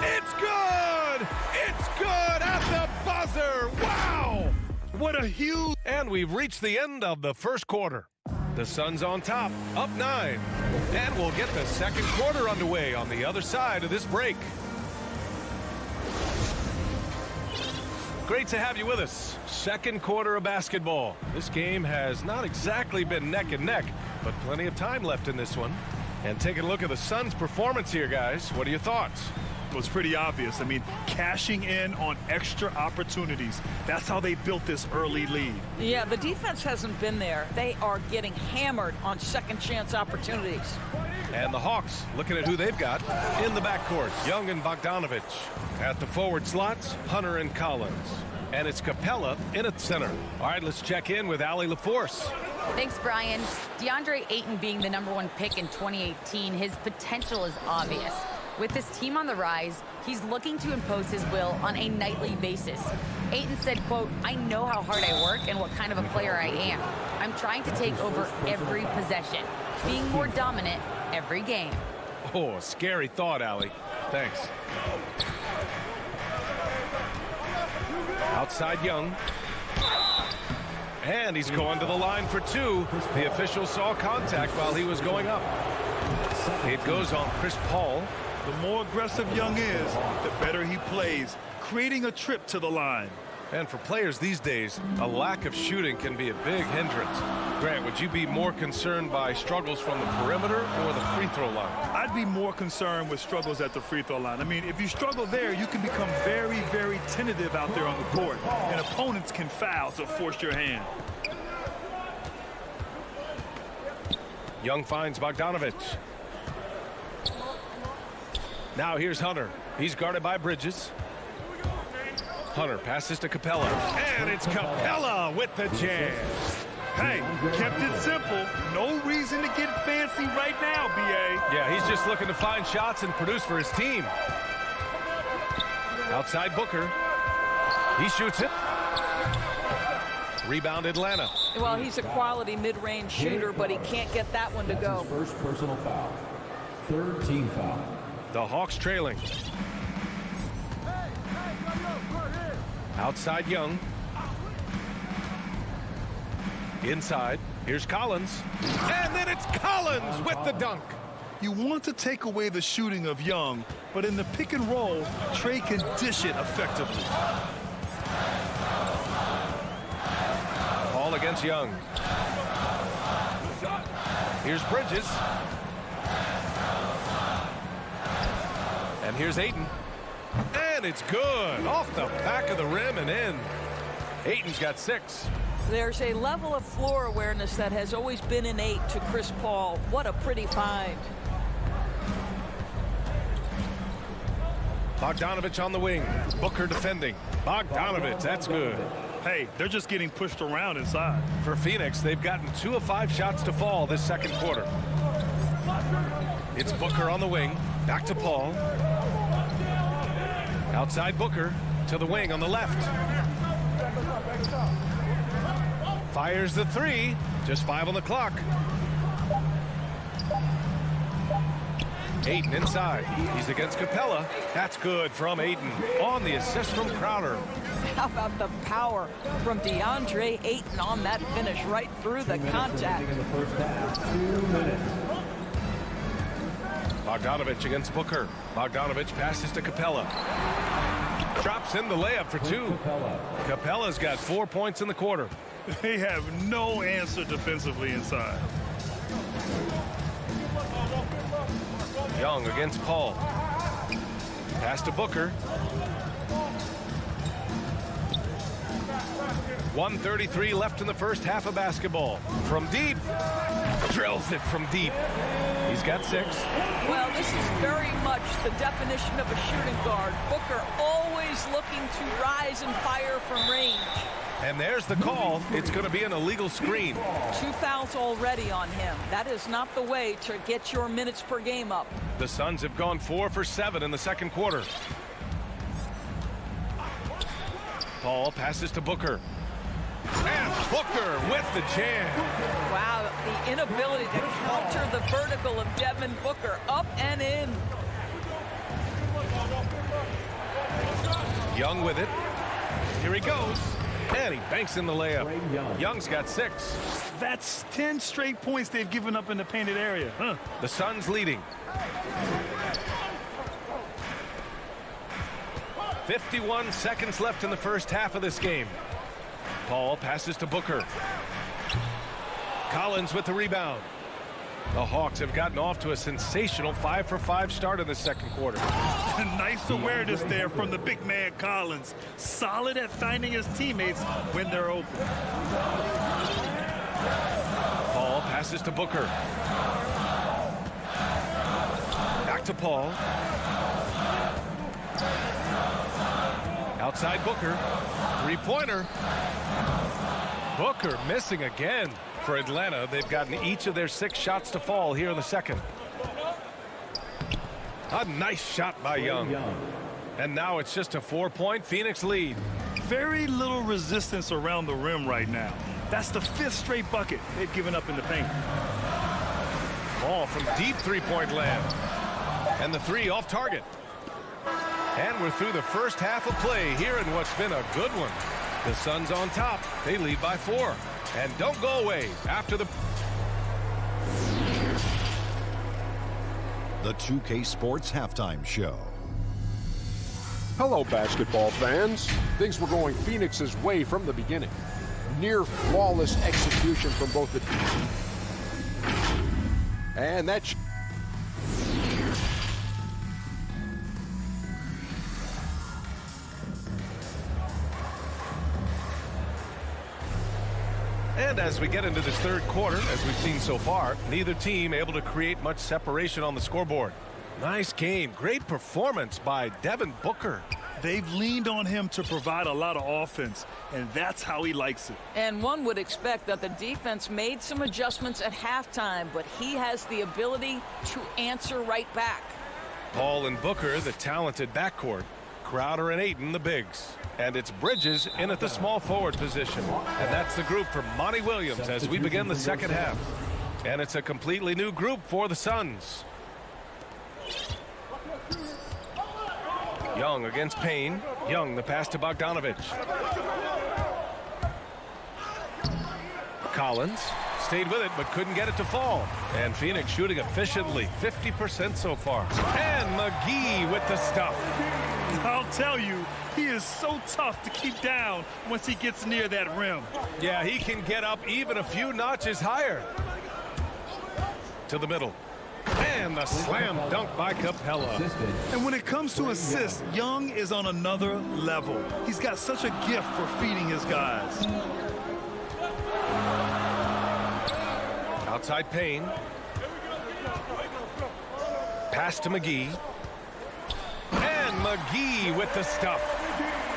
It's good! It's good at the buzzer! Wow! What a huge... And we've reached the end of the first quarter. The Suns on top, up 9. And we'll get the second quarter underway on the other side of this break. Great to have you with us. Second quarter of basketball. This game has not exactly been neck and neck, but plenty of time left in this one. And taking a look at the Suns' performance here, guys. What are your thoughts? It was pretty obvious. I mean, cashing in on extra opportunities. That's how they built this early lead. Yeah, the defense hasn't been there. They are getting hammered on second chance opportunities. And the Hawks, looking at who they've got in the backcourt. Young and Bogdanovich. At the forward slots, Hunter and Collins. And it's Capella in at center. All right, let's check in with Allie LaForce. Thanks, Brian. DeAndre Ayton being the #1 pick in 2018, his potential is obvious. With this team on the rise, he's looking to impose his will on a nightly basis. Ayton said, quote, "I know how hard I work and what kind of a player I am. I'm trying to take over every possession, being more dominant every game." Oh, a scary thought, Allie. Thanks. Outside Young. And he's going to the line for two. The official saw contact while he was going up. It goes on Chris Paul. The more aggressive Young is, the better he plays, creating a trip to the line. And for players these days, a lack of shooting can be a big hindrance. Grant, would you be more concerned by struggles from the perimeter or the free throw line? I'd be more concerned with struggles at the free throw line. I mean, if you struggle there, you can become very, very tentative out there on the court, and opponents can foul to force your hand. Young finds Bogdanovich. Now here's Hunter. He's guarded by Bridges. Hunter passes to Capella. And it's Capella with the jam. Hey, kept it simple. No reason to get fancy right now, B.A. Yeah, he's just looking to find shots and produce for his team. Outside Booker. He shoots it. Rebound Atlanta. Well, he's a quality mid-range shooter, but he can't get that one to go. First personal foul. Third team foul. The Hawks trailing. Outside Young. Inside. Here's Collins. And then it's Collins with the dunk. You want to take away the shooting of Young, but in the pick and roll, Trey can dish it effectively. Ball against Young. Here's Bridges. And here's Ayton. And it's good. Off the back of the rim and in. Ayton's got 6. There's a level of floor awareness that has always been innate to Chris Paul. What a pretty find. Bogdanovich on the wing. Booker defending. Bogdanovich, that's good. Hey, they're just getting pushed around inside. For Phoenix, they've gotten 2 of 5 shots to fall this second quarter. It's Booker on the wing. Back to Paul. Outside Booker to the wing on the left. Fires the 3. Just 5 on the clock. Ayton inside. He's against Capella. That's good from Ayton on the assist from Crowder. how about the power from DeAndre Ayton on that finish right through the contact. In the first half, 2 minutes. Bogdanovich against Booker. Bogdanovich passes to Capella. Drops in the layup for 2. Capella's got 4 points in the quarter. They have no answer defensively inside. Young against Paul. Pass to Booker. 1:33 left in the first half of basketball. From deep. Drills it from deep. He's got 6. Well, this is very much the definition of a shooting guard. Booker always looking to rise and fire from range. And there's the call. It's going to be an illegal screen. 2 fouls already on him. That is not the way to get your minutes per game up. The Suns have gone 4 for 7 in the second quarter. Paul passes to Booker. And Booker with the jam. Wow, the inability to counter the vertical of Devin Booker. Up and in. Young with it. Here he goes. And he banks in the layup. Young's got 6. That's 10 straight points they've given up in the painted area. The Suns leading. 51 seconds left in the first half of this game. Paul passes to Booker. Collins with the rebound. The Hawks have gotten off to a sensational 5 for 5 start in the second quarter. Nice awareness there from the big man Collins. Solid at finding his teammates when they're open. Paul passes to Booker. Back to Paul. Outside Booker. 3-pointer. Booker missing again. For Atlanta, they've gotten each of their 6 shots to fall here in the second. A nice shot by Young. And now it's just a 4-point Phoenix lead. Very little resistance around the rim right now. That's the 5th straight bucket they've given up in the paint. Ball from deep 3-point land. And the 3 off target. And we're through the first half of play here in what's been a good one. The Suns on top. They lead by 4. And don't go away after the 2K Sports Halftime Show. Hello, basketball fans. Things were going Phoenix's way from the beginning. Near flawless execution from both the teams. And that's And as we get into this third quarter, as we've seen so far, neither team able to create much separation on the scoreboard. Nice game. Great performance by Devin Booker. They've leaned on him to provide a lot of offense, and that's how he likes it. And one would expect that the defense made some adjustments at halftime, but he has the ability to answer right back. Paul and Booker, the talented backcourt. Crowder and Ayton, the bigs. And it's Bridges in at the small forward position. And that's the group for Monty Williams as we begin the second half. And it's a completely new group for the Suns. Young against Payne. Young, the pass to Bogdanovich. Collins stayed with it but couldn't get it to fall. And Phoenix shooting efficiently, 50% so far. And McGee with the stuff. I'll tell you, he is so tough to keep down once he gets near that rim. Yeah, he can get up even a few notches higher. To the middle. And the slam dunk by Capella. And when it comes to assists, Young is on another level. He's got such a gift for feeding his guys. Outside Payne. Pass to McGee. And McGee with the stuff.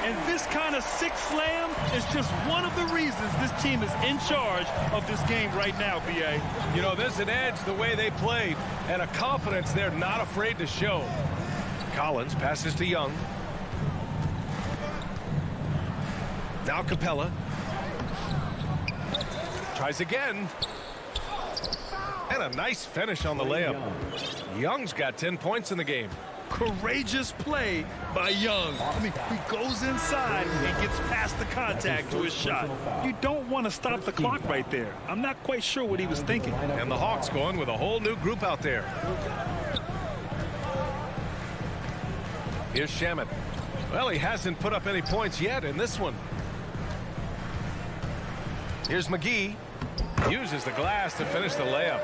And this kind of sick slam is just one of the reasons this team is in charge of this game right now, B.A. You know, there's an edge the way they played and a confidence they're not afraid to show. Collins passes to Young. Now Capella. Tries again. And a nice finish on the layup. Young's got 10 points in the game. Courageous play by Young. I mean, he goes inside and gets past the contact to his shot. You don't want to stop the clock right there. I'm not quite sure what he was thinking. And the Hawks going with a whole new group out there. Here's Shaman. Well, he hasn't put up any points yet in this one. Here's McGee. Uses the glass to finish the layup.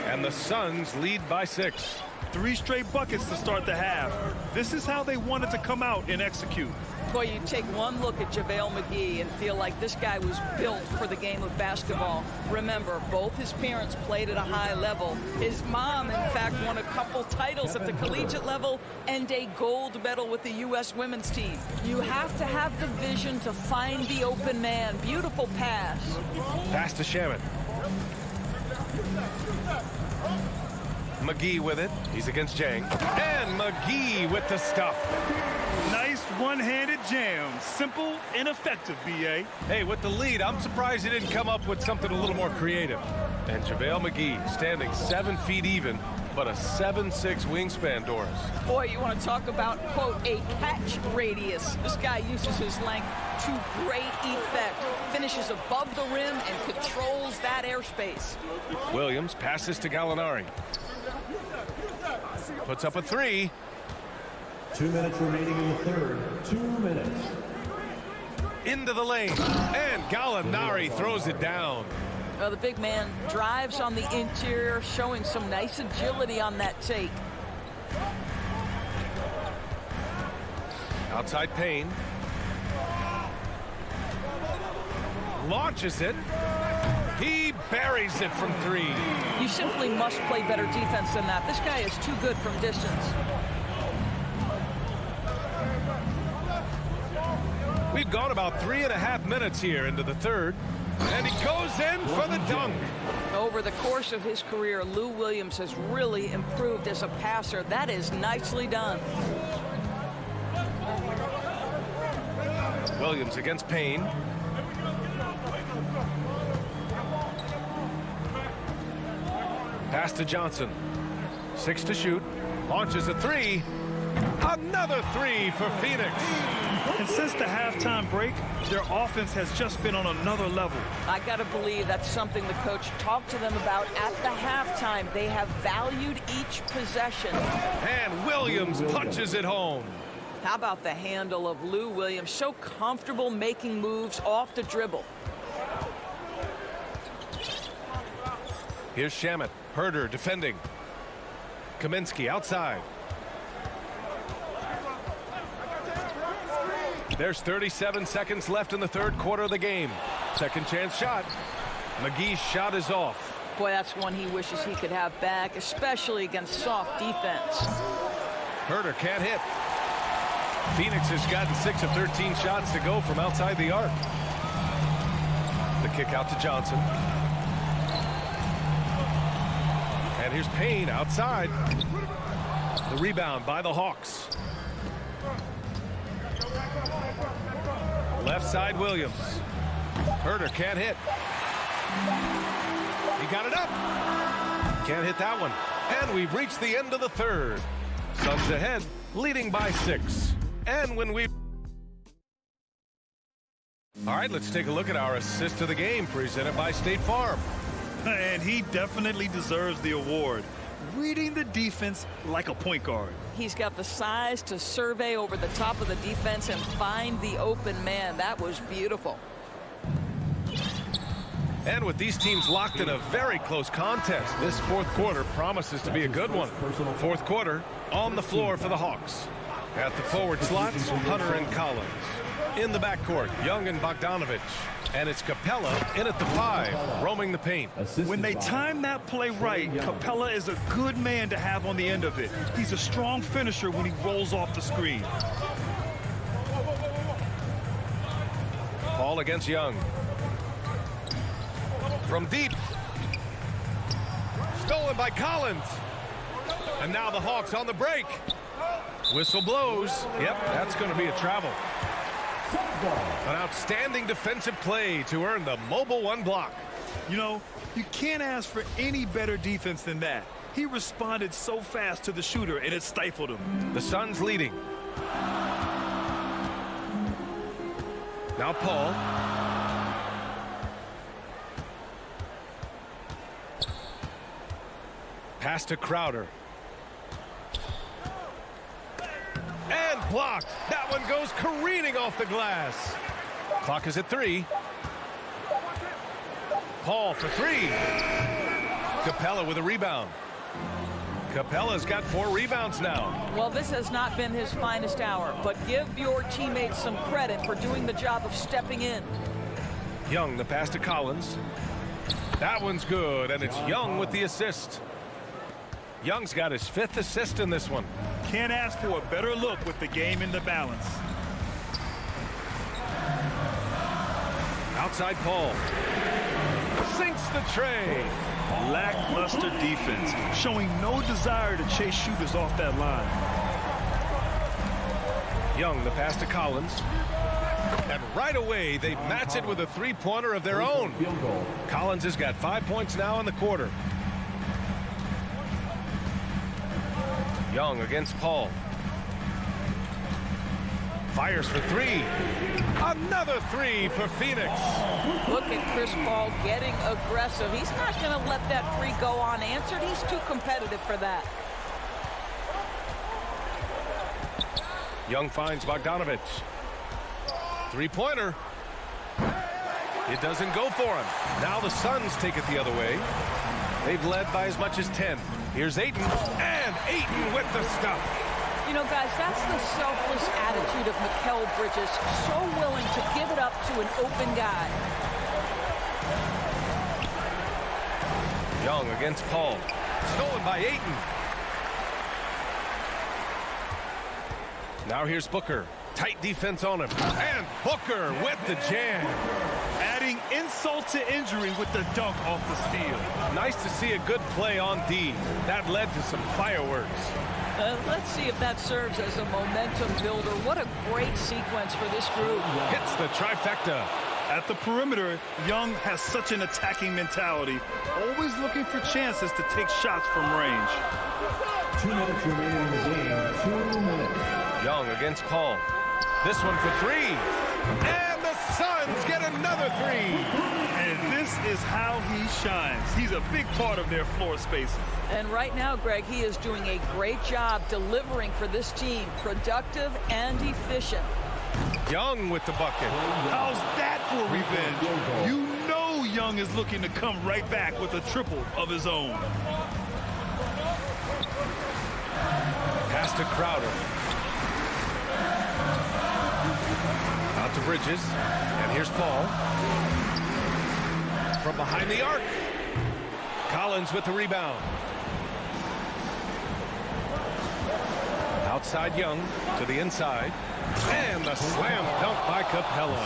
And the Suns lead by 6. 3 straight buckets to start the half. This is how they wanted to come out and execute. Boy, you take one look at JaVale McGee and feel like this guy was built for the game of basketball. Remember, both his parents played at a high level. His mom, in fact, won a couple titles at the collegiate level and a gold medal with the U.S. women's team. You have to have the vision to find the open man. Beautiful pass. Pass to Shaman. McGee with it. He's against Jang. And McGee with the stuff. Nice one-handed jam. Simple and effective, B.A. Hey, with the lead, I'm surprised he didn't come up with something a little more creative. And JaVale McGee standing 7 feet even, but a 7'6" wingspan, Doris. Boy, you want to talk about, quote, a catch radius. This guy uses his length to great effect. Finishes above the rim and controls that airspace. Williams passes to Gallinari. Puts up a 3. 2 minutes remaining in the third. 2 minutes. Into the lane. And Gallinari throws it down. Well, the big man drives on the interior, showing some nice agility on that take. Outside Payne. Launches it. He buries it from 3. You simply must play better defense than that. This guy is too good from distance. We've gone about 3.5 minutes here into the third. And he goes in for the dunk. Over the course of his career, Lou Williams has really improved as a passer. That is nicely done. Williams against Payne. Pass to Johnson. 6 to shoot. Launches a 3. Another 3 for Phoenix. And since the halftime break, their offense has just been on another level. I got to believe that's something the coach talked to them about at the halftime. They have valued each possession. And Williams punches it home. How about the handle of Lou Williams? So comfortable making moves off the dribble. Here's Shamet. Herder defending. Kaminsky outside. There's 37 seconds left in the third quarter of the game. Second chance shot. McGee's shot is off. Boy, that's one he wishes he could have back, especially against soft defense. Herder can't hit. Phoenix has gotten 6 of 13 shots to go from outside the arc. The kick out to Johnson. And here's Payne outside. The rebound by the Hawks. Left side Williams. Herder can't hit. He got it up. Can't hit that one. And we've reached the end of the third. Suns ahead, leading by 6. And when we... All right, let's take a look at our assist of the game presented by State Farm. And he definitely deserves the award. Reading the defense like a point guard. He's got the size to survey over the top of the defense and find the open man. That was beautiful. And with these teams locked in a very close contest, this fourth quarter promises to be a good one. Fourth quarter on the floor for the Hawks. At the forward slots, Hunter and Collins. In the backcourt, Young and Bogdanovich. And it's Capella in at the 5, roaming the paint. When they time that play right, Capella is a good man to have on the end of it. He's a strong finisher when he rolls off the screen. Ball against Young. From deep. Stolen by Collins. And now the Hawks on the break. Whistle blows. Yep, that's going to be a travel. An outstanding defensive play to earn the mobile 1 block. You know, you can't ask for any better defense than that. He responded so fast to the shooter, and it stifled him. The Suns leading. Now Paul. Pass to Crowder. And blocked. That one goes careening off the glass. Clock is at 3. Paul for 3. Capella with a rebound. Capella's got 4 rebounds now. Well, this has not been his finest hour, but give your teammates some credit for doing the job of stepping in. Young, the pass to Collins. That one's good, and it's Young with the assist. Young's got his 5th assist in this one. Can't ask for a better look with the game in the balance. Outside Paul. Sinks the tray. Lackluster defense, showing no desire to chase shooters off that line. Young, the pass to Collins. And right away, they match it with a 3-pointer of their own. Collins has got 5 points now in the quarter. Young against Paul. Fires for 3. Another 3 for Phoenix. Look at Chris Paul getting aggressive. He's not going to let that 3 go unanswered. He's too competitive for that. Young finds Bogdanovich. 3-pointer. It doesn't go for him. Now the Suns take it the other way. They've led by as much as 10. Here's Ayton. And Ayton with the stuff. You know, guys, that's the selfless attitude of Mikal Bridges. So willing to give it up to an open guy. Young against Paul. Stolen by Ayton. Now here's Booker. Tight defense on him. And Booker with the jam. Adding insult to injury with the dunk off the steal. Nice to see a good play on D. That led to some fireworks. Let's see if that serves as a momentum builder. What a great sequence for this group. Hits the trifecta. At the perimeter, Young has such an attacking mentality, always looking for chances to take shots from range. 2 minutes remaining in the game. 2 minutes. Young against Paul. This one for 3. And the Suns get another 3. And this is how he shines. He's a big part of their floor spacing. And right now, Greg, he is doing a great job delivering for this team. Productive and efficient. Young with the bucket. How's that for revenge? You know Young is looking to come right back with a triple of his own. Pass to Crowder. Out to Bridges. And here's Paul. From behind the arc. Collins with the rebound. Outside Young to the inside. And the slam dunk by Capella.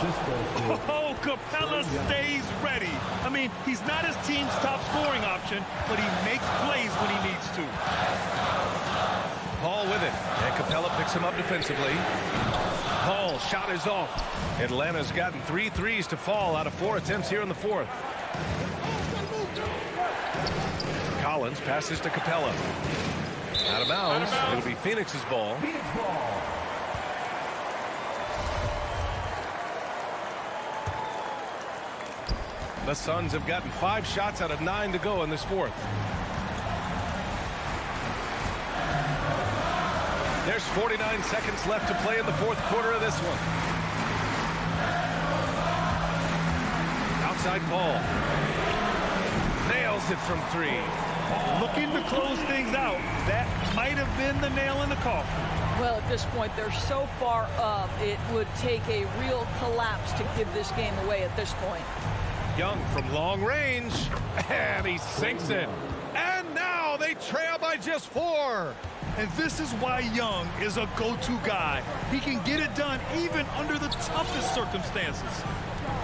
Oh, Capella stays ready. I mean, he's not his team's top scoring option, but he makes plays when he needs to. Paul with it. And Capella picks him up defensively. Paul shot is off. Atlanta's gotten 3 threes to fall out of 4 attempts here in the 4th. Collins passes to Capella. Out of bounds. It'll be Phoenix's ball. The Suns have gotten 5 shots out of 9 to go in this 4th. There's 49 seconds left to play in the 4th quarter of this one. Outside Paul. Nails it from 3. Looking to close things out. That might have been the nail in the coffin. Well, at this point, they're so far up, it would take a real collapse to give this game away at this point. Young from long range, and he sinks it. And now they trail by just 4. And this is why Young is a go-to guy. He can get it done even under the toughest circumstances.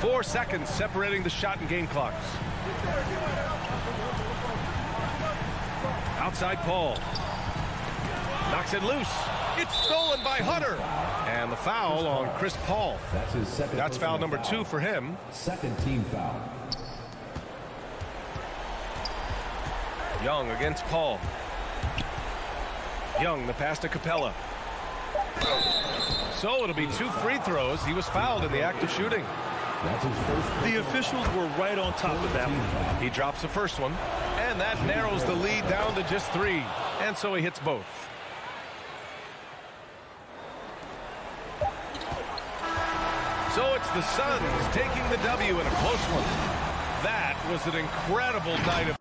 4 seconds separating the shot and game clocks. Outside Paul. Knocks it loose. It's stolen by Hunter. And the foul on Chris Paul. That's his second. That's foul number 2 for him. Second team foul. Young against Paul. Young, the pass to Capella. So it'll be 2 free throws. He was fouled in the act of shooting. The officials were right on top of that one. He drops the first one, and that narrows the lead down to just 3. And so he hits both. So it's the Suns taking the W in a close one. That was an incredible night of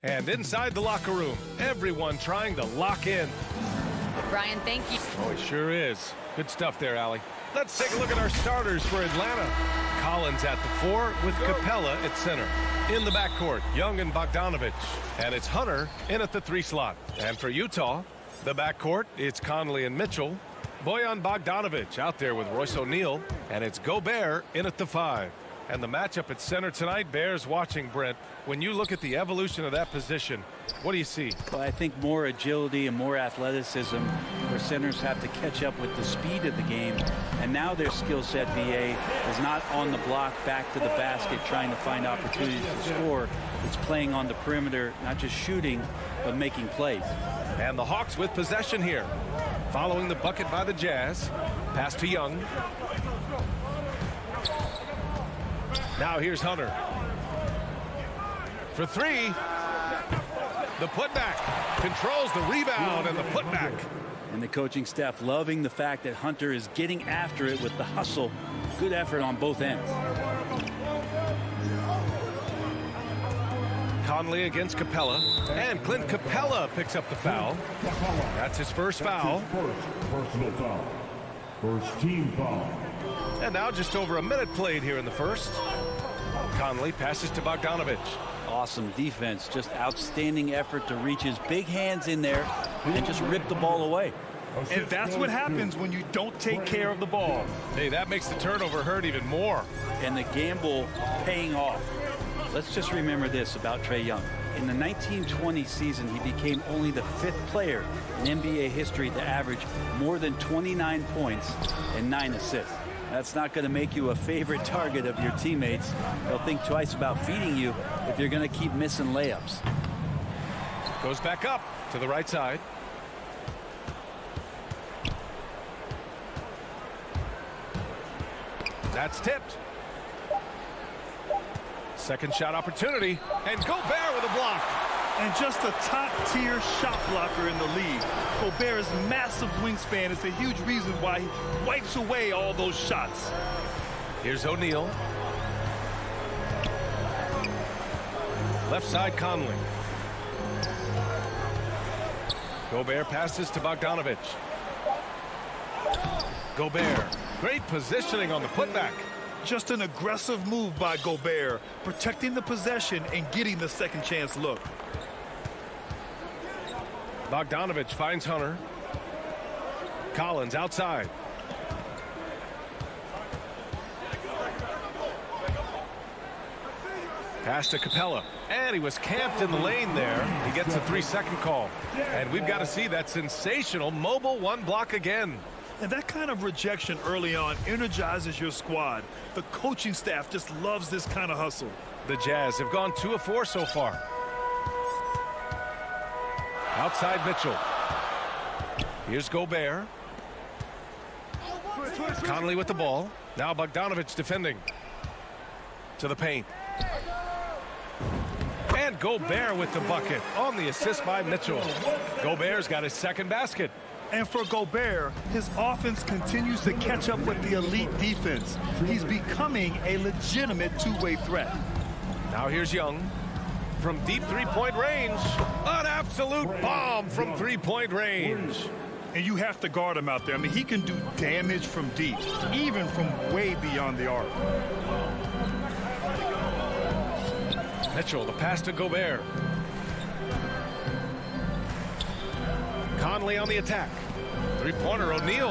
And inside the locker room, everyone trying to lock in. Brian, thank you. Oh, it sure is. Good stuff there, Allie. Let's take a look at our starters for Atlanta. Collins at the 4 with Capella at center. In the backcourt, Young and Bogdanovich. And it's Hunter in at the 3 slot. And for Utah, the backcourt, it's Conley and Mitchell. Bojan Bogdanovich out there with Royce O'Neal. And it's Gobert in at the 5. And the matchup at center tonight bears watching, Brent. When you look at the evolution of that position, what do you see? Well, I think more agility and more athleticism where centers have to catch up with the speed of the game. And now their skill set, BA, is not on the block back to the basket trying to find opportunities to score. It's playing on the perimeter, not just shooting, but making plays. And the Hawks with possession here. Following the bucket by the Jazz. Pass to Young. Now here's Hunter. For 3. The putback. Controls the rebound and the putback. And the coaching staff loving the fact that Hunter is getting after it with the hustle. Good effort on both ends. Conley against Capella. And Clint Capella picks up the foul. That's his first foul. Personal foul. First team foul. And now just over a minute played here in the first. Conley passes to Bogdanovich. Awesome defense. Just outstanding effort to reach his big hands in there and just rip the ball away. And that's what happens when you don't take care of the ball. Hey, that makes the turnover hurt even more. And the gamble paying off. Let's just remember this about Trae Young. In the 1920 season, he became only the 5th player in NBA history to average more than 29 points and 9 assists. That's not going to make you a favorite target of your teammates. They'll think twice about feeding you if you're going to keep missing layups. Goes back up to the right side. That's tipped. Second shot opportunity. And Gobert with a block. And just a top-tier shot blocker in the league. Gobert's massive wingspan is a huge reason why he wipes away all those shots. Here's O'Neal. Left side, Conley. Gobert passes to Bogdanovich. Gobert. Great positioning on the putback. Just an aggressive move by Gobert, protecting the possession and getting the second chance look. Bogdanovich finds Hunter. Collins outside. Pass to Capella. And he was camped in the lane there. He gets a 3-second call. And we've got to see that sensational mobile 1 block again. And that kind of rejection early on energizes your squad. The coaching staff just loves this kind of hustle. The Jazz have gone 2 of 4 so far. Outside Mitchell. Here's Gobert. Conley with the ball. Now Bogdanovich defending. To the paint. And Gobert with the bucket on the assist by Mitchell. Gobert's got his second basket. And for Gobert, his offense continues to catch up with the elite defense. He's becoming a legitimate two-way threat. Now here's Young. From deep 3-point range. An absolute bomb from 3-point range. And you have to guard him out there. I mean, he can do damage from deep, even from way beyond the arc. Mitchell, the pass to Gobert. Conley on the attack. Three-pointer, O'Neal.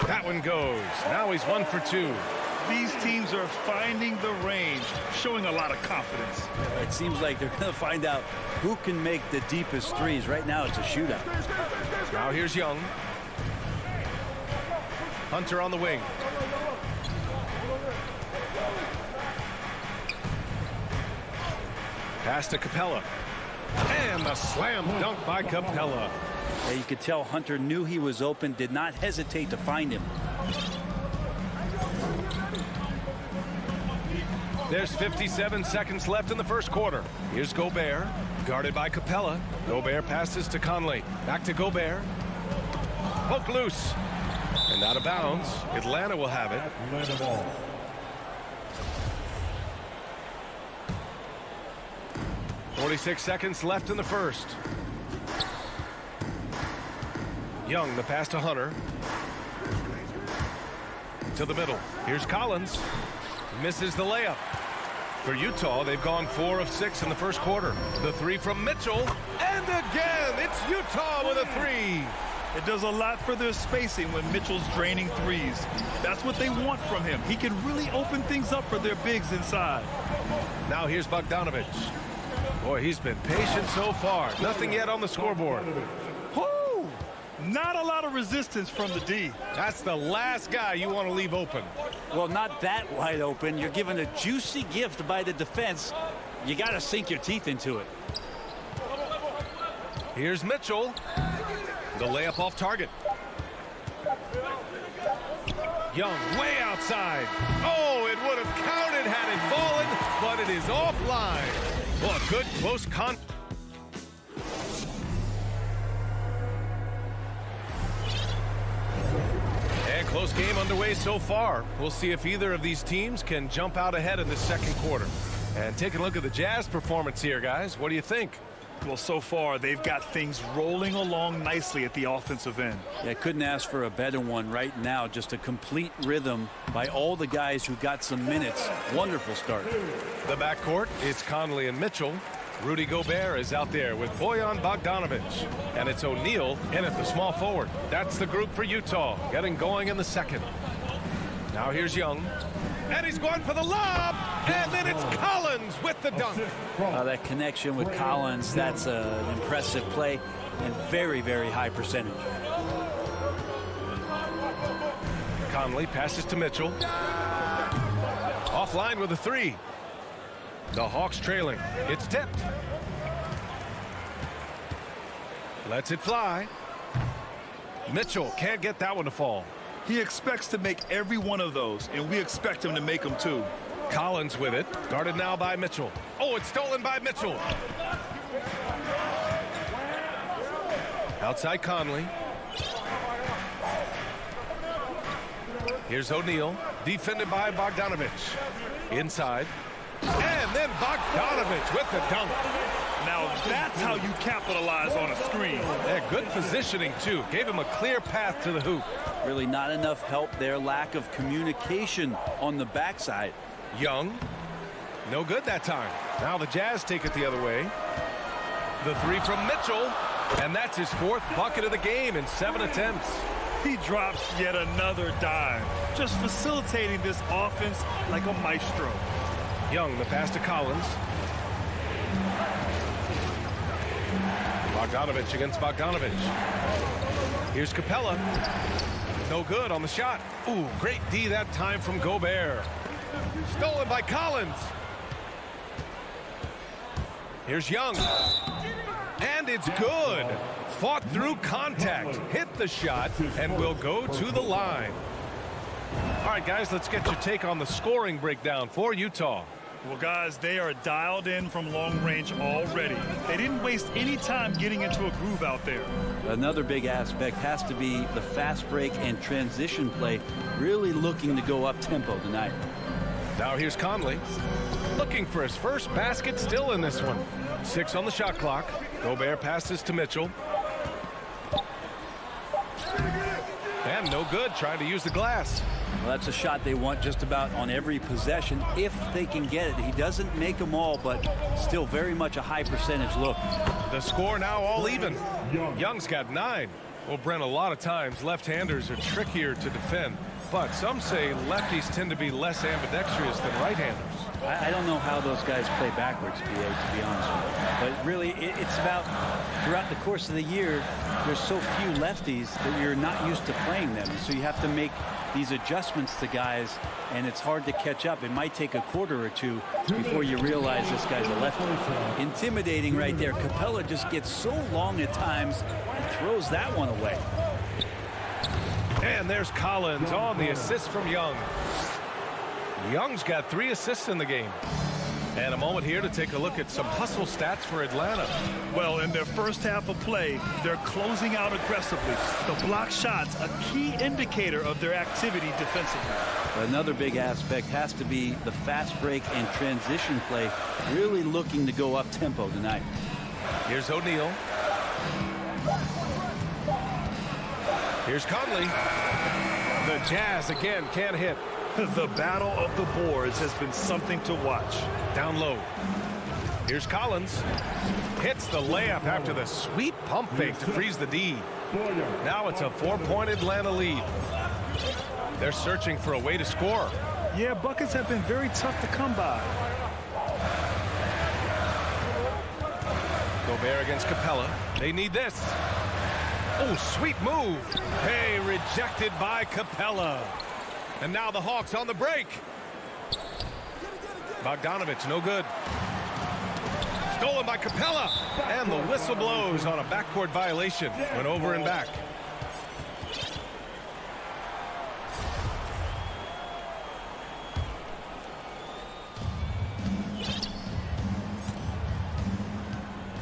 That one goes. Now he's 1 for 2. These teams are finding the range, showing a lot of confidence. It seems like they're going to find out who can make the deepest threes. Right now, it's a shootout. Now here's Young. Hunter on the wing. Pass to Capella. And the slam dunk by Capella. Yeah, you could tell Hunter knew he was open, did not hesitate to find him. There's 57 seconds left in the first quarter. Here's Gobert, guarded by Capella. Gobert passes to Conley. Back to Gobert. Poke loose. And out of bounds. Atlanta will have it. 46 seconds left in the first. Young, the pass to Hunter. To the middle. Here's Collins. Misses the layup. For Utah, they've gone 4 of 6 in the first quarter. The three from Mitchell. And again, it's Utah with a three. It does a lot for their spacing when Mitchell's draining threes. That's what they want from him. He can really open things up for their bigs inside. Now here's Bogdanovich. Boy, he's been patient so far. Nothing yet on the scoreboard. Whoo! Not a lot of resistance from the D. That's the last guy you want to leave open. Well, not that wide open. You're given a juicy gift by the defense. You got to sink your teeth into it. Here's Mitchell. The layup off target. Young way outside. Oh, it would have counted had it fallen, but it is offline. Well, a good close con. And close game underway so far. We'll see if either of these teams can jump out ahead in the second quarter. And take a look at the Jazz performance here, guys. What do you think? Well, so far, they've got things rolling along nicely at the offensive end. Yeah, couldn't ask for a better one right now. Just a complete rhythm by all the guys who got some minutes. Wonderful start. The backcourt, it's Conley and Mitchell. Rudy Gobert is out there with Bojan Bogdanovich. And it's O'Neal in at the small forward. That's the group for Utah, getting going in the second. Now here's Young. And he's going for the lob. And then it's Collins with the dunk. That connection with Collins, that's an impressive play and very, very high percentage. Conley passes to Mitchell. Offline with a three. The Hawks trailing. It's tipped. Lets it fly. Mitchell can't get that one to fall. He expects to make every one of those, and we expect him to make them too. Collins with it. Guarded now by Mitchell. Oh, it's stolen by Mitchell. Outside Conley. Here's O'Neal. Defended by Bogdanovich. Inside. And then Bogdanovich with the dunk. Now that's how you capitalize on a screen. Yeah, good positioning, too. Gave him a clear path to the hoop. Really not enough help there. Lack of communication on the backside. Young. No good that time. Now the Jazz take it the other way. The three from Mitchell. And that's his 4th bucket of the game in 7 attempts. He drops yet another dime. Just facilitating this offense like a maestro. Young, the pass to Collins. Bogdanovich against Bogdanovich. Here's Capella. No good on the shot. Ooh, great D that time from Gobert. Stolen by Collins. Here's Young. And it's good. Fought through contact. Hit the shot and will go to the line. All right, guys, let's get your take on the scoring breakdown for Utah. Well, guys, they are dialed in from long range already. They didn't waste any time getting into a groove out there. Another big aspect has to be the fast break and transition play. Really looking to go up tempo tonight. Now here's Conley. Looking for his first basket, still in this one. 6 on the shot clock. Gobert passes to Mitchell. And no good, trying to use the glass. Well, that's a shot they want just about on every possession if they can get it. He doesn't make them all, but still very much a high percentage look. The score now all even. Young's got 9. Well, Brent, a lot of times left-handers are trickier to defend, but some say lefties tend to be less ambidextrous than right-handers. I don't know how those guys play backwards, BA, to be honest with you. But really, it's about throughout the course of the year, there's so few lefties that you're not used to playing them. So you have to make these adjustments to guys, and it's hard to catch up. It might take a quarter or two before you realize this guy's a lefty. Intimidating right there. Capella just gets so long at times and throws that one away. And there's Collins on the assist from Young. Young's got 3 assists in the game. And a moment here to take a look at some hustle stats for Atlanta. Well, in their first half of play, they're closing out aggressively. The block shots, a key indicator of their activity defensively. Another big aspect has to be the fast break and transition play, really looking to go up tempo tonight. Here's O'Neal. Here's Conley. The Jazz again can't hit. The battle of the boards has been something to watch. Down low. Here's Collins. Hits the layup after the sweet pump fake to freeze the D. Now it's a 4-point Atlanta lead. They're searching for a way to score. Yeah, buckets have been very tough to come by. Gobert against Capella. They need this. Oh, sweet move. Hey, rejected by Capella. And now the Hawks on the break. Bogdanovich, no good. Stolen by Capella. And the whistle blows on a backcourt violation. Went over and back.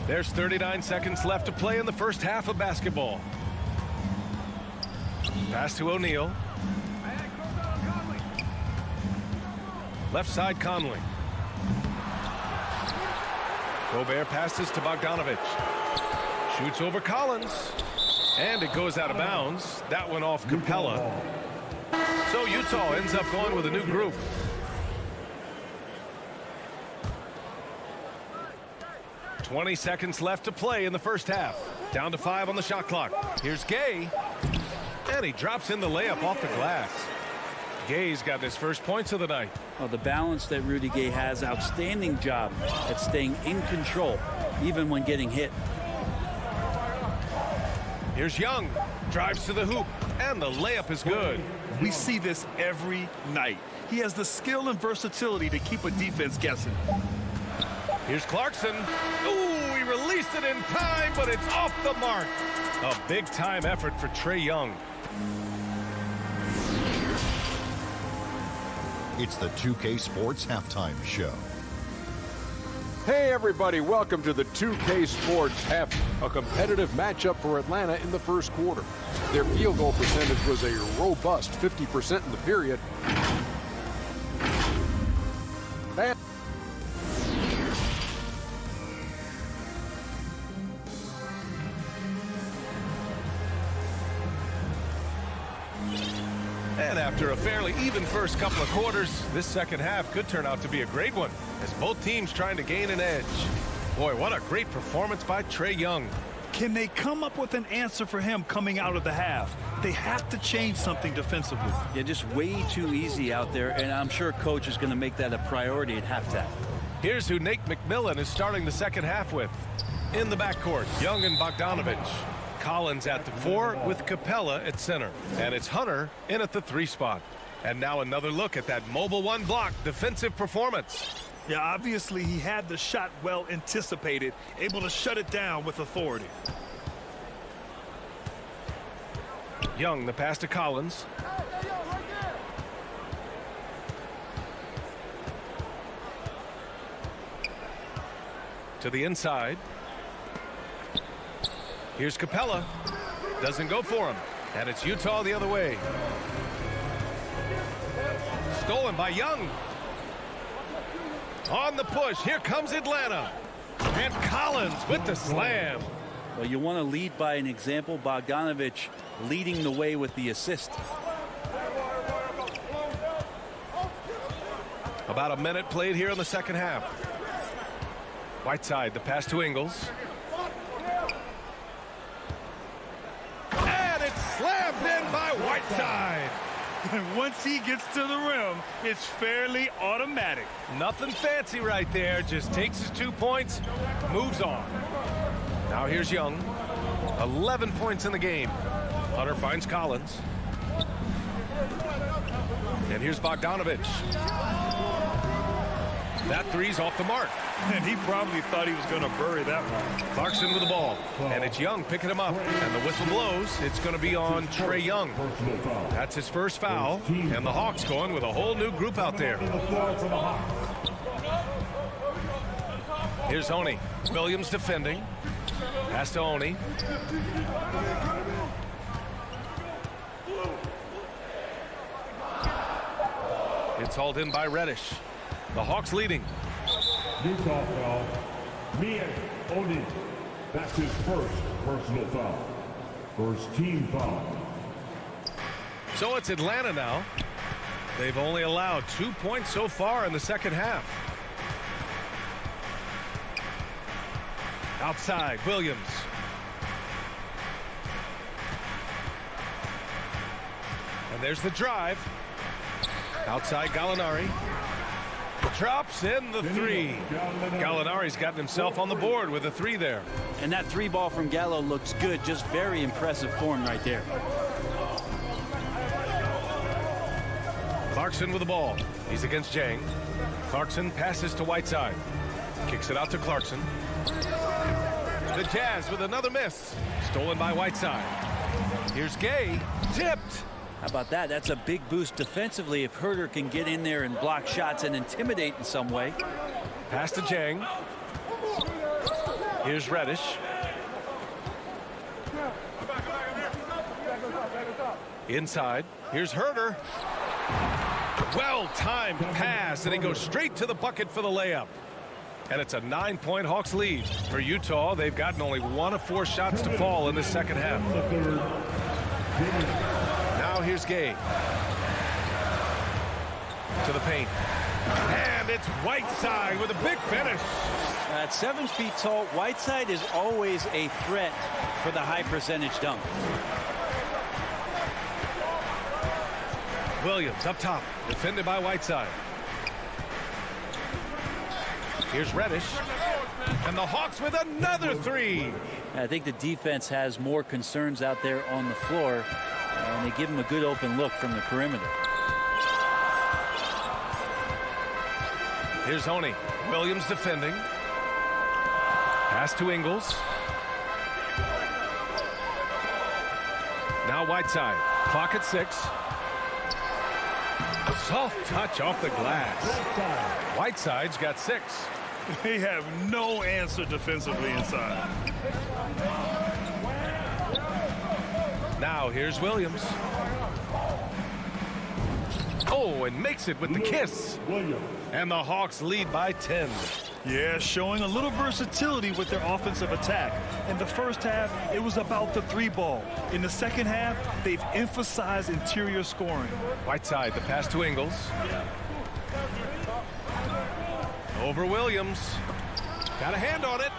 There's 39 seconds left to play in the first half of basketball. Pass to O'Neal. Left side, Conley. Gobert passes to Bogdanovich. Shoots over Collins. And it goes out of bounds. That went off Capella. So Utah ends up going with a new group. "20 seconds left to play in the first half. Down to 5 on the shot clock. Here's Gay. And he drops in the layup off the glass. Gay's got his first points of the night. Well, the balance that Rudy Gay has, outstanding job at staying in control, even when getting hit. Here's Young. Drives to the hoop. And the layup is good. We see this every night. He has the skill and versatility to keep a defense guessing. Here's Clarkson. Ooh, he released it in time, but it's off the mark. A big-time effort for Trae Young. It's the 2K Sports Halftime Show. Hey everybody, welcome to the 2K Sports Half, a competitive matchup for Atlanta in the first quarter. Their field goal percentage was a robust 50% in the period. And after a fairly even first couple of quarters, this second half could turn out to be a great one, as both teams trying to gain an edge. Boy, what a great performance by Trae Young. Can they come up with an answer for him coming out of the half? They have to change something defensively. Yeah, just way too easy out there, and I'm sure coach is going to make that a priority at halftime. Here's who Nate McMillan is starting the second half with. In the backcourt, Young and Bogdanovich. Collins at the 4 with Capella at center. And it's Hunter in at the 3 spot. And now another look at that mobile one block defensive performance. Yeah, obviously he had the shot well anticipated, able to shut it down with authority. Young, the pass to Collins. To the inside. Here's Capella. Doesn't go for him. And it's Utah the other way. Stolen by Young. On the push. Here comes Atlanta. And Collins with the slam. Well, you want to lead by an example. Bogdanovich leading the way with the assist. About a minute played here in the second half. Whiteside, the pass to Ingles. slammed in by Whiteside. And once he gets to the rim, it's fairly automatic. Nothing fancy right there. Just takes his 2 points, moves on. Now here's Young. 11 points in the game. Hunter finds Collins. And here's Bogdanovich. That three's off the mark. And he probably thought he was going to bury that one. Clarkson with the ball. And it's Young picking him up. And the whistle blows. It's going to be on Trey Young. That's his first foul. And the Hawks going with a whole new group out there. Here's Oney. Williams defending. Pass to Oney. It's hauled in by Reddish. The Hawks leading. Utah foul. Mia Oney. That's his first personal foul. First team foul. So it's Atlanta now. They've only allowed 2 points so far in the second half. Outside, Williams. And there's the drive. Outside, Gallinari. Drops in the three. Gallinari's gotten himself on the board with a three there. And that three ball from Gallo looks good. Just very impressive form right there. Clarkson with the ball. He's against Jang. Clarkson passes to Whiteside. Kicks it out to Clarkson. The Jazz with another miss. Stolen by Whiteside. Here's Gay. Tipped. How about that? That's a big boost defensively if Herter can get in there and block shots and intimidate in some way. Pass to Jang. Here's Reddish. Inside. Here's Herter. Well-timed pass, and he goes straight to the bucket for the layup. And it's a 9-point Hawks lead. For Utah, they've gotten only 1 of 4 shots to fall in the second half. Now here's Gay. To the paint. And it's Whiteside with a big finish. At 7 feet tall, Whiteside is always a threat for the high percentage dunk. Williams up top, defended by Whiteside. Here's Reddish. And the Hawks with another three. I think the defense has more concerns out there on the floor, and they give him a good open look from the perimeter. Here's Oney. Williams defending. Pass to Ingles. Now Whiteside. Clock at 6. Soft touch off the glass. Whiteside's got 6. They have no answer defensively inside. Now here's Williams. Oh, and makes it with the kiss. And the Hawks lead by 10. Yeah, showing a little versatility with their offensive attack. In the first half, it was about the three ball. In the second half, they've emphasized interior scoring. Whiteside, the pass to Ingles. Over Williams. Got a hand on it.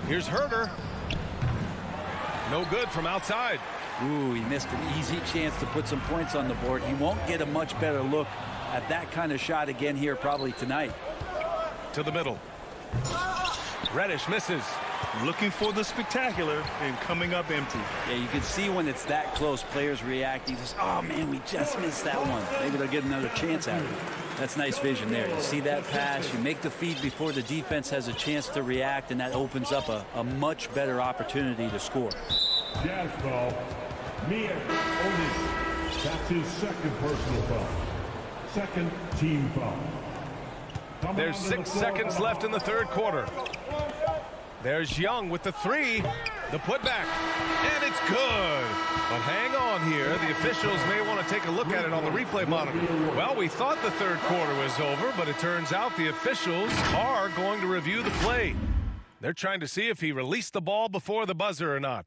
Here's Herter. No good from outside. Ooh, he missed an easy chance to put some points on the board. He won't get a much better look at that kind of shot again here probably tonight. To the middle. Reddish misses. Looking for the spectacular and coming up empty. Yeah, you can see when it's that close, players reacting. Just, oh, man, we just missed that one. Maybe they'll get another chance at it. That's nice vision there. You see that pass, you make the feed before the defense has a chance to react, and that opens up a much better opportunity to score. Jazz foul. Mia Oney. That's his second personal foul. Second team foul. There's 6 seconds left in the third quarter. There's Young with the three. The putback. And it's good. But hang on here. The officials may want to take a look at it on the replay monitor. Well, we thought the third quarter was over, but it turns out the officials are going to review the play. They're trying to see if he released the ball before the buzzer or not.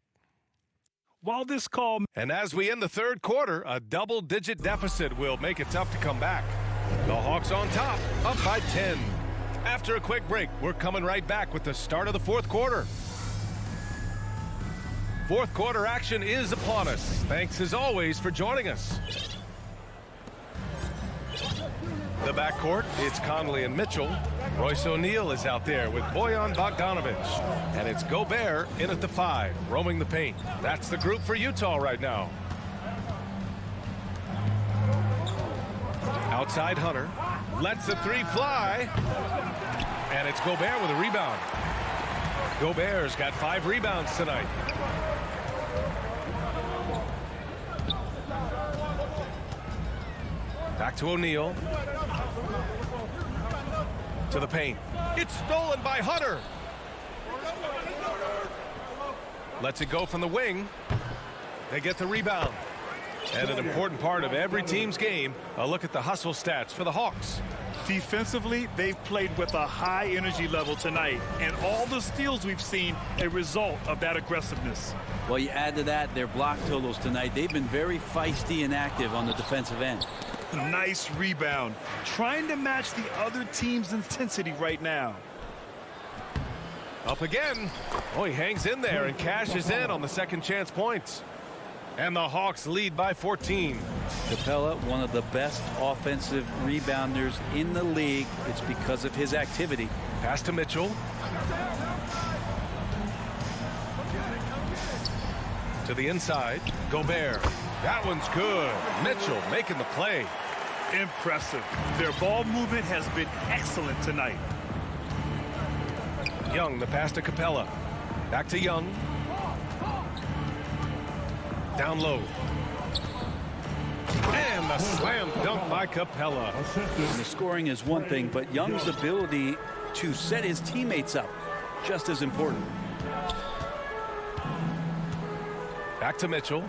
While this call... And as we end the third quarter, a double-digit deficit will make it tough to come back. The Hawks on top, up by 10. After a quick break, we're coming right back with the start of the fourth quarter. Fourth quarter action is upon us. Thanks as always for joining us. The backcourt, it's Conley and Mitchell. Royce O'Neal is out there with Bojan Bogdanovic. And it's Gobert in at the 5, roaming the paint. That's the group for Utah right now. Outside Hunter. Lets the 3 fly. And it's Gobert with a rebound. Gobert's got 5 rebounds tonight. Back to O'Neal. To the paint. It's stolen by Hunter. Lets it go from the wing. They get the rebound. And an important part of every team's game, a look at the hustle stats for the Hawks. Defensively, they've played with a high energy level tonight, and all the steals we've seen a result of that aggressiveness. Well, you add to that their block totals tonight. They've been very feisty and active on the defensive end. Nice rebound. Trying to match the other team's intensity right now. Up again. Oh, he hangs in there and cashes in on the second chance points. And the Hawks lead by 14. Capella, one of the best offensive rebounders in the league. It's because of his activity. Pass to Mitchell. To the inside. Gobert. That one's good. Mitchell making the play. Impressive. Their ball movement has been excellent tonight. Young, the pass to Capella. Back to Young. Down low. And the slam dunk by Capella. And the scoring is one thing, but Young's ability to set his teammates up, just as important. Back to Mitchell.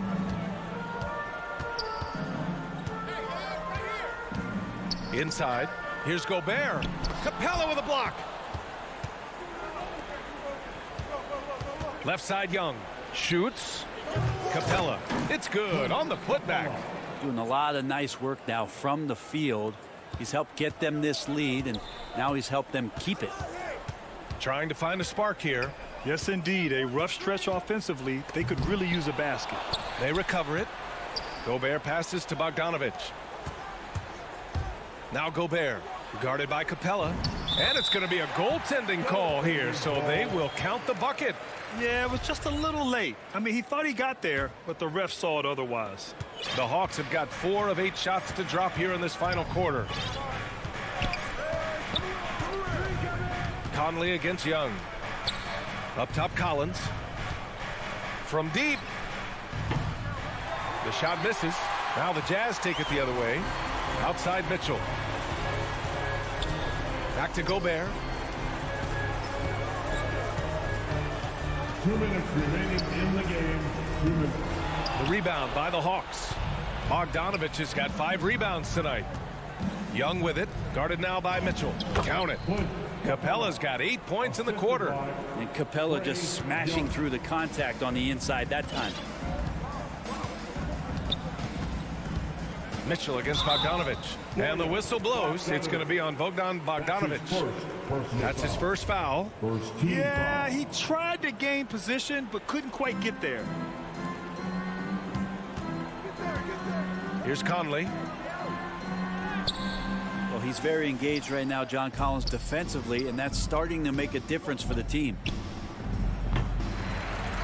Inside. Here's Gobert. Capella with a block. Left side Young. Shoots. Capella. It's good on the putback. Doing a lot of nice work now from the field. He's helped get them this lead, and now he's helped them keep it. Trying to find a spark here. Yes, indeed. A rough stretch offensively. They could really use a basket. They recover it. Gobert passes to Bogdanovic. Now Gobert, guarded by Capella. And it's going to be a goaltending call here, so they will count the bucket. Yeah, it was just a little late. I mean, he thought he got there, but the ref saw it otherwise. The Hawks have got 4 of 8 shots to drop here in this final quarter. Conley against Young. Up top, Collins. From deep. The shot misses. Now the Jazz take it the other way. Outside Mitchell. Back to Gobert. 2 minutes remaining in the game. 2 minutes. The rebound by the Hawks. Bogdanovic has got 5 rebounds tonight. Young with it. Guarded now by Mitchell. Count it. Capella's got 8 points in the quarter. And Capella just smashing through the contact on the inside that time. Mitchell against Bogdanovic. And the whistle blows. It's going to be on Bogdanovic. That's his first foul. Yeah, he tried to gain position, but couldn't quite get there. Here's Conley. Well, he's very engaged right now, John Collins, defensively, and that's starting to make a difference for the team.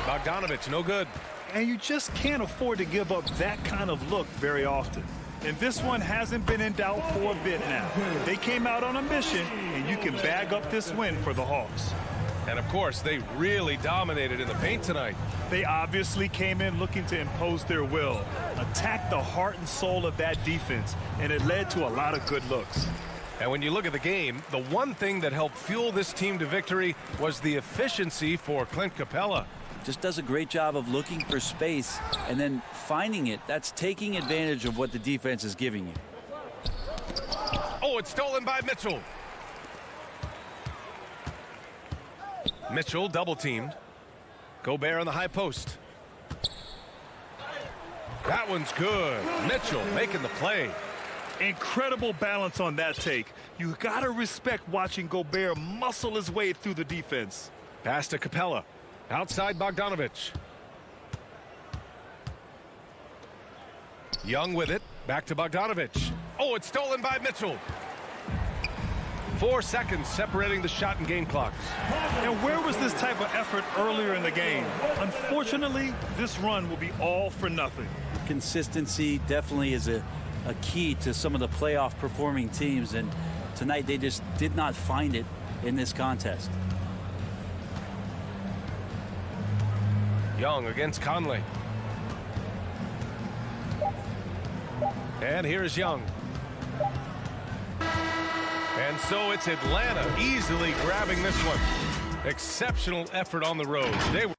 Bogdanovic, no good. And you just can't afford to give up that kind of look very often. And this one hasn't been in doubt for a bit now. They came out on a mission, and you can bag up this win for the Hawks. And, of course, they really dominated in the paint tonight. They obviously came in looking to impose their will, attack the heart and soul of that defense, and it led to a lot of good looks. And when you look at the game, the one thing that helped fuel this team to victory was the efficiency for Clint Capella. Just does a great job of looking for space and then finding it. That's taking advantage of what the defense is giving you. Oh, it's stolen by Mitchell. Mitchell double teamed. Gobert on the high post. That one's good. Mitchell making the play. Incredible balance on that take. You got to respect watching Gobert muscle his way through the defense. Pass to Capella. Outside Bogdanovic. Young with it. Back to Bogdanovich. Oh, it's stolen by Mitchell. 4 seconds separating the shot and game clocks. And where was this type of effort earlier in the game? Unfortunately, this run will be all for nothing. Consistency definitely is a key to some of the playoff performing teams, and tonight they just did not find it in this contest. Young against Conley. And here's Young. And so it's Atlanta easily grabbing this one. Exceptional effort on the road. They were